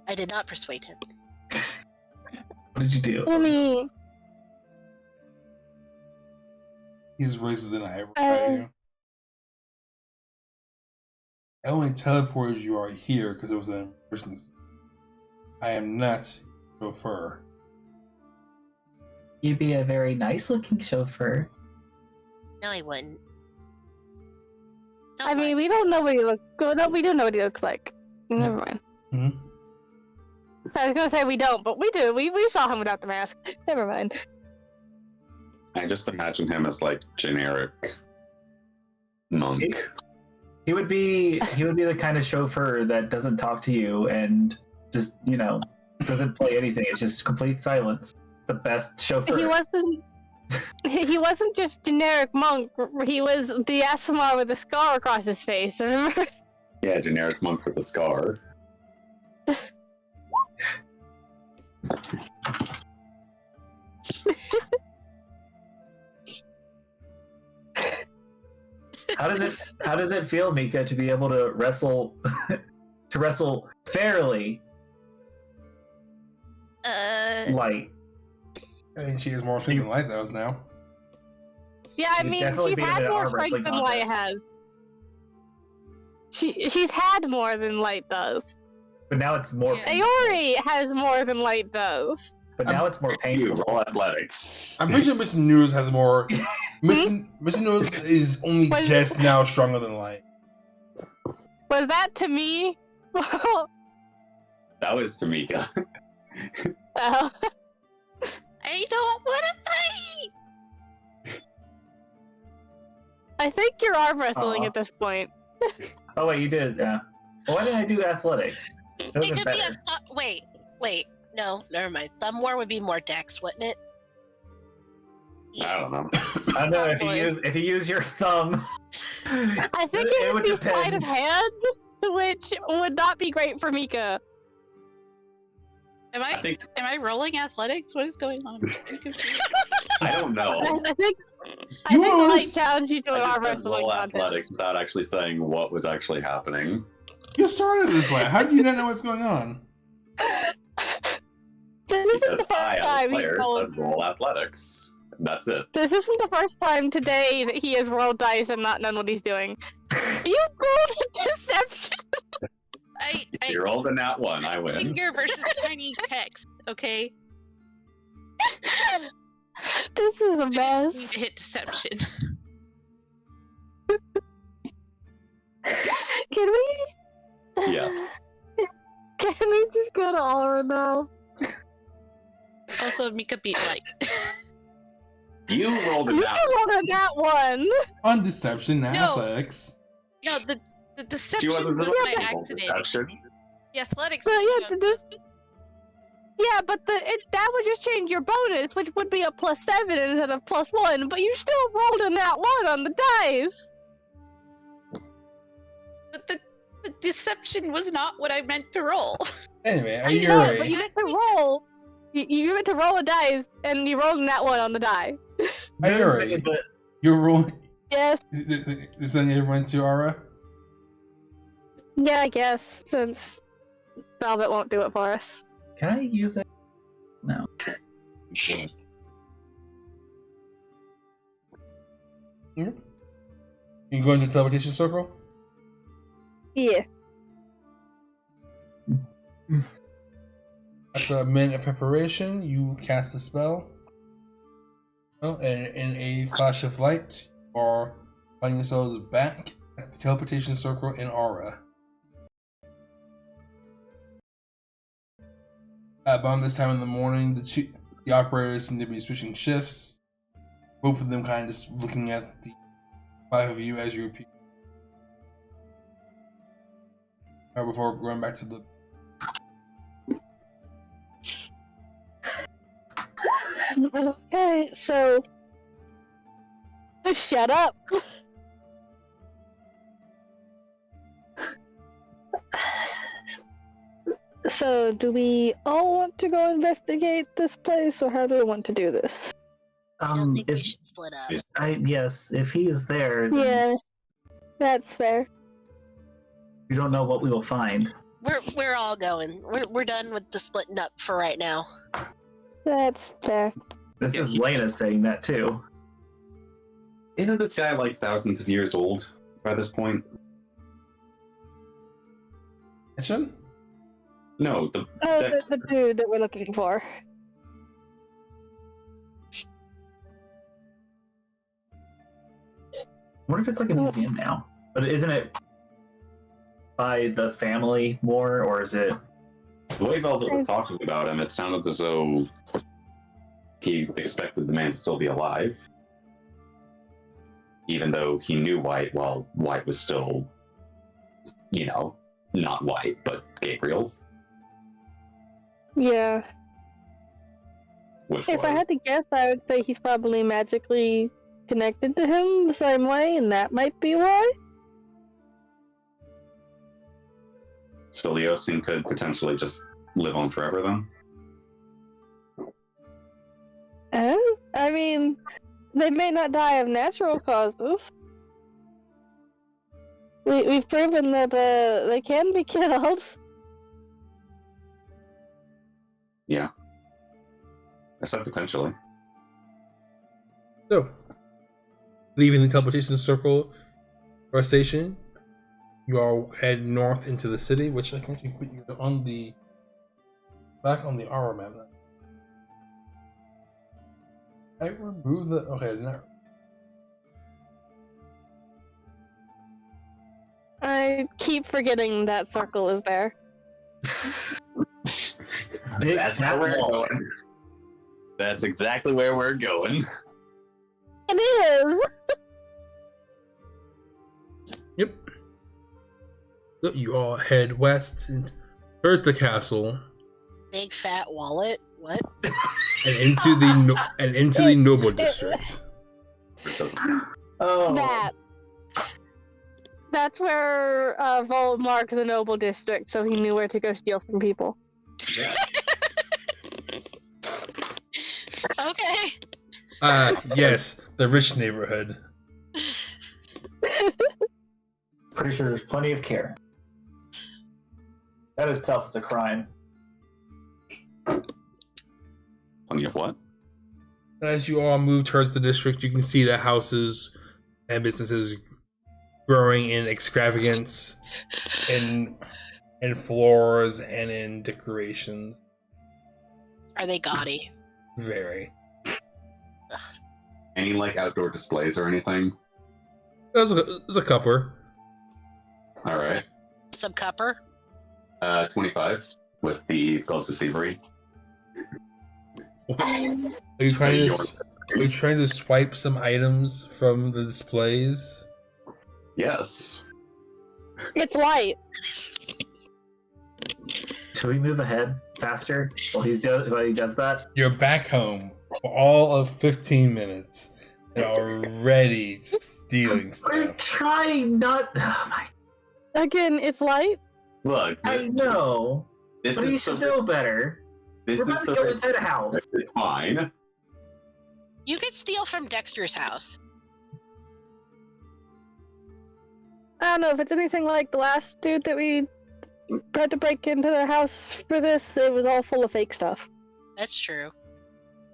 I did not persuade him. What did you do? Uni, His voice is in a high value. I only teleported you right here because it was an emergency. I am not chauffeur. You'd be a very nice looking chauffeur. No, I wouldn't. Don't I mean, we don't know what he looks. No, we do know what he looks like. Never mind. Mm-hmm. I was gonna say we don't, but we do. We saw him without the mask. Never mind. I just imagine him as like generic monk. He would be the kind of chauffeur that doesn't talk to you and just, doesn't play anything. It's just complete silence. The best chauffeur. He wasn't just generic monk. He was the Asimar with a scar across his face. Remember? Yeah, generic monk with a scar. How does it feel, Mika, to be able to wrestle fairly light? I mean, she has more strength than Light does now. Yeah, I You'd mean, definitely she's be in had an more arm strength wrestling than Light contest. has. She's had more than Light does. But now it's more. Yeah. Aori has more than Light does. But now it's more You painful. roll athletics. I'm pretty sure Mr. Noodles has more. Mr. Noodles is only Was- just now stronger than Light. Was that to me? That was Tamika. Oh. I don't want to fight. I think you're arm wrestling Aw. at this point. Oh wait, you did. Yeah. Well, why didn't I do athletics? That It was could be better. a wait. No, never mind. Thumb war would be more dex, wouldn't it? I don't know. I don't know Probably. if you use your thumb. I think it would be sleight of hand, which would not be great for Mika. Am I I think am I rolling athletics? What is going on? I'm confused. I don't know. I think You the wanna Light s- challenged you to an I arm just said wrestling roll contest. athletics without actually saying what was actually happening. You started this way. How do you not know what's going on? This isn't Because the first I, as a time he player, rolled. said roll athletics. That's it. This isn't the first time today that he has rolled dice and not known what he's doing. You rolled a deception. I You rolled a nat 1, I win. finger versus tiny text. Okay, This is a I mess. need to hit deception. Can we? Yes. Can we just go to Aura now? Also, Mika beat Light. You rolled a You nat can roll a nat one. On deception, and No. athletics. No, the She deception wasn't was supposed by to roll accident. deception. The athletics. But was yeah, but that would just change your bonus, which would be a +7 instead of +1. But you still rolled a nat 1 on the dice. But the deception was not what I meant to roll. Anyway, I you're know, right. but you meant to roll. You meant to roll a dice, and you rolled that one on the die. You're right. You're rolling. Yes. Is that everyone to Aura? Yeah, I guess, since Velvet won't do it for us. Can I use it? No. You go into teleportation circle? Yeah. After a minute of preparation, you cast the spell. Oh, and in a flash of light, you are finding yourselves back at the teleportation circle in Aura. At about this time in the morning, the operators seem to be switching shifts. Both of them kind of just looking at the five of you as you repeat. Before going back to the. Okay, so. Shut up! So, do we all want to go investigate this place, or how do we want to do this? I don't think we If, should split up. yes, if he's there, then Yeah, that's fair. we don't know what we will find. We're all going. We're done with the splitting up for right now. That's fair. This Yeah, is he- Lena saying that too. Isn't this guy like thousands of years old by this point? Mission? No, the Oh, Dex- the dude that we're looking for. What if it's like a museum now? But isn't it by the family more, or is it? the way Velvet was talking about him, it sounded as though he expected the man to still be alive. Even though he knew White while White was still, not White, but Gabriel. Yeah. Which If I was, had to guess, I would say he's probably magically connected to him the same way, and that might be why. Stelios could potentially just live on forever then. I mean, they may not die of natural causes. We've proven that they can be killed. Yeah. I said potentially. So, leaving the teleportation circle or station, you all head north into the city, which I can actually put you on the back on the Aura map. I remove the. Okay, not. I keep forgetting that circle is there. Big That's fat where we're wall. going. That's exactly where we're going. It is! Yep. So you all head west and towards the castle Big fat wallet. What? and into the noble district. It doesn't. Oh, That's where Vol marked the noble district, so he knew where to go steal from people. Okay. Yes, the rich neighborhood. pretty sure there's plenty of care. That itself is a crime. Plenty of what? As you all move towards the district, you can see the houses and businesses growing in extravagance, in floors and in decorations. Are they gaudy? Very. Any like outdoor displays or anything? There's a couple. All right. Some cupper? 25 with the gloves of thievery. Are you trying to swipe some items from the displays? Yes. It's light. Should we move ahead faster while he does that? You're back home for all of 15 minutes and already stealing We're stuff. trying not. Oh my. Again, it's light. Look, I know, this but he is should the, know better. this We're is about to the go inside a house. It's fine. You could steal from Dexter's house. I don't know if it's anything like the last dude that we tried to break into their house for this. It was all full of fake stuff. That's true.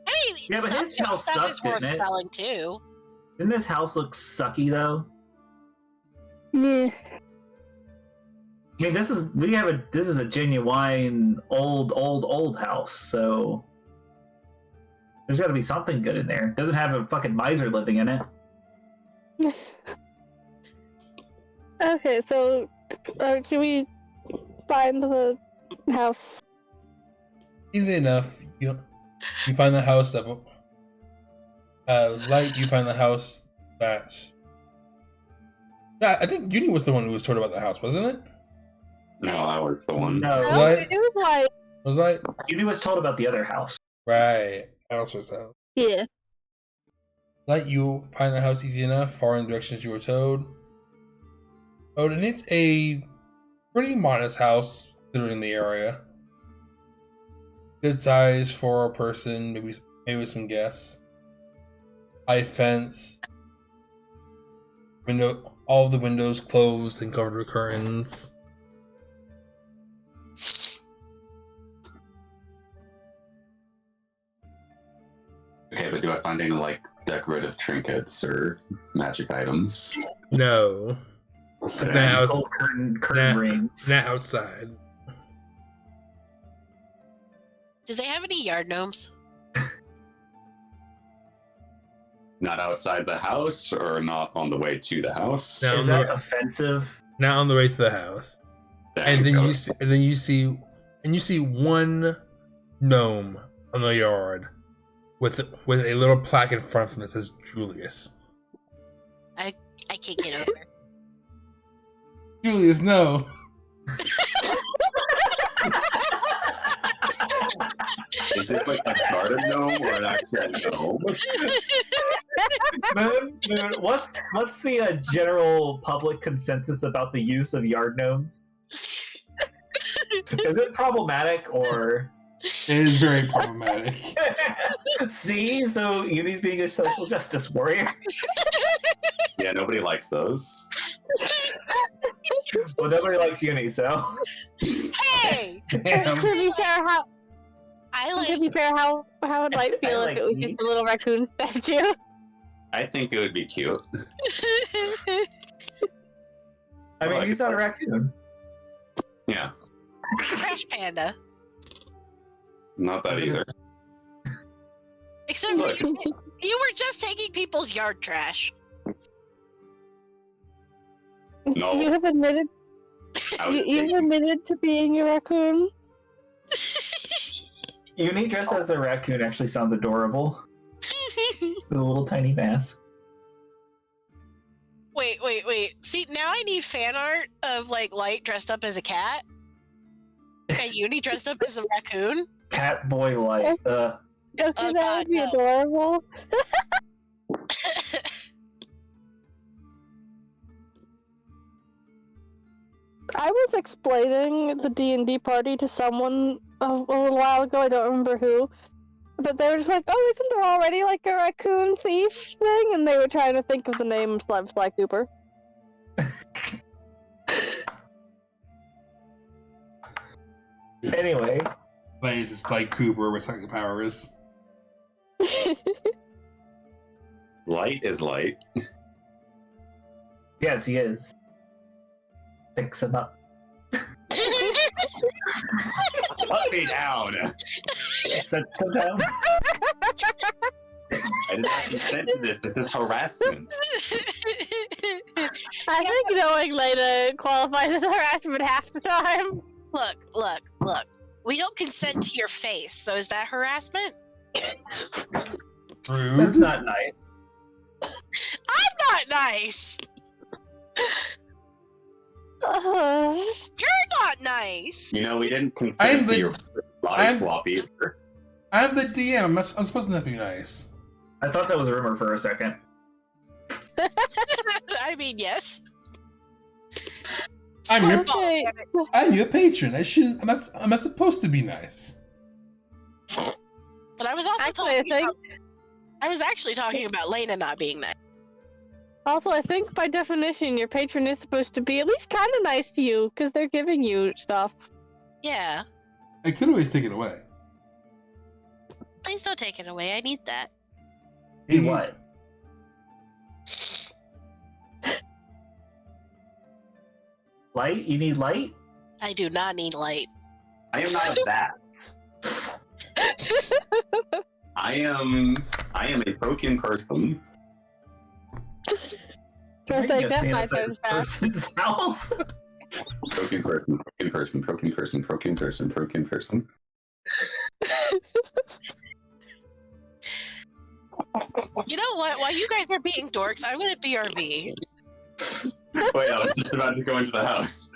I mean, Yeah, but some his fake house stuff sucked, is worth didn't it? selling too. Didn't this house look sucky though? Meh. I mean, this is a genuine old house, so there's got to be something good in there. It doesn't have a fucking miser living in it. Okay, so can we find the house? Easy enough. You find the house that. Light, you find the house that. I think Uni was the one who was told about the house, wasn't it? No, I was the one. No, No, Light? it was like, Was Light? you was told about the other house. Right. I also was that. yeah. Light, you find the house easy enough, far in the directions you were told. Oh, and it's a pretty modest house, considering the area. Good size for a person, maybe with some guests. High fence. All of the windows closed and covered with curtains. Okay, but do I find any like decorative trinkets or magic items? No. Now, Gold curtain Nah. rings. not outside. Do they have any yard gnomes? Not outside the house or not on the way to the house? No. Is that offensive? Not on the way to the house. Dang, And then go- you see one gnome on the yard with a little plaque in front of him that says Julius. I can't get over. Julius, no. Is it like a garden gnome or an actual gnome? Moon, what's the general public consensus about the use of yard gnomes? Is it problematic or? It is very problematic. See, so Uni's being a social justice warrior. Yeah, nobody likes those. Well, nobody likes Uni, so Hey! Damn. To be fair, how would Light feel I like if it was you. just a little raccoon statue? I think it would be cute. I mean, he's not a raccoon. Yeah, Trash panda. not that either. Except Look. you were just taking people's yard trash. No. You have admitted. I was You've thinking- admitted to being a raccoon. Uni dressed as a raccoon actually sounds adorable. With a little tiny mask. Wait. See, now I need fan art of like Light dressed up as a cat and Uni dressed up as a raccoon. Cat boy light. Okay, Oh, that God, would be no. adorable. I was explaining the D&D party to someone a little while ago. I don't remember who, but they were just like, "Oh, isn't there already like a raccoon thief thing?" And they were trying to think of the name Sly Cooper. Anyway, But it's just like Cooper with psychic powers. Light is light. yes, he is. Picks him up. Put me down. Sets him down. I did not consent to this. This is harassment. I think knowing Leda qualifies as harassment half the time. Look. We don't consent to your face, so is that harassment? That's Rude. not nice. I'm not nice. You're not nice. You know, we didn't I'm consent the- to your body I'm- swap either. I'm the DM. I'm supposed to not be nice. I thought that was a rumor for a second. I mean, yes. I'm your- Screwball, Okay. damn it. I'm your patron. I'm not supposed to be nice. But I was also Actually, I talking think. about, I was actually talking about Lena not being nice. Also, I think by definition, your patron is supposed to be at least kind of nice to you because they're giving you stuff. Yeah. I could always take it away. Please don't take it away. I need that. Need what? Light? You need light? I do not need light. I am not that. I am a broken person. Gonna Are say you that staying my outside turn this fast. person's house? Broken person, broken person, broken person, broken person, broken person. You know what? While you guys are being dorks, I'm gonna BRB. Wait, I was just about to go into the house.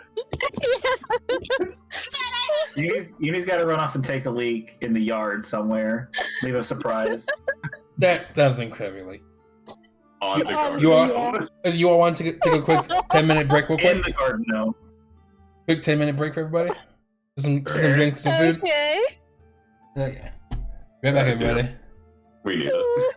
Uni's got to run off and take a leak in the yard somewhere. Leave a surprise. That sounds incredibly. On the garden. You are- Yeah. You all want to take a quick 10-minute break, real In quick? the garden, no. Quick 10-minute break for everybody. Some drinks, some food. Okay. Okay. Right back, everybody. We need it.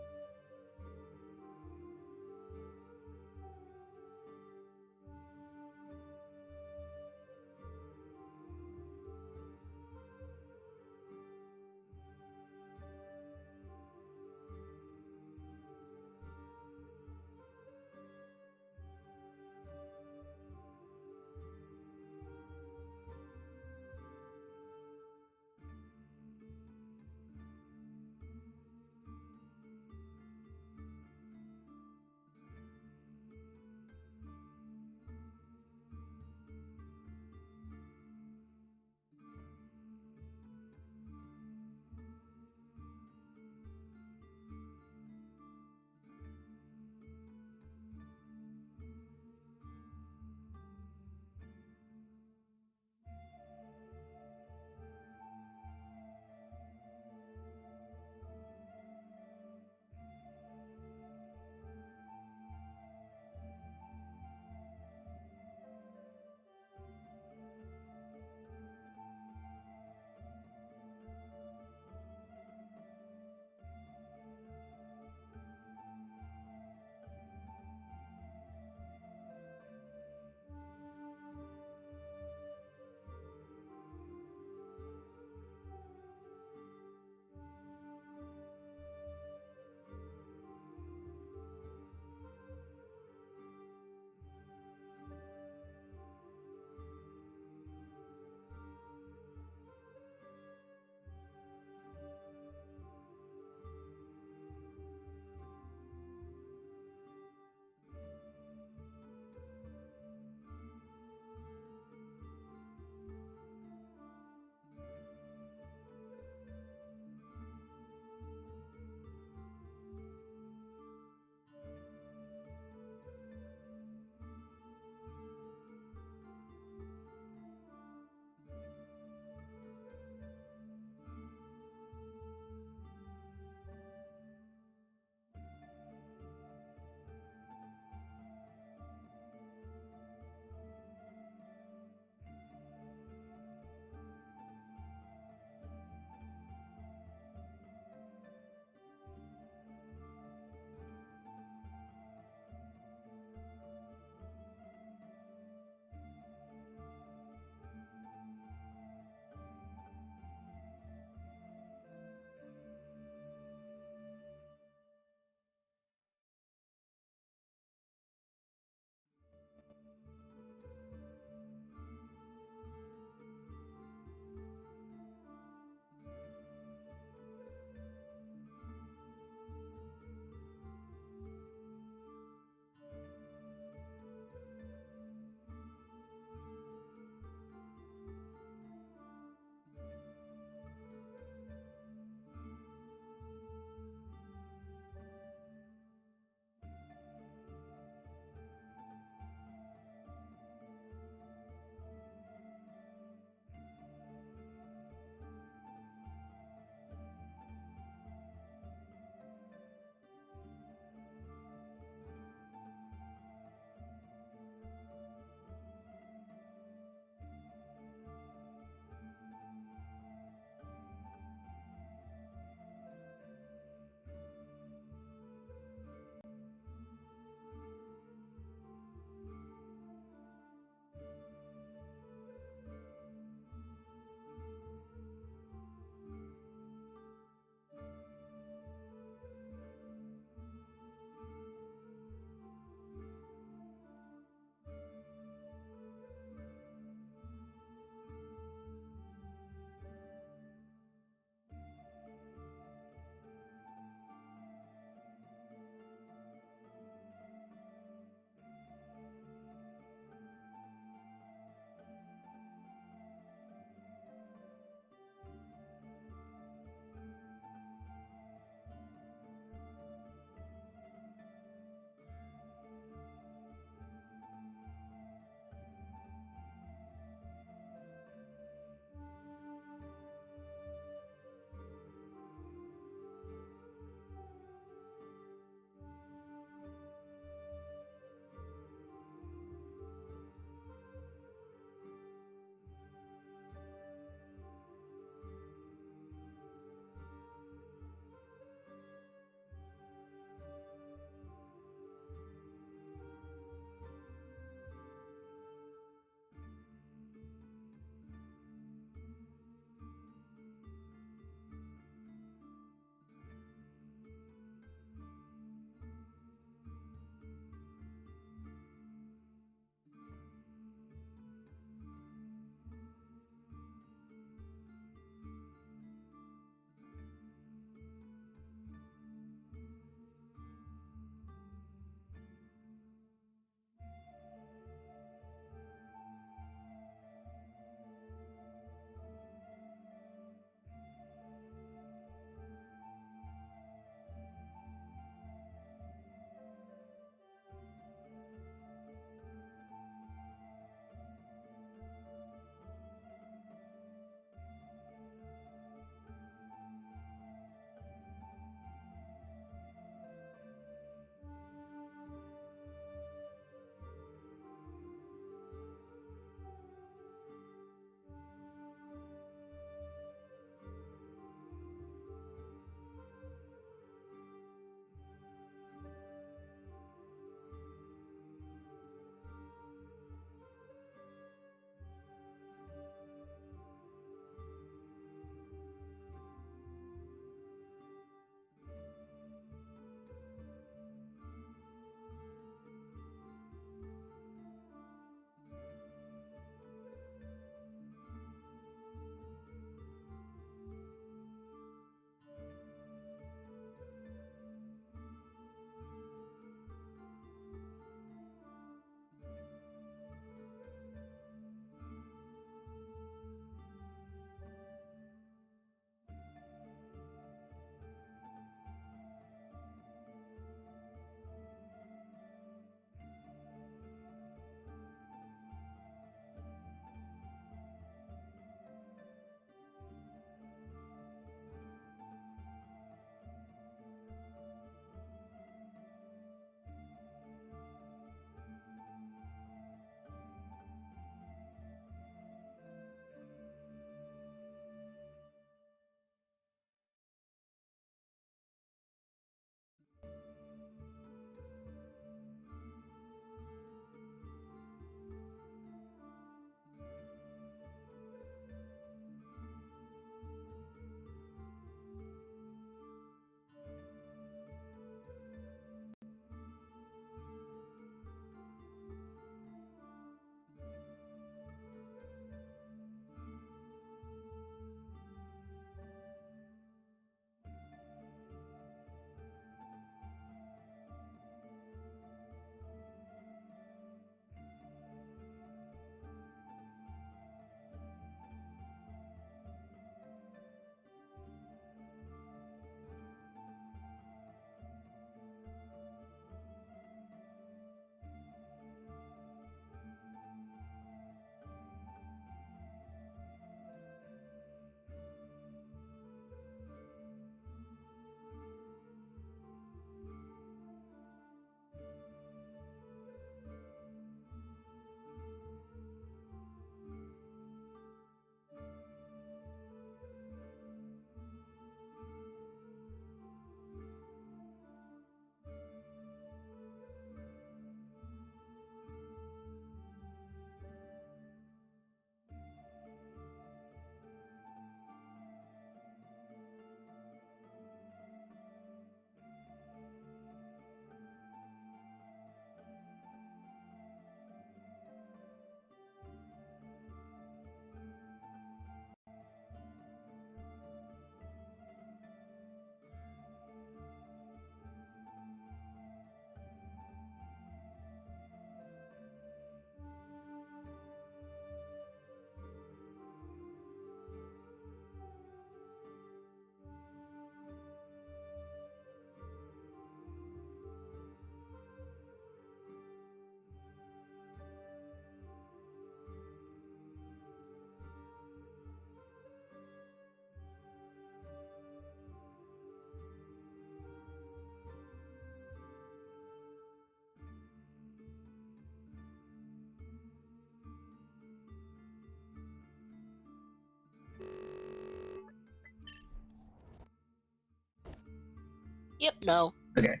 Yep, no. Okay.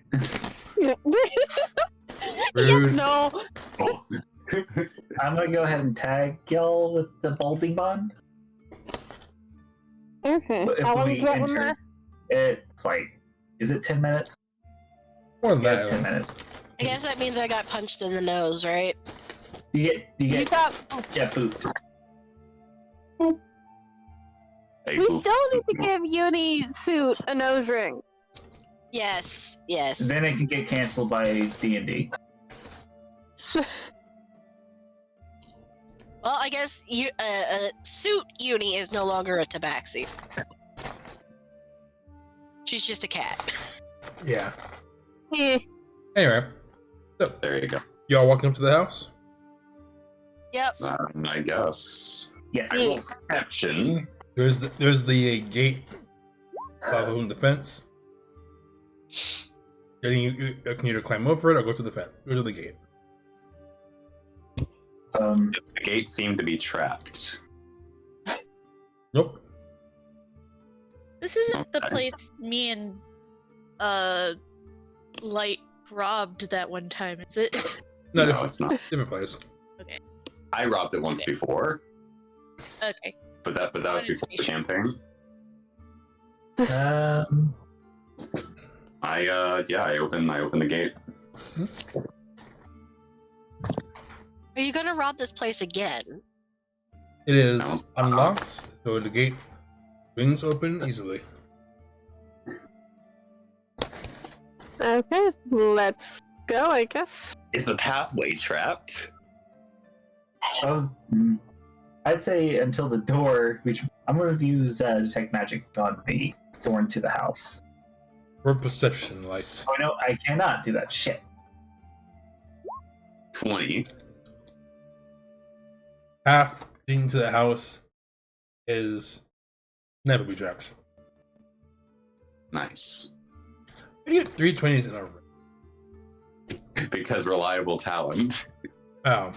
Yep, Rude. no. Oh. I'm gonna go ahead and tag y'all with the bolting bond. Okay. If How long we does that one enter- last? It's like, is it 10 minutes? More than Yeah, it's that. 10 minutes. I guess that means I got punched in the nose, right? You You get got. booped. Hey, We boop. still need to give Uni suit a nose ring. Yes, yes. Then it can get canceled by D&D. Well, I guess suit Uni is no longer a tabaxi. She's just a cat. Yeah. Eh. Anyway, There you go. y'all walking up to the house? Yep. I guess. Yes. I will perception. There's the gate on the fence. You can either climb over it or go to the fence. Go to the gate. The gate seemed to be trapped. Nope. This isn't the Okay. place me and Light robbed that one time, is it? No, No, it's not. different place. I robbed it once before, Okay. but that was before the campaign. I opened the gate. Are you gonna rob this place again? It is No. unlocked, so the gate swings open easily. Okay, let's go, I guess. Is the pathway trapped? I'd say until the door, which I'm going to use detect magic on the door into the house. Or perception light. Oh no, I cannot do that. Shit. 20. Half into the house is never be trapped. Nice. You get 3 20s in a row. Because reliable talent. Oh,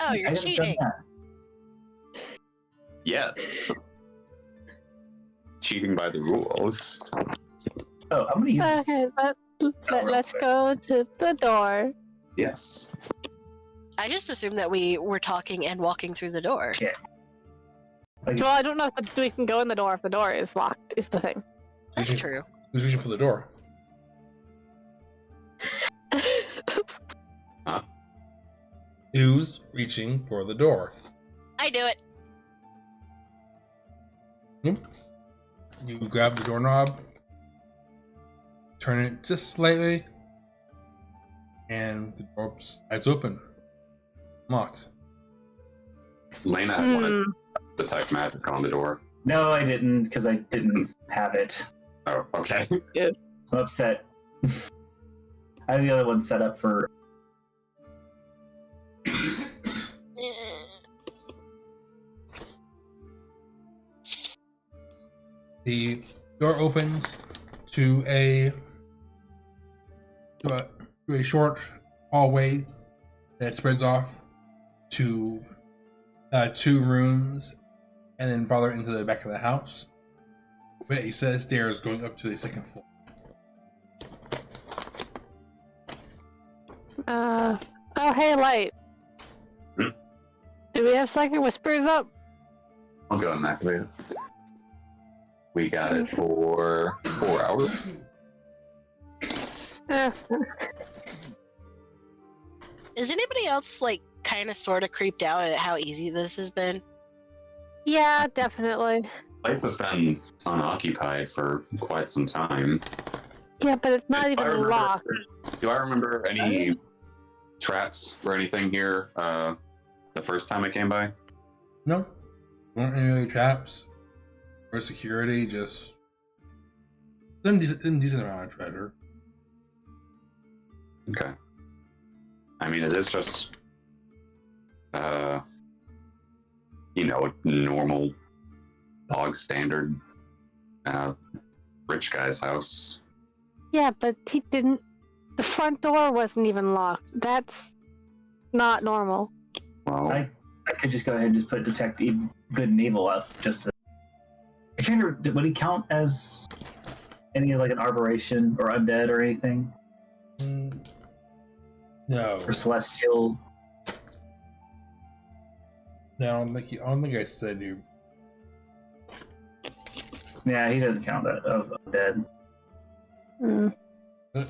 Oh, you're I haven't done cheating. that. Yes. Cheating by the rules. Oh, I'm going to use Okay, let's go to the door. Yes. I just assumed that we were talking and walking through the door. Well, I don't know if we can go in the door if the door is locked, is the thing. That's Mhm. true. who's reaching for the door? Who's reaching for the door? I do it. You grab the doorknob, turn it just slightly, and the door slides open. Locked. Lena had wanted to detect magic on the door. No, I didn't, because I didn't have it. Oh, okay. I'm upset. I have the other one set up for. The door opens to a short hallway that spreads off to 2 rooms, and then farther into the back of the house, with a set of stairs going up to the 2nd floor. Oh, hey, Light. Hmm? Do we have Psychic Whispers up? I'll go and activate it. We got it for 4 hours. Eh. Is anybody else like kind of sort of creeped out at how easy this has been? Yeah, definitely. The place has been unoccupied for quite some time. Yeah, but it's not Do I even remember- locked. Do I remember any traps or anything here the first time I came by? No, weren't any really traps or security. Just decent amount of treasure. Okay. I mean, it is just, normal, bog standard, rich guy's house. Yeah, but he didn't. The front door wasn't even locked. That's not normal. Well, I could just go ahead and just put detect good and evil up just to. I can't remember, would he count as Any like an arboration or undead or anything? No. Or celestial? No, I don't think I said you. Yeah, he doesn't count that of undead. Mm.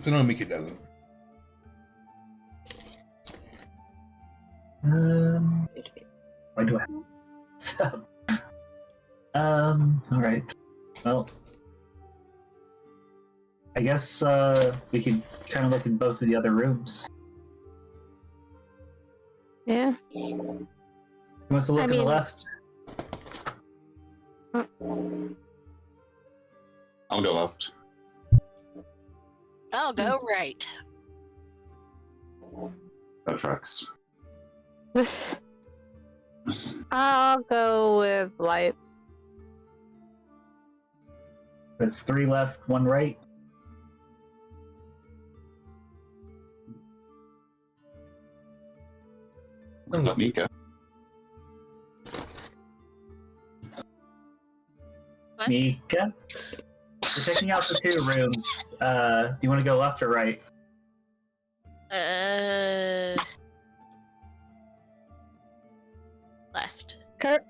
No, Mika doesn't. Why do I have alright. Well, I guess we could kind of look in both of the other rooms. Yeah. Who wants to look I on the mean- left? I'll go left. I'll go right. That tracks. I'll go with light. That's 3 left, 1 right. Let me go. What? Mika. We're taking out the 2 rooms. Do you want to go left or right? Left. Kurt.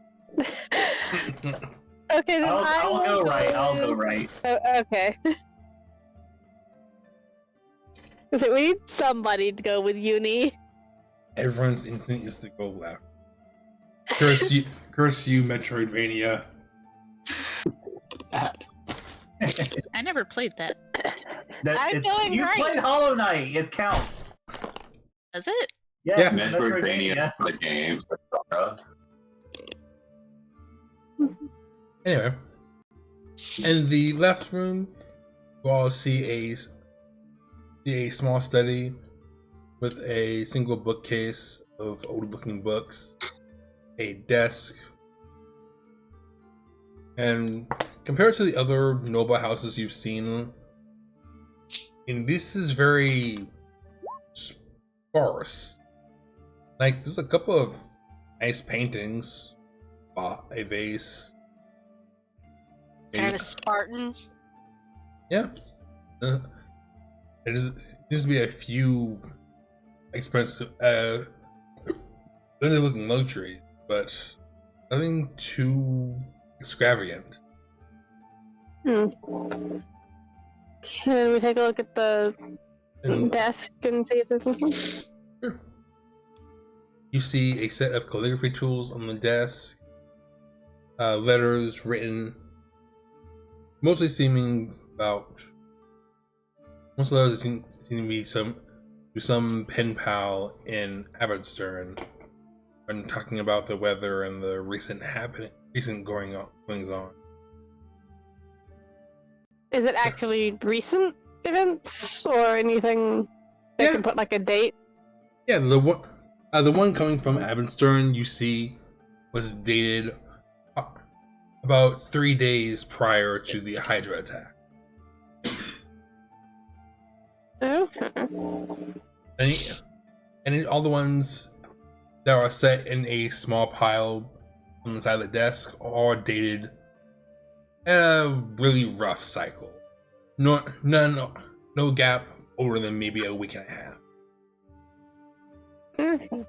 Okay, then I'll will go right. I'll with- go right. Oh, okay. Okay, we need somebody to go with Uni. Everyone's instinct is to go left. Curse you, Metroidvania. I never played that. I'm going you right. played Hollow Knight. It counts. Does it? Yeah, Yeah. Metroidvania, the game. Anyway, in the left room, you all see a small study with a single bookcase of old-looking books, a desk, and compared to the other noble houses you've seen, and this is very sparse. Like, there's a couple of nice paintings, a vase. Kind of Spartan. Yeah. It seems to be a few expensive, really looking luxuries, but nothing too extravagant. Can we take a look at the And desk and see if there's anything? sure. You see a set of calligraphy tools on the desk, letters written, mostly seeming about. Most of those seem to be some pen pal in Abbottstern when talking about the weather and the recent goings on. Is it actually recent events or anything that Yeah. can put like a date? Yeah, the one coming from Abbottstern you see was dated about 3 days prior to the Hydra attack. Okay. And all the ones that are set in a small pile on the side of the desk are dated in a really rough cycle. No gap older than maybe a week and a half. Okay.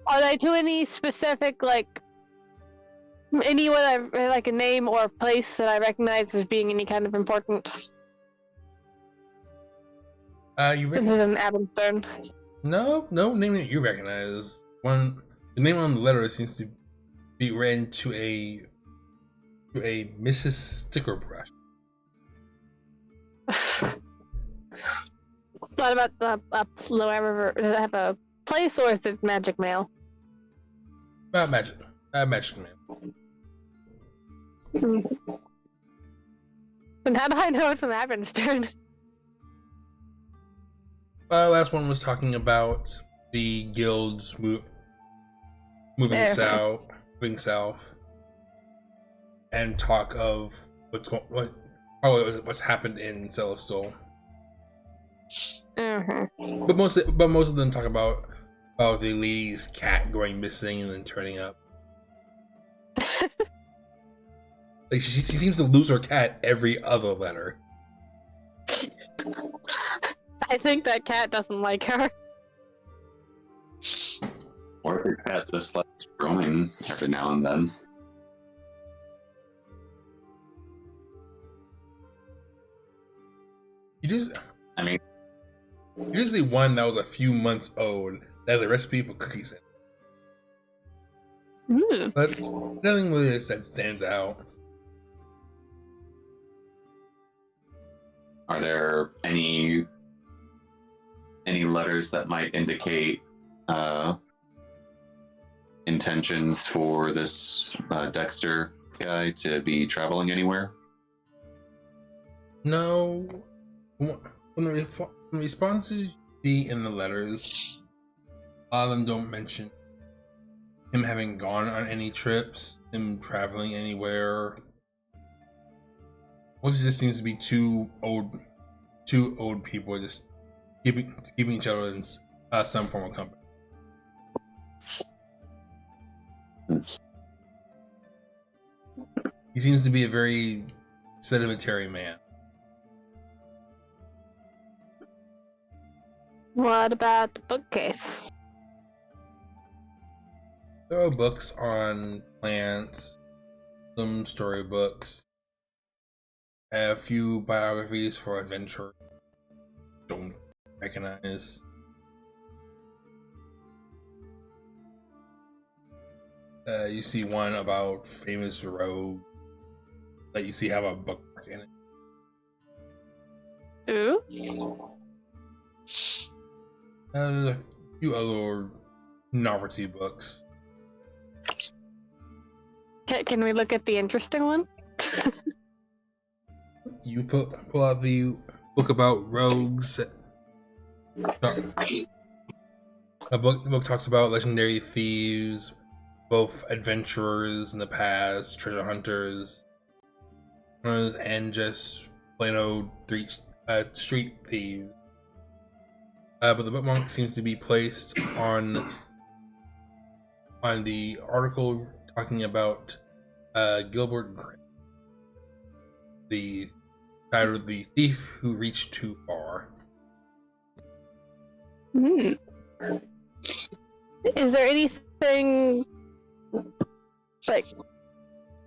Are they to any specific anyone like a name or place that I recognize as being any kind of importance? You Since it's in Abbottstern. no name that you recognize. The name on the letter seems to be written to a Mrs. Stickerbrush. What about the Lower River? Does it have a place or is it magic mail? Magic man. Then how do I know it's in Abbottstern? Last one was talking about the guilds moving Yeah. south, and talk of what's happened in Celestial. Mm-hmm. But most of them talk about the lady's cat going missing and then turning up. Like she seems to lose her cat every other letter. I think that cat doesn't like her. Or if your cat just likes roaming every now and then. You just I mean, usually one that was a few months old that has a recipe for cookies in it. Mm. But nothing really that stands out. are there any letters that might indicate intentions for this Dexter guy to be traveling anywhere? No. When the responses you see in the letters, a lot of them don't mention him having gone on any trips, him traveling anywhere. Most of it just seems to be two old people just keeping each other in some form of company. He seems to be a very sedimentary man. What about the bookcase? There are books on plants, some storybooks, a few biographies for adventure. Don't recognize. You see one about famous rogue that you see have a bookmark in it. Ooh. There's a few other novelty books. Can we look at the interesting one? You pull out the book about rogues. The book talks about legendary thieves, both adventurers in the past, treasure hunters, and just plain old street thieves. But the bookmark seems to be placed on the article talking about Gilbert Grape, the title of the thief who reached too far. Hmm. Is there anything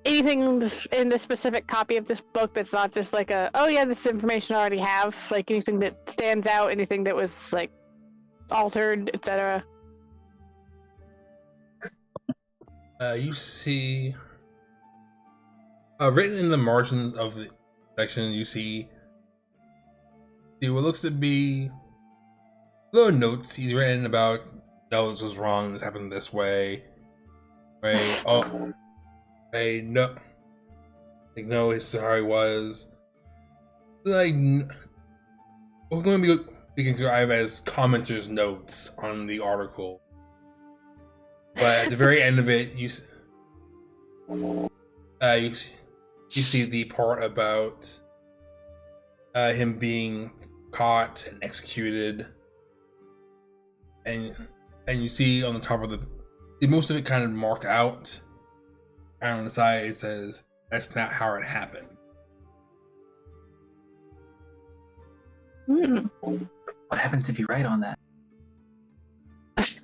in the specific copy of this book that's not just like oh yeah, this information I already have, like anything that stands out, anything that was like altered, etc.? You see written in the margins of the section, you see what looks to be little notes he's written about. No, this was wrong, this happened this way, right? Oh, hey, no, like, no, his sorry was like, we're going to be speaking to Ive as commenters' notes on the article, but at the very end of it, you see the part about him being caught and executed, and you see on the top of most of it kind of marked out, and on the side it says that's not how it happened. Hmm. What happens if you write on that?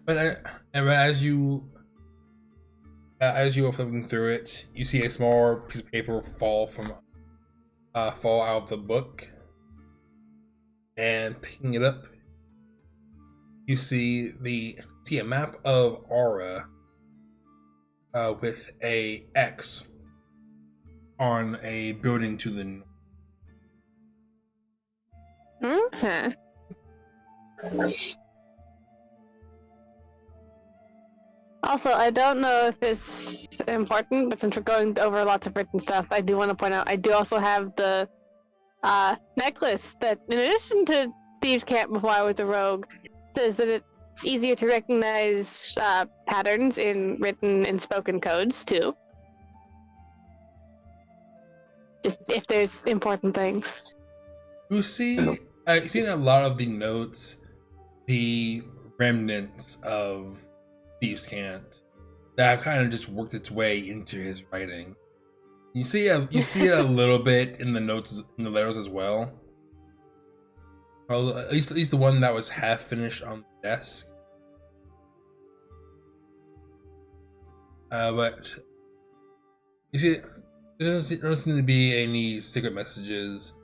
But as you are flipping through it, you see a small piece of paper fall out of the book, and picking it up, you see a map of Aura with a X on a building to the north. Okay. Also, I don't know if it's important, but since we're going over lots of written stuff, I do want to point out I do also have the necklace that, in addition to Thieves' Camp Before I Was a Rogue, says that it's easier to recognize patterns in written and spoken codes, too. Just if there's important things. You see in a lot of the notes the remnants of Thieves' Cant that have kind of just worked its way into his writing. You see a little bit in the notes in the letters as well. Well, at least the one that was half finished on the desk. But you see, there doesn't seem to be any secret messages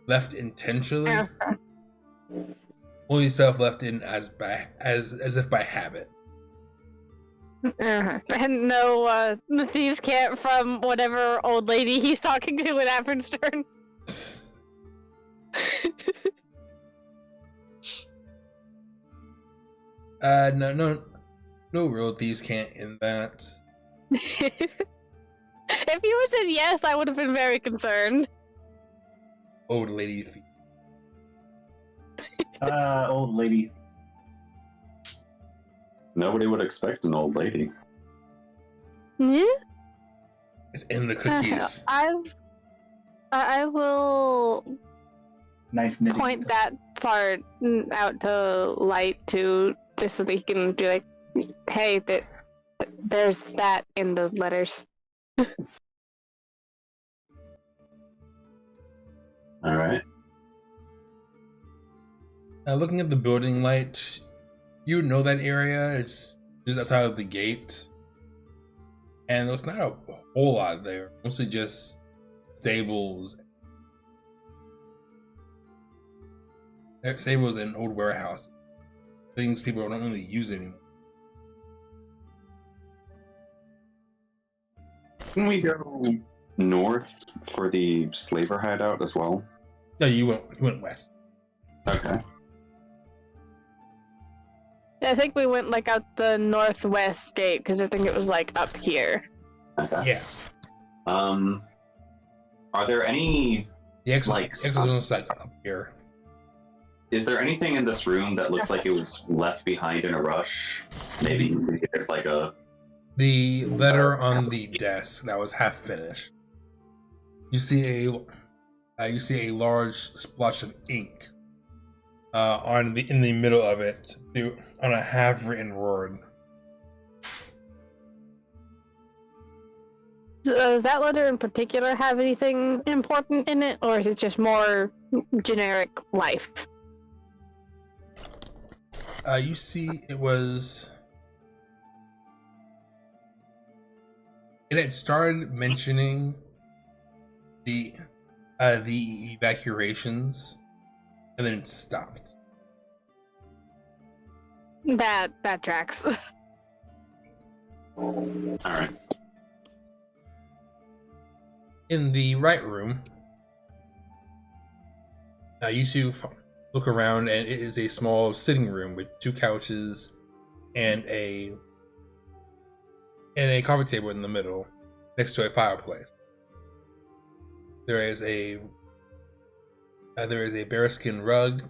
left intentionally. Only stuff left in as if by habit. And no, the thieves' camp from whatever old lady he's talking to in Avernstern. No real thieves' camp in that. If you had said yes, I would have been very concerned. Old lady. Old lady. Nobody would expect an old lady. Yeah? It's in the cookies. I will Knife knitting. point that part out to Light too, just so that he can be like, hey, there's that in the letters. All right. Looking at the building, Light, you know that area. It's just outside of the gate. And there's not a whole lot there. Mostly just stables. Stables and old warehouses. Things people don't really use anymore. Can we go north for the slaver hideout as well? Yeah, you went west. Okay. Yeah, I think we went like out the northwest gate because I think it was like up here. Okay. Yeah. Are there any The exit Like, on side up here. Is there anything in this room that looks like it was left behind in a rush? Maybe there's like a. The letter on the desk that was half finished. You see a large splotch of ink in the middle of it on a half written word. Does that letter in particular have anything important in it, or is it just more generic life? You see, it had started mentioning the evacuations, and then it stopped. That tracks. All right. In the right room, you two look around, and it is a small sitting room with 2 couches and a coffee table in the middle, next to a fireplace. There is a bearskin rug,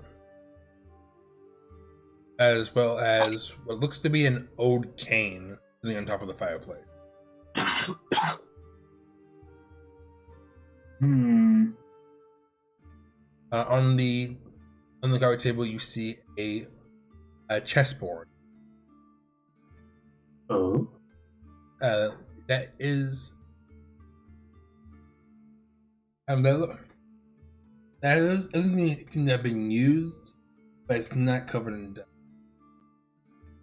as well as what looks to be an old cane sitting on top of the fireplace. On the coffee table, you see a chessboard. Oh. That is doesn't seem to have been used, but it's not covered in dust.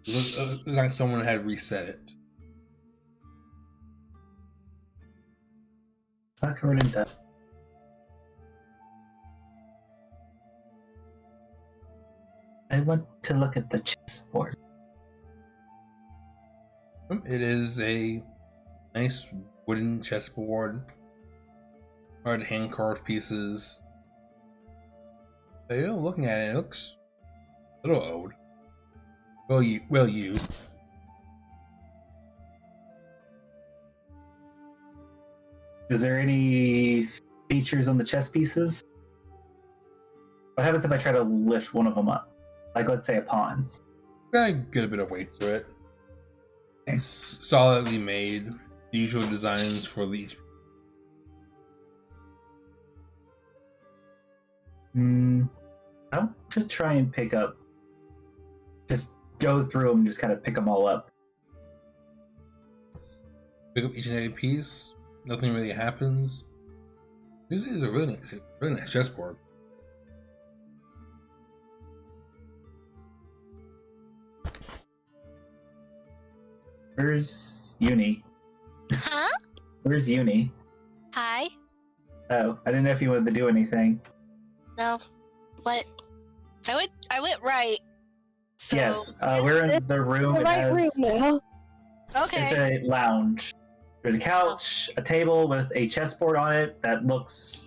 It looks like someone had reset it. It's not covered in dust. I want to look at the chessboard. It is a nice wooden chessboard, hard hand carved pieces. But, looking at it, it looks a little old. Well used. Is there any features on the chess pieces? What happens if I try to lift one of them up? Like, let's say a pawn. Got a good bit of weight to it. It's solidly made. The usual designs for each. I want to try and pick up. Just go through them, just kind of pick them all up. Pick up each and every piece. nothing really happens. This is a really nice chessboard. Where's Uni? Huh? Where's Uni? Hi? Oh, I didn't know if you wanted to do anything. No. What? I went right. So, Yes, we're in the room. The It right has, room now. Okay. It's a lounge. There's a couch, a table with a chessboard on it that looks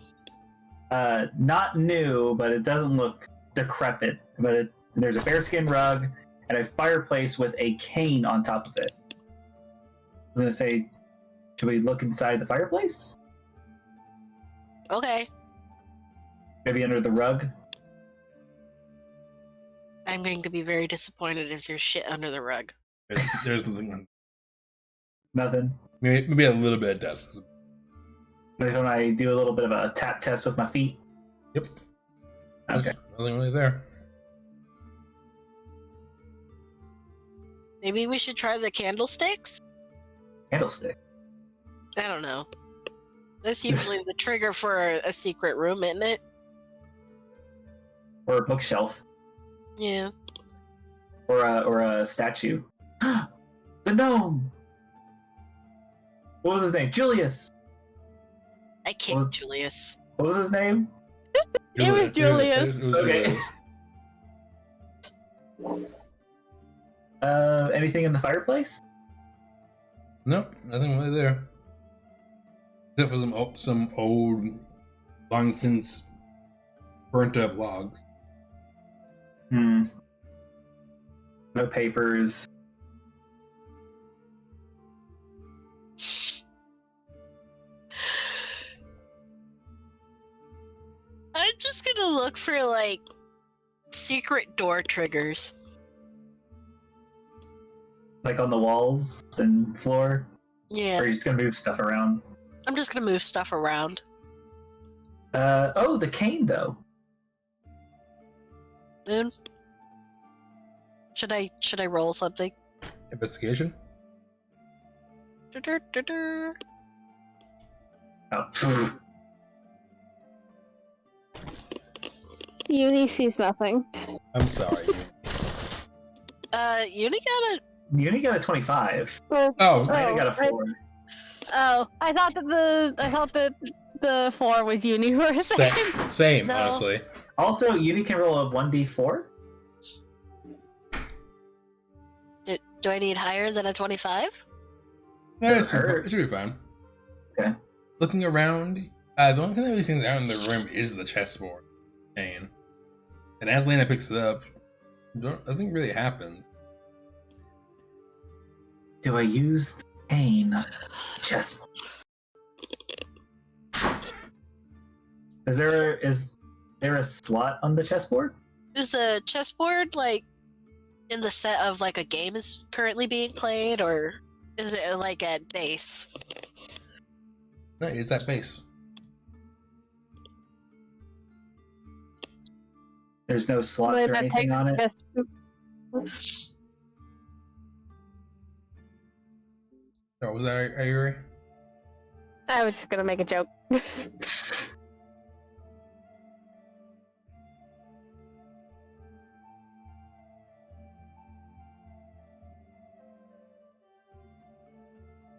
not new, but it doesn't look decrepit. But there's a bearskin rug and a fireplace with a cane on top of it. I was gonna say, should we look inside the fireplace? Okay. Maybe under the rug? I'm going to be very disappointed if there's shit under the rug. There's nothing. Nothing. Maybe a little bit of dust. Maybe when I do a little bit of a tap test with my feet. Yep. Okay. There's nothing really there. Maybe we should try the candlesticks? Candlestick. I don't know. That's usually the trigger for a secret room, isn't it? Or a bookshelf. Yeah. Or a statue. The gnome! What was his name? Julius! I kicked Well- Julius. What was his name? It was Julius. It was Okay. Julius. Anything in the fireplace? Nope, nothing really there. Except for some old, long since burnt up logs. No papers. I'm just gonna look for, like, secret door triggers. Like on the walls and floor? Or Yeah. are you just gonna move stuff around? I'm just gonna move stuff around. Oh, the cane though. Moon? Should I roll something? Investigation? Du-du-du-du. Oh. Uni sees nothing. I'm sorry. Uni got a You only got a 25. Oh, Oh, I got a 4. I thought that the 4 was Uni for a second. same, No. honestly. Also, Uni can roll a 1d4. Do I need higher than a 25? Yeah, hurt. it should be fine. Okay. Looking around, the only thing that really stands out in the room is the chessboard. And as Lena picks it up, nothing really happens. Do I use the cane? Chessboard. Is there a slot on the chessboard? Is the chessboard, like, in the set of, like, a game is currently being played, or is it, like, at base? No, it's that face. There's no slots Wait, or that anything takes on it? just- Oh, was that Ayuri? I was just gonna make a joke.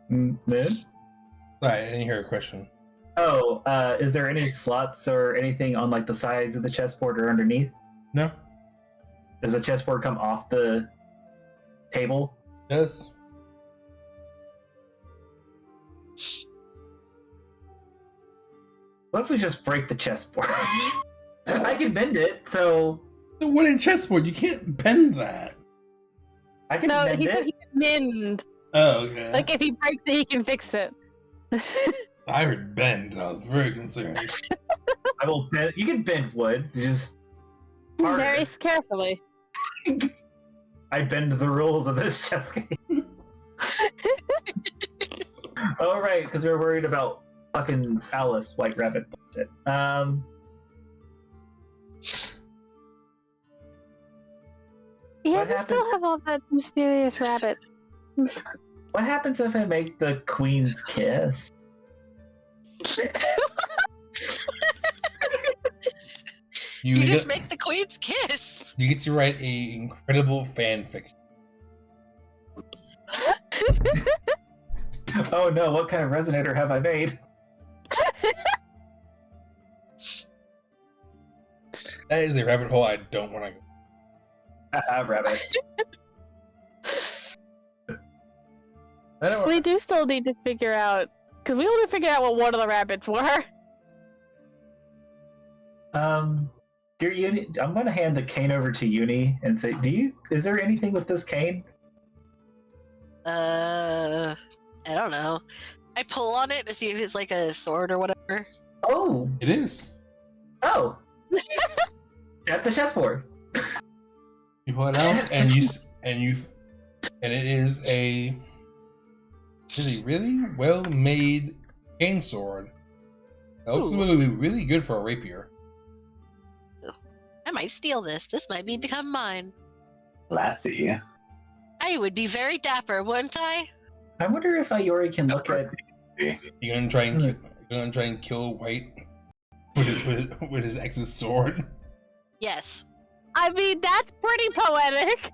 Moon? Sorry, I didn't hear a question. Oh, is there any slots or anything on like the sides of the chessboard or underneath? No? Does the chessboard come off the table? Yes? What if we just break the chessboard? I can bend it, so The wooden chessboard, you can't bend that. I can No, bend he said it. he can mend. Oh, okay. Like if he breaks it, he can fix it. I heard bend, and I was very concerned. I will bend. You can bend wood. You just harder. Very carefully. I bend the rules of this chess game. Oh right, because we're worried about fucking Alice, White Rabbit. Bullshit. Yeah, What we still happened? have all that mysterious rabbit. What happens if I make the Queen's kiss? You just make the queen's kiss. You get to write a incredible fan fiction. Oh no, what kind of resonator have I made? That is a rabbit hole I don't want to go. Rabbit. I don't. We do still need to figure out, because we only figured out what one of the rabbits were. Dear Uni, I'm going to hand the cane over to Uni and say, is there anything with this cane? I don't know. I pull on it to see if it's like a sword or whatever. Oh, It is. oh. At the chessboard. You pull it out, and it is a really well-made cane sword. That looks Ooh. really good for a rapier. I might steal this. This might become mine. Classy. I would be very dapper, wouldn't I? I wonder if Iori can look at. You're gonna try and kill White with his ex's sword. Yes. I mean, that's pretty poetic.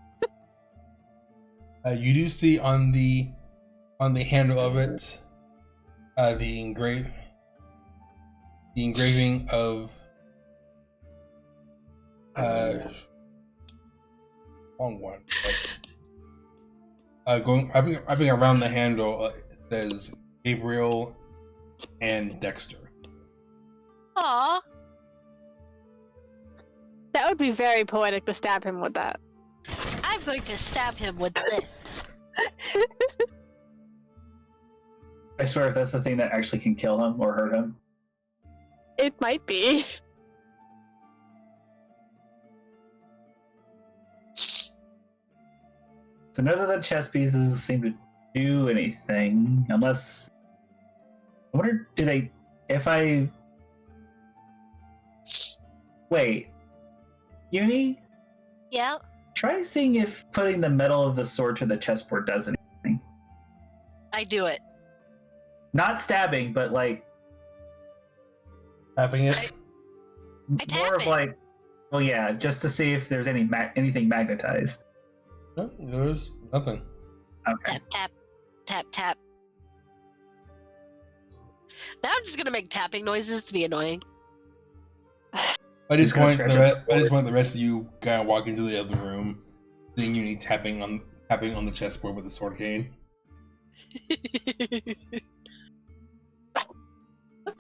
You do see on the handle of it the engraving of long one. Wrapping around the handle it says Gabriel and Dexter. Aw. That would be very poetic to stab him with that. I'm going to stab him with this. I swear if that's the thing that actually can kill him or hurt him. It might be. So none of the chess pieces seem to do anything, unless... I wonder, Wait. Uni? Yeah. Try seeing if putting the metal of the sword to the chessboard does anything. I do it. Not stabbing, but like... Tapping it. I tap more of it. like... Well, yeah, just to see if there's anything magnetized. No, there's nothing. Okay. Tap, tap, tap, tap. Now I'm just gonna make tapping noises to be annoying. I just gonna want scratch up the the rest of you kind of walk into the other room, seeing you tapping on the chessboard with the sword cane.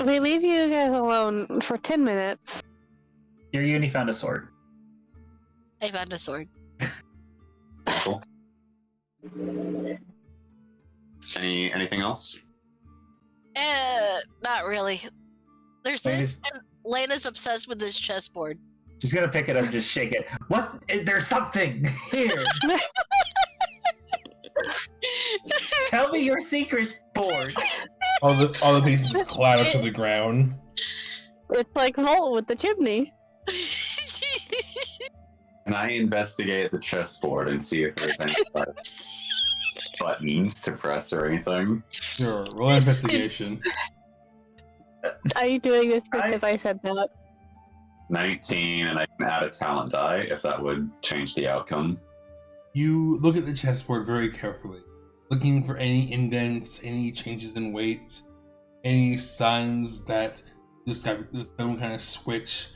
We leave you guys alone for 10 minutes. Your Uni found a sword. I found a sword. Cool. Anything else? Not really. There's Maybe- this, and Lena's obsessed with this chessboard. She's gonna pick it up and just shake it. What? There's something here! Tell me your secret board! All the pieces clatter to the ground. It's like Volt with the chimney. Can I investigate the chessboard and see if there's any buttons to press or anything? Sure, roll an investigation. Are you doing this because I said that? 19, and I can add a talent die if that would change the outcome. You look at the chessboard very carefully, looking for any indents, any changes in weight, any signs that there's some kind of switch.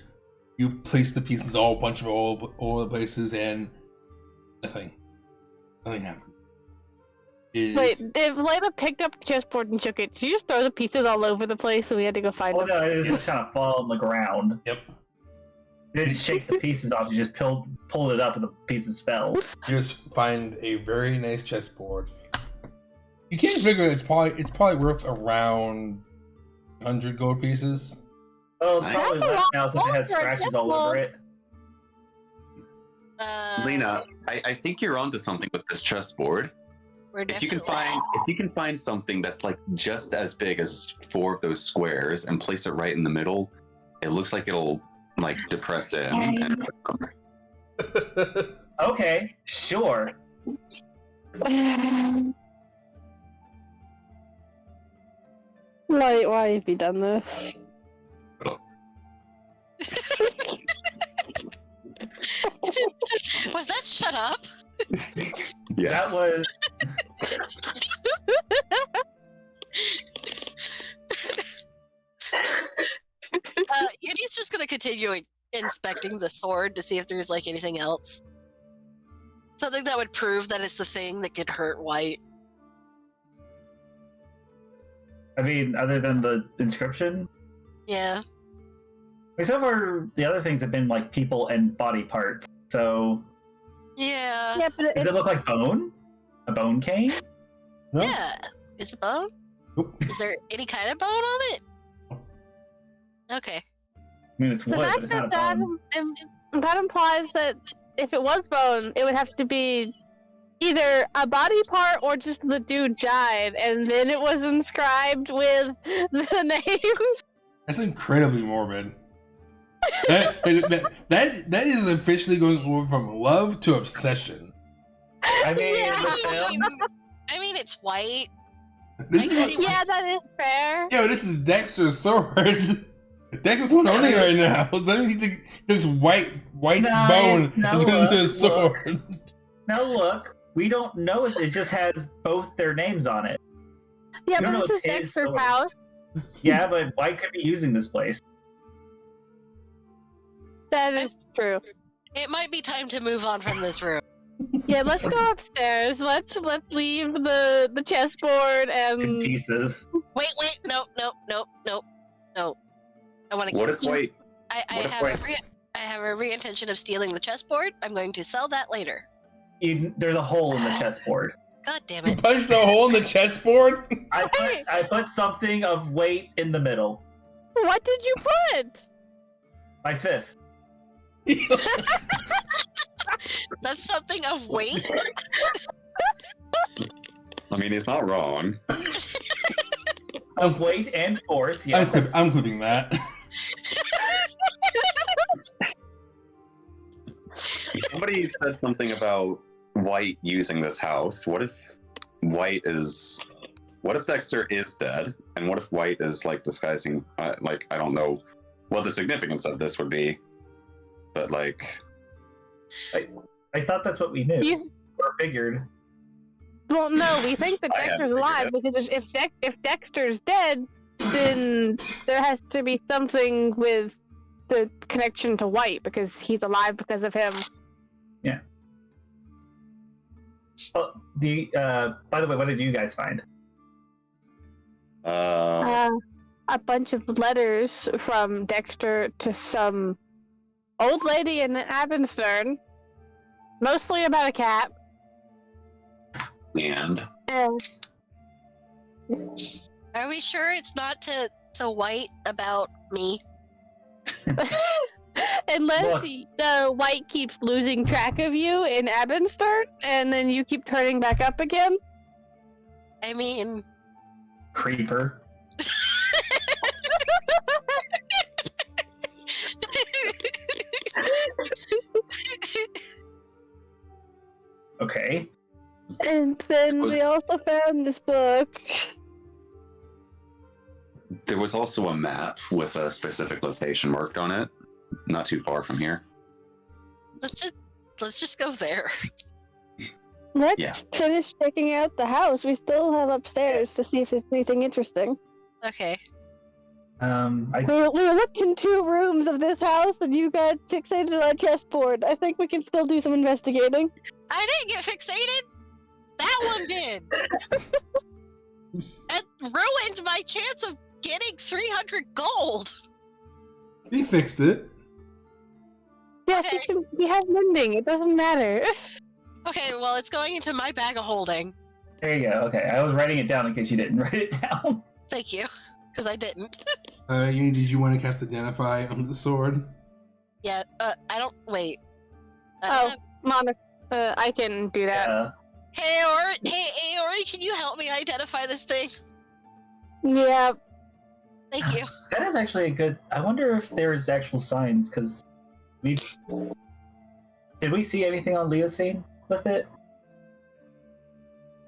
You place the pieces all over the places, and nothing happened. Wait, if Lena picked up the chessboard and shook it, did you just throw the pieces all over the place so we had to go find Oh them? no, it just Yes. kind of fall on the ground. Yep. You didn't shake the pieces off, you just pulled it up and the pieces fell. You just find a very nice chessboard. You can't figure it's probably worth around 100 gold pieces. Oh, it's Nice. probably That's a less lot now since it has more for a scratches all over it. Lena, I think you're onto something with this chessboard. We're If you definitely can find something that's like just as big as 4 of those squares and place it right in the middle, it looks like it'll like depress in. And Okay, sure. Why have you done this? Was that shut up? Yes. That was Yudi's just gonna continue inspecting the sword to see if there's like anything else. Something that would prove that it's the thing that could hurt White. I mean, other than the inscription. Yeah. I mean, so far, the other things have been like people and body parts. So, Yeah. Yeah, but does it look like bone? A bone cane? No? Yeah. Is it bone? Nope. Is there any kind of bone on it? Okay. I mean, it's so wood, that, but it's not a that, bone. that implies that if it was bone, it would have to be either a body part or just the dude died, and then it was inscribed with the names. That's incredibly morbid. That is officially going over from love to obsession. I mean, Yeah. in the film, I mean, it's White. This I is can see Yeah, that is fair. yo, this is Dexter's sword. Dexter's one owning right now. That means he took White's No, bone no, and turned it into a look. sword. now look, we don't know it. It just has both their names on it. Yeah, You but know this is it's his Dexter's sword. house. Yeah, but White could be using this place. That is true. It might be time to move on from this room. Yeah, let's go upstairs. Let's leave the chessboard In and pieces. Wait, no. I want to What keep if White? I what if have White- I have every intention of stealing the chessboard. I'm going to sell that later. There's a hole in the chessboard. God damn You it. punched a hole in the chessboard? I put something of weight in the middle. what did you put? My fist. That's something of weight. I mean, he's not wrong. Of weight and force, yeah. I'm clipping that. Somebody said something about White using this house. What if Dexter is dead, and what if White is like disguising? Like, I don't know what the significance of this would be, but like, I thought that's what we knew. You, Or figured. well, no, we think that I hadn't Dexter's figured alive it. because if Dexter's dead, then there has to be something with the connection to White because he's alive because of him. Oh, by the way, what did you guys find? A bunch of letters from Dexter to some old lady in Abernstern, mostly about a cat. and And Are we sure it's not to White about me? unless Look. White keeps losing track of you in Abernstern, and then you keep turning back up again. I mean, Creeper. Okay. And then we also found this book. there was also a map with a specific location marked on it, not too far from here. let's just go there. Let's Yeah. finish checking out the house. We still have upstairs to see if there's anything interesting. Okay. We were looking 2 rooms of this house, and you got fixated on a chessboard. I think we can still do some investigating. I didn't get fixated. That one did. It ruined my chance of getting 300 gold. He fixed it. Yes, Okay. we have mending. It doesn't matter. Okay, well, it's going into my bag of holding. There you go. Okay, I was writing it down in case you didn't write it down. Thank you, because I didn't. Did you want to cast Identify on the sword? Yeah, I don't. Wait. Oh. I can do that. Yeah. Hey, Ori, can you help me identify this thing? Yeah. Thank you. That is actually a good. I wonder if there's actual signs because we did we see anything on Leocene with it?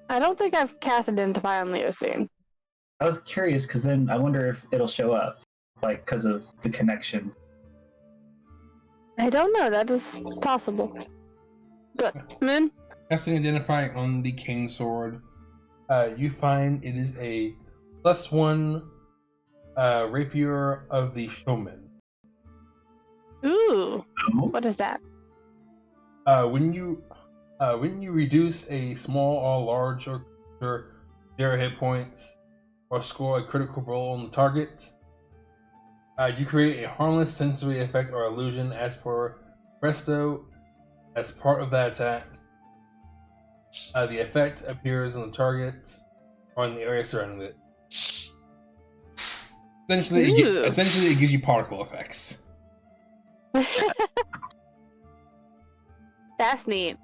I don't think I've cast Identify on Leocene. I was curious because then I wonder if it'll show up, like because of the connection. I don't know. That is possible. Good. Moon? Casting Identify on the King Sword, you find it is a +1 Rapier of the Showman. Ooh. What is that? When you reduce a small or large or 0 hit points or score a critical roll on the target, you create a harmless sensory effect or illusion as per Presto. As part of that attack, the effect appears on the target or in the area surrounding it. Essentially, it gives you particle effects. That's neat.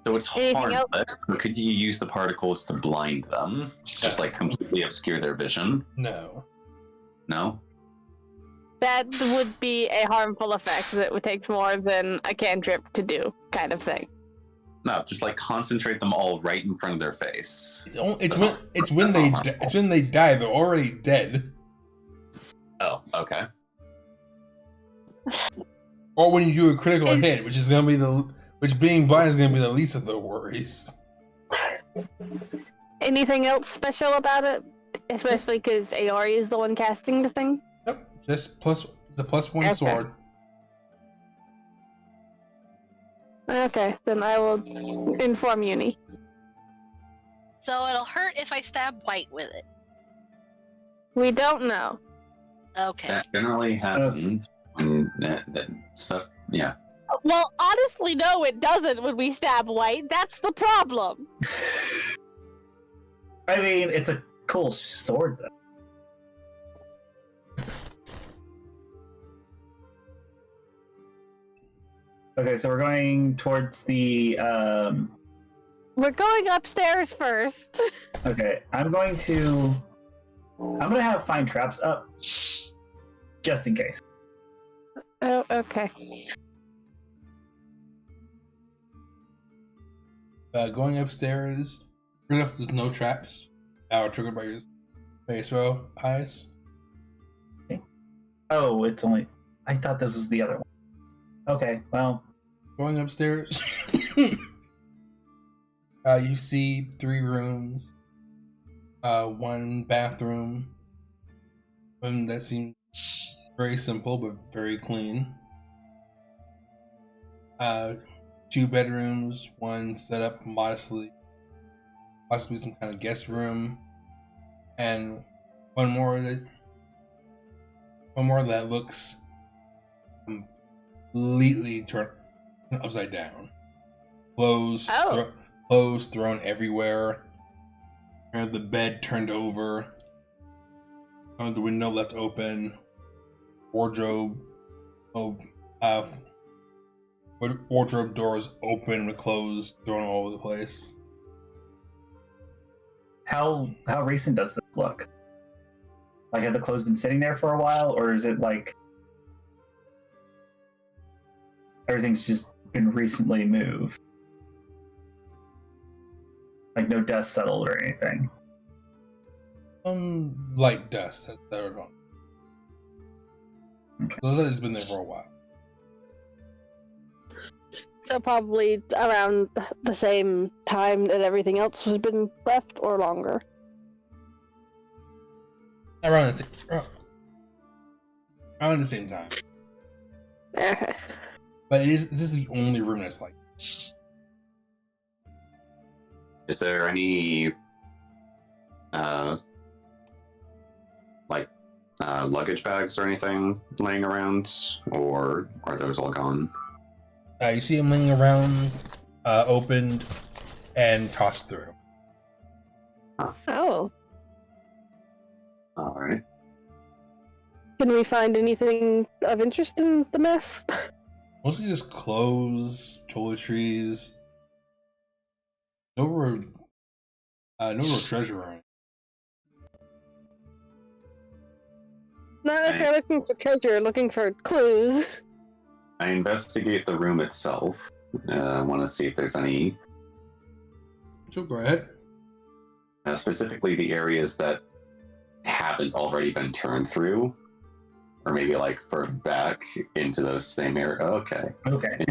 So it's Anything else? harmless, but could you use the particles to blind them? Just like completely obscure their vision? No. No? That would be a harmful effect that would take more than a cantrip to do, kind of thing. No, just like concentrate them all right in front of their face. It's when they die. They're already dead. Oh, okay. Or when you do a critical hit, which being blind is gonna be the least of the worries. Anything else special about it? Especially because Aori is the one casting the thing? Yep, just the +1 Okay. sword. Okay, then I will inform Uni. So it'll hurt if I stab White with it. We don't know. Okay. That generally happens when that stuff. Yeah. Well, honestly, no, it doesn't when we stab White. That's the problem. I mean, it's a cool sword, though. Okay, so we're going towards the. We're going upstairs first. Okay, I'm gonna have find traps up, just in case. Oh, okay. Going upstairs. There's no traps. Triggered by your spell eyes. Oh, it's only. I thought this was the other one. Okay, well. Going upstairs. You see 3 rooms. 1 bathroom. One that seems very simple but very clean. 2 bedrooms, 1 set up modestly, possibly some kind of guest room, and one more that looks completely turned upside down. Clothes thrown everywhere. The bed turned over. The window left open. Wardrobe doors open with clothes thrown all over the place. How recent does this look? Like, have the clothes been sitting there for a while, or is it like everything's just been recently moved? Like, no dust settled or anything? Light dust that settled on. Okay. Those have been there for a while. So probably around the same time that everything else has been left, or longer. Around the same time. Okay. But this is the only room that's like. Is there any luggage bags or anything laying around, or are those all gone? You see them laying around, opened, and tossed through. Oh. All right. Can we find anything of interest in the mess? Mostly just clothes, toiletries. No real treasure or anything. Not if you're looking for treasure, looking for clues. I investigate the room itself. I want to see if there's any, So go ahead. specifically the areas that haven't already been turned through. or maybe like further back into those same area. Okay. Okay.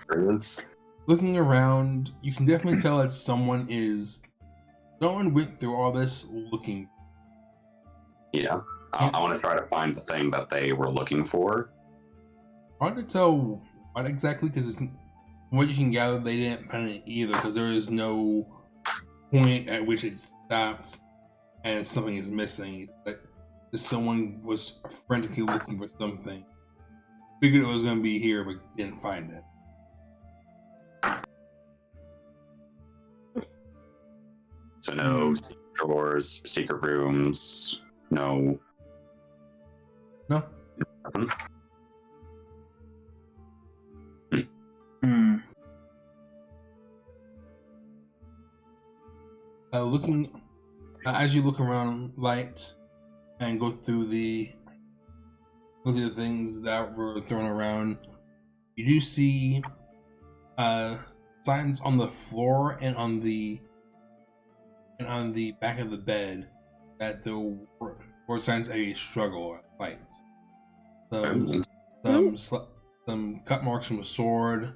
There it is. Looking around, you can definitely tell that someone went through all this looking. Yeah. I want to try to find the thing that they were looking for. Hard to tell what exactly, because from what you can gather, they didn't find it either, because there is no point at which it stops and something is missing. But someone was frantically looking for something. Figured it was going to be here, but didn't find it. So no secret drawers, secret rooms, no. No. Nothing. Hmm. Looking as you look around light and go through look at the things that were thrown around, you do see signs on the floor and on the back of the bed that there were signs of a struggle at fight. Some cut marks from a sword,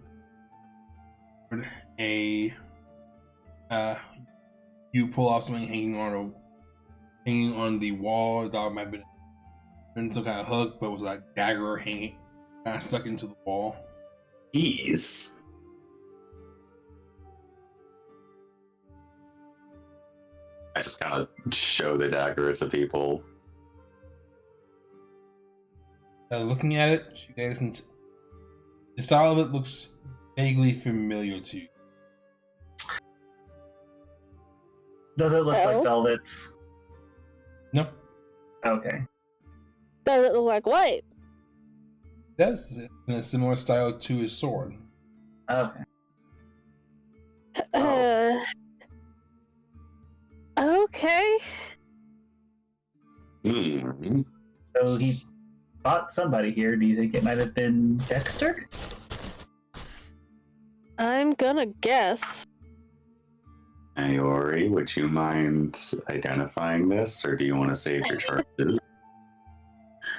you pull off something hanging on the wall that might have been some kind of hook, but was like dagger hanging kind of stuck into the wall. Jeez. I just kind of show the dagger to people. Looking at it, you guys can the style of it looks vaguely familiar to you. Does it look Oh. like velvets? No, Okay. Does it look like white? that's in a similar style to his sword. Okay. Okay. Hmm. So he bought somebody here. Do you think it might have been Dexter? I'm gonna guess. Ayori, would you mind identifying this, or do you want to save your charges?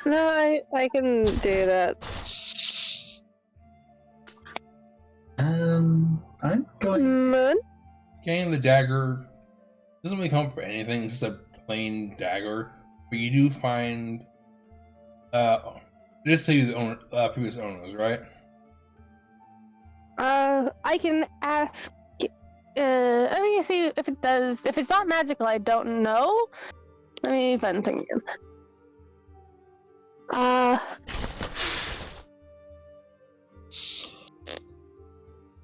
No, I can do that. I'm going. Moon? Scanning the dagger doesn't really come up for anything. It's just a plain dagger, but you do find. Just say the owner, previous owners, right? I can ask. Let me see if it does. If it's not magical, I don't know. Let me find something again.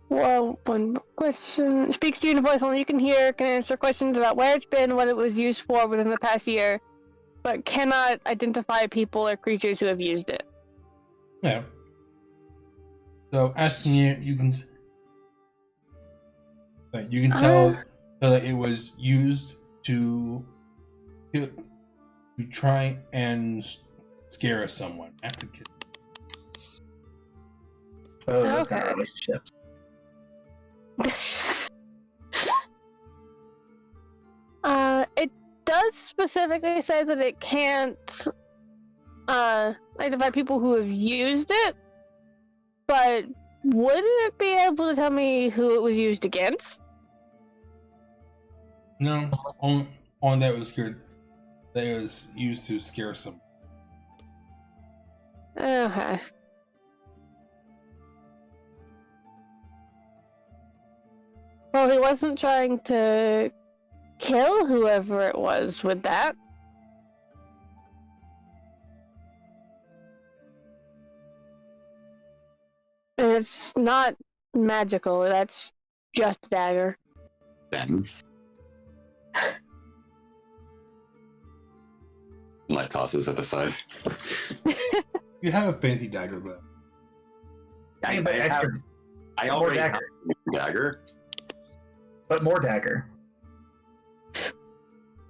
Well, one question. Speaks to you in a voice only you can hear. Can answer questions about where it's been, what it was used for within the past year, but cannot identify people or creatures who have used it. Yeah. So asking it, you can tell that it was used to try and scare someone, not to kill. Oh, those kind of Okay. relationships. It does specifically say that it can't identify people who have used it, but would it be able to tell me who it was used against? No, on that was scared. That it was used to scare someone. Okay. Well, he wasn't trying to kill whoever it was with that. And it's not magical, that's just a dagger. Then. Light tosses it aside. You have a fancy dagger though. I, Yeah, but I, have, extra, I more already have dagger. a dagger, but more dagger.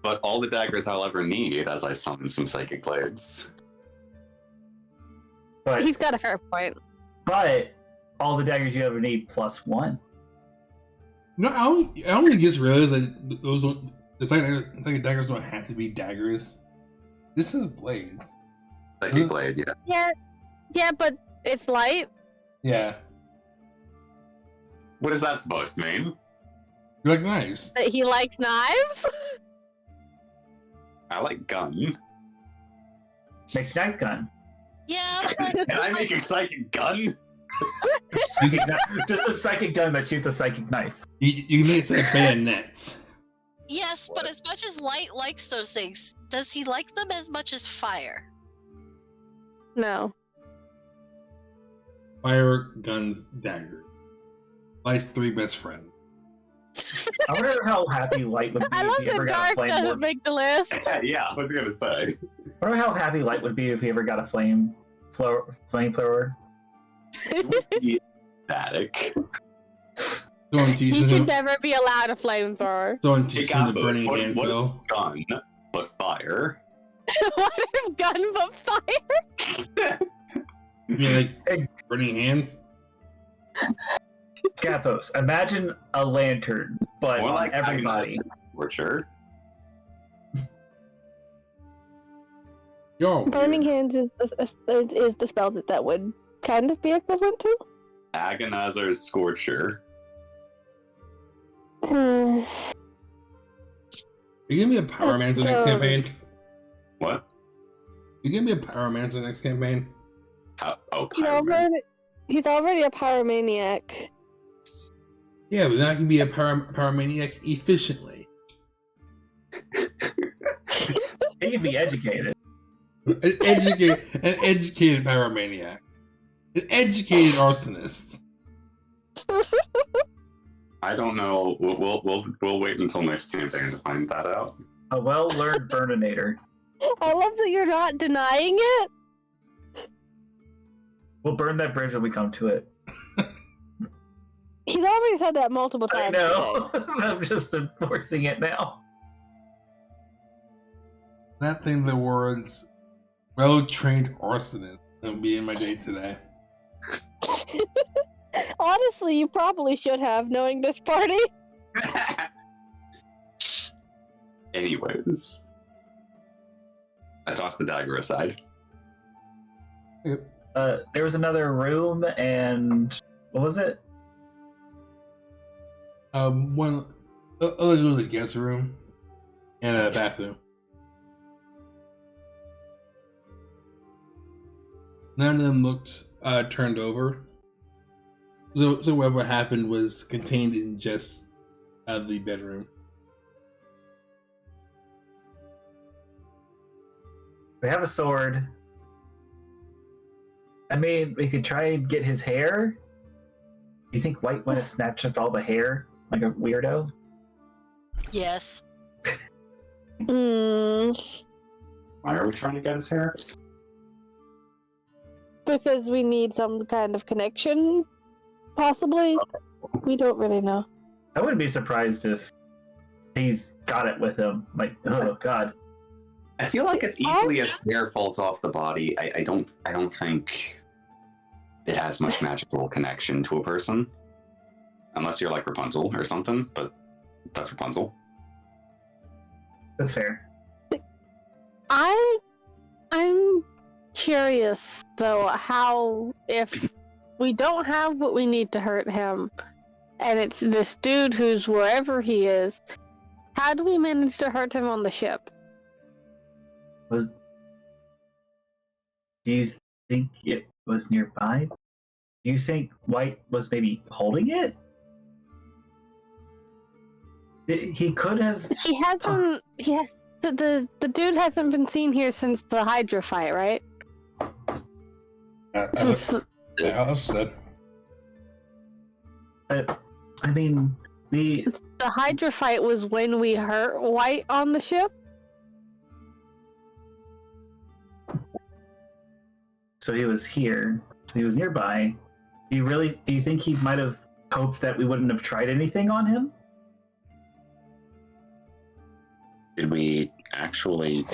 but all the daggers I'll ever need as I summon some psychic blades. But He's got a fair point. but all the daggers you ever need plus one. No, I only just realized that those it's like daggers don't have to be daggers. This is blades. Psychic blade, yeah. Yeah, but it's light. Yeah. What is that supposed to mean? You like knives? That he likes knives. I like gun. Make knife gun. Yeah, but Can I make a psychic gun? Just a psychic gun that shoots a psychic knife. You can make it like bayonets. yes, but as much as Light likes those things, does he like them as much as Fire? No. Fire, guns, dagger. Light's 3 best friends. I wonder how happy Light would be I love if he ever that got a Dark doesn't flame. make the list. Yeah, I was gonna say. I wonder how happy Light would be if he ever got a flamethrower. Static. Someone He teaches should him. never be allowed a flamethrower. Someone teaches him the Gabbo, burning what- hands what- will. Gun, but fire. What if gun but fire? You mean like burning hands? Gapos, imagine a lantern, but More on like everybody. For sure. Yo, Burning hands is the spell that would kind of be equivalent to. Agonizer's Scorcher. Are you gonna be a Power Man's the next campaign? What? You gonna be a Power Man's the next campaign? Pyroman. He's already a pyromaniac. Yeah, but now I can be a Pyromaniac efficiently. He can be educated. An educated Pyromaniac. An educated arsonist. I don't know. We'll wait until next campaign to find that out. A well-learned burninator. I love that you're not denying it. We'll burn that bridge when we come to it. He's already said that multiple I times. know. I'm just enforcing it now. That thing, the words well-trained arsonist will be in my day today. Honestly, you probably should have, knowing this party. Anyways. I tossed the dagger aside. There was another room, and what was it? It was a guest room and a bathroom. None of them looked turned over. So whatever happened was contained in just the bedroom. We have a sword. I mean, we could try and get his hair. You think White went to snatch up all the hair like a weirdo? Yes. Hmm. Why are we trying to get his hair? Because we need some kind of connection, possibly. We don't really know. I wouldn't be surprised if he's got it with him. Like, oh god. I feel like as easily as hair falls off the body, I don't think it has much magical connection to a person. Unless you're like Rapunzel or something, but that's Rapunzel. That's fair. I'm curious though how if we don't have what we need to hurt him, and it's this dude who's wherever he is, how do we manage to hurt him on the ship? Do you think it was nearby? Do you think White was maybe holding it? He could have. He hasn't. The dude hasn't been seen here since the Hydra fight, right? Since the- I said. I mean, the Hydra fight was when we hurt White on the ship. So he was here. He was nearby. Do you think he might have hoped that we wouldn't have tried anything on him? Did we actually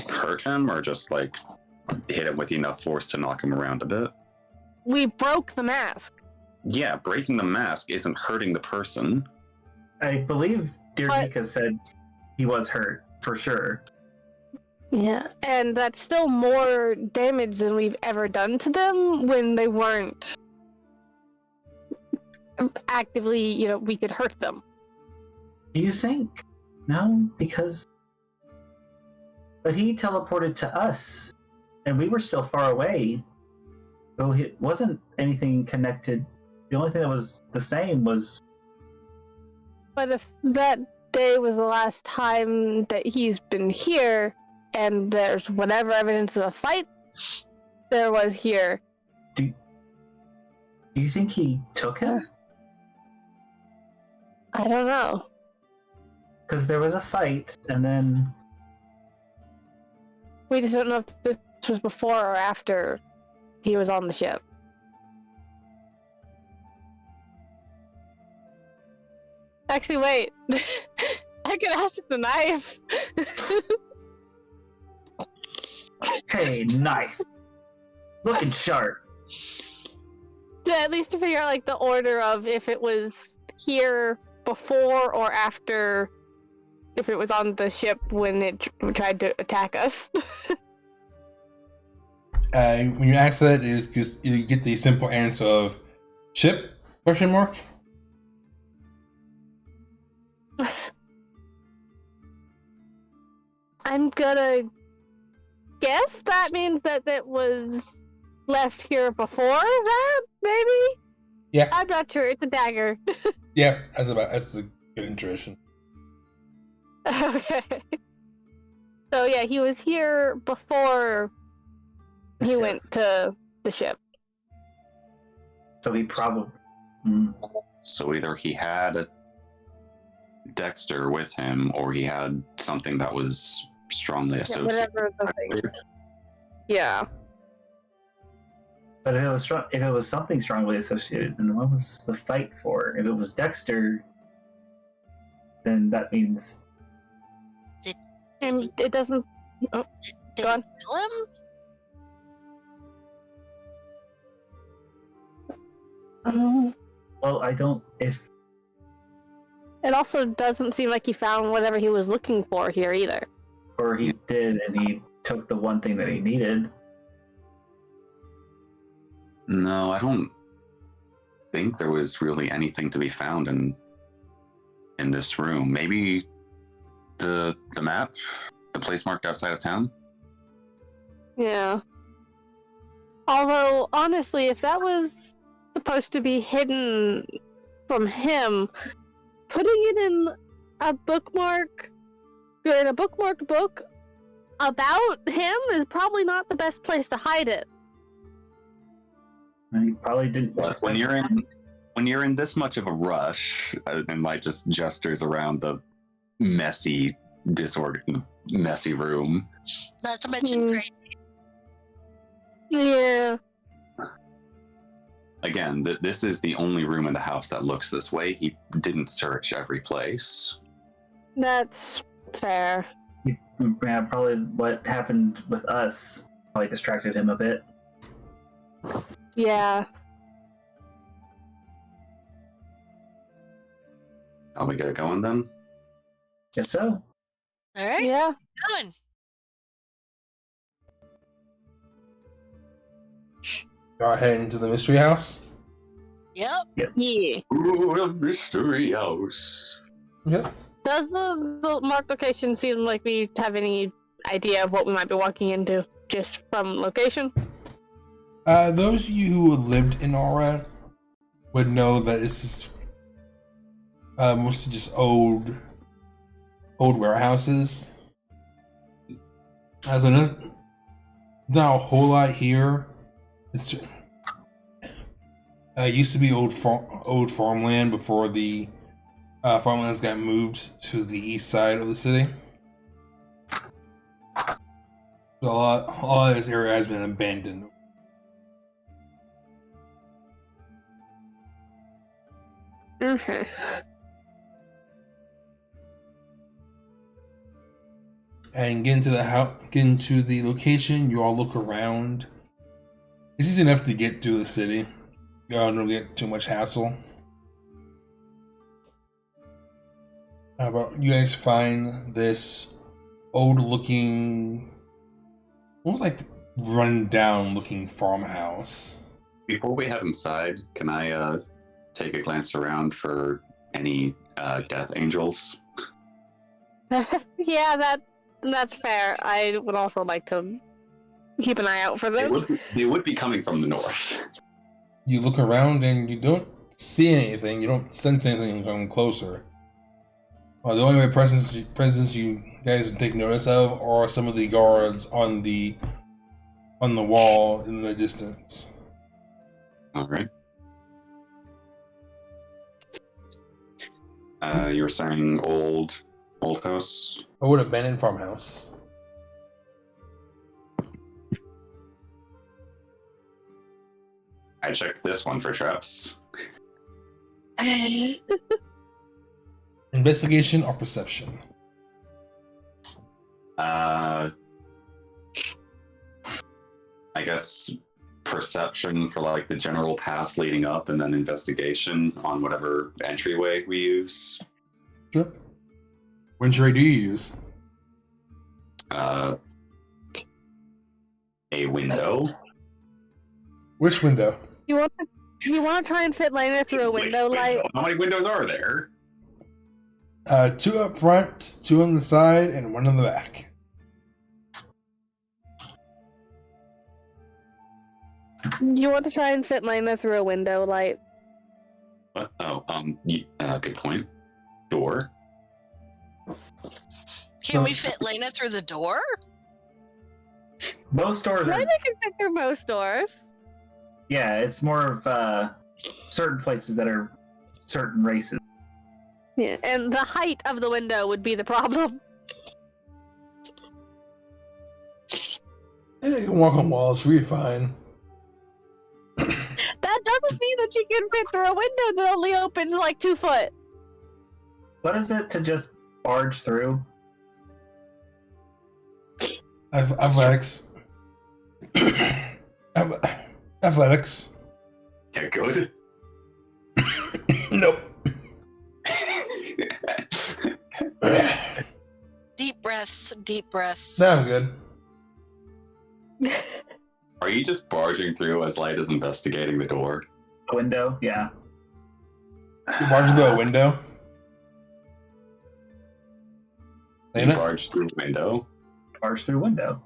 hurt him or just like hit him with enough force to knock him around a bit? We broke the mask. Yeah, breaking the mask isn't hurting the person. I believe Dear Mika said he was hurt, for sure. Yeah, and that's still more damage than we've ever done to them when they weren't actively, we could hurt them. Do you think? No, because... But he teleported to us, and we were still far away. So it wasn't anything connected. The only thing that was the same was... But if that day was the last time that he's been here, and there's whatever evidence of a fight there was here... Do you think he took him? I don't know. Because there was a fight, and then... We just don't know if this was before or after he was on the ship. Actually, wait. I could ask the knife. Hey, knife! Looking sharp. Yeah, at least to figure out like the order of if it was here before or after, if it was on the ship when it tried to attack us. When you ask that, is because you get the simple answer of ship? Question mark. I'm gonna guess that means that it was left here before that, maybe? Yeah. I'm not sure. It's a dagger. Yeah, that's a good intuition. Okay. So yeah, he was here before he went to the ship. So he probably... So either he had Dexter with him, or he had something that was strongly Yeah, associated. whatever the thing. Yeah. But if it was something strongly associated, then what was the fight for? If it was Dexter, then that means... And it doesn't... Oh, Did go on. he kill him? Well, I don't... If... It also doesn't seem like he found whatever he was looking for here either. Or he did, and he took the one thing that he needed. No, I don't think there was really anything to be found in this room. Maybe the map, the place marked outside of town. Yeah. Although, honestly, if that was supposed to be hidden from him, putting it in a bookmarked book about him is probably not the best place to hide it. And he probably didn't... Plus, when you're in this much of a rush, and like just gestures around the messy room. Not to mention crazy. Yeah. Again, this is the only room in the house that looks this way. He didn't search every place. That's fair. Yeah, probably what happened with us probably distracted him a bit. Yeah. Are we get going then? Guess so. All right, Yeah. going. Go ahead into the mystery house. Yep. Yeah. Ooh, a mystery house. Yep. Does the marked location seem like we have any idea of what we might be walking into just from location? Those of you who lived in Aura would know that this is mostly just old warehouses. As not a whole lot here. It's used to be old farmland before the farmlands got moved to the east side of the city. So a lot of this area has been abandoned. Okay. And get into the location. You all look around. It's easy enough to get to the city. You all don't get too much hassle. But you guys find this old-looking almost like run down looking farmhouse. Before we head inside, can I take a glance around for any death angels? Yeah, that's fair. I would also like to keep an eye out for them. They would be coming from the north. You look around and you don't see anything. You don't sense anything coming closer. The only presence you guys take notice of are some of the guards on the wall in the distance. All right. You were saying old house? Old abandoned farmhouse. I checked this one for traps. Investigation or perception? I guess perception for like the general path leading up, and then investigation on whatever entryway we use. Sure. Which ray do you use? A window. Which window? You want to try and fit Lena through a window Which light? How many windows are there? 2 up front, 2 on the side, and 1 on the back. You want to try and fit Lena through a window light? What? Oh, good point. Door. Can we fit Lena through the door? Most doors are. Lena can fit through most doors. Yeah, it's more of certain places that are certain races. Yeah, and the height of the window would be the problem. You can walk on walls, you'll be fine. That doesn't mean that you can fit through a window that only opens like 2 foot. What is it to just barge through? Athletics. Athletics. Yeah, good. Nope. Deep breaths, deep breaths. Nah, I'm good. Are you just barging through as Light is investigating the door? A window? Yeah. You barge through a window. You Lena? barge through the window. Barge through window.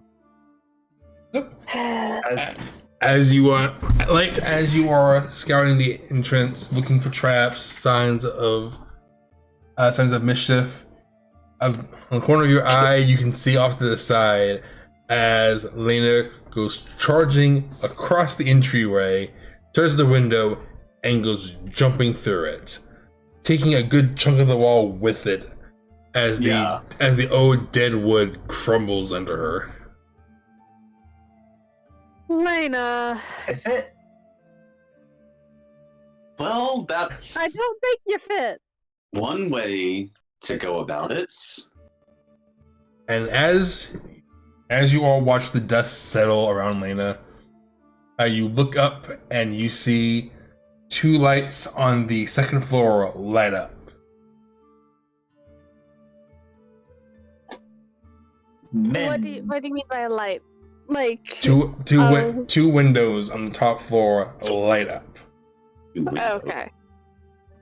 Nope. As, As you are scouting the entrance, looking for traps, signs of mischief, on the corner of your eye, you can see off to the side as Lena goes charging across the entryway, turns the window, and goes jumping through it, taking a good chunk of the wall with it as the old dead wood crumbles under her. Lena, I fit. Well, that's I don't think you fit. one way to go about it. And as you all watch the dust settle around Lena, you look up and you see 2 lights on the 2nd floor light up. Men. What do you mean by a light? Like Two windows on the top floor light up. okay.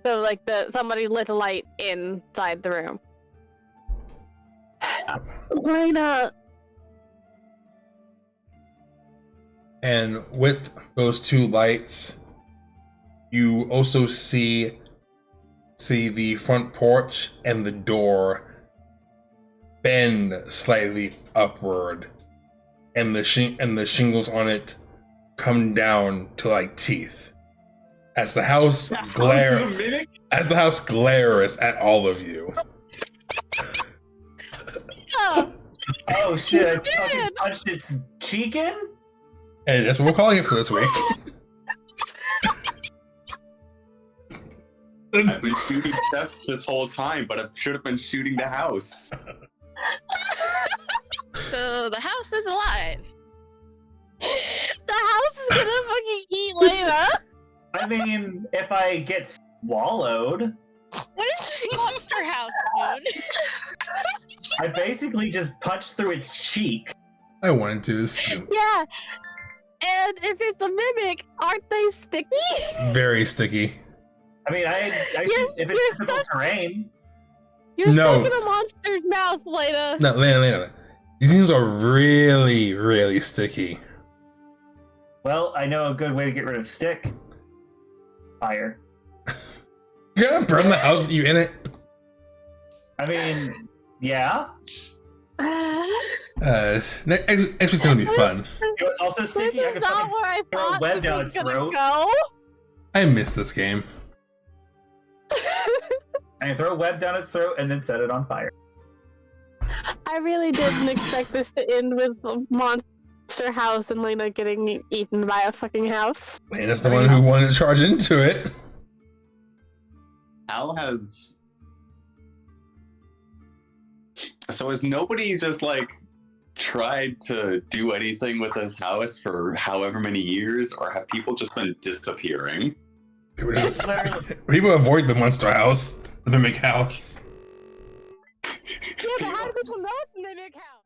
So like somebody lit a light inside the room. Lena. And with those 2 lights, you also see the front porch and the door bend slightly upward, and the shingles on it come down to like teeth as the house glares at all of you. Oh shit, I fucking punched its cheek in? And that's what we're calling it for this week. I've been shooting chests this whole time, but I should have been shooting the house. So the house is alive. The house is gonna fucking eat Lena. I mean, if I get swallowed, What is this monster house, Moon? I basically just punched through its cheek. I wanted to assume. Yeah. And if it's a mimic, aren't they sticky? Very sticky. I mean, I You're- if it's you're difficult terrain. You're No. stuck in a monster's mouth, Lena. No, Lena. These things are really, really sticky. Well, I know a good way to get rid of stick. Fire. You're gonna burn the house with you in it? I mean, yeah. Next week's gonna be fun. It was also This sticky. I is could not fucking where I throw a thought web this down was its gonna throat. go. I missed this game. and throw a web down its throat and then set it on fire. I really didn't expect this to end with a monster house and Lena getting eaten by a fucking house. Lena's the one who wanted to charge into it. How has. So has nobody just like tried to do anything with this house for however many years, or have people just been disappearing? People, It's just, literally, people avoid the monster house, the mimic house. Yeah, but how do people know it's a mimic house?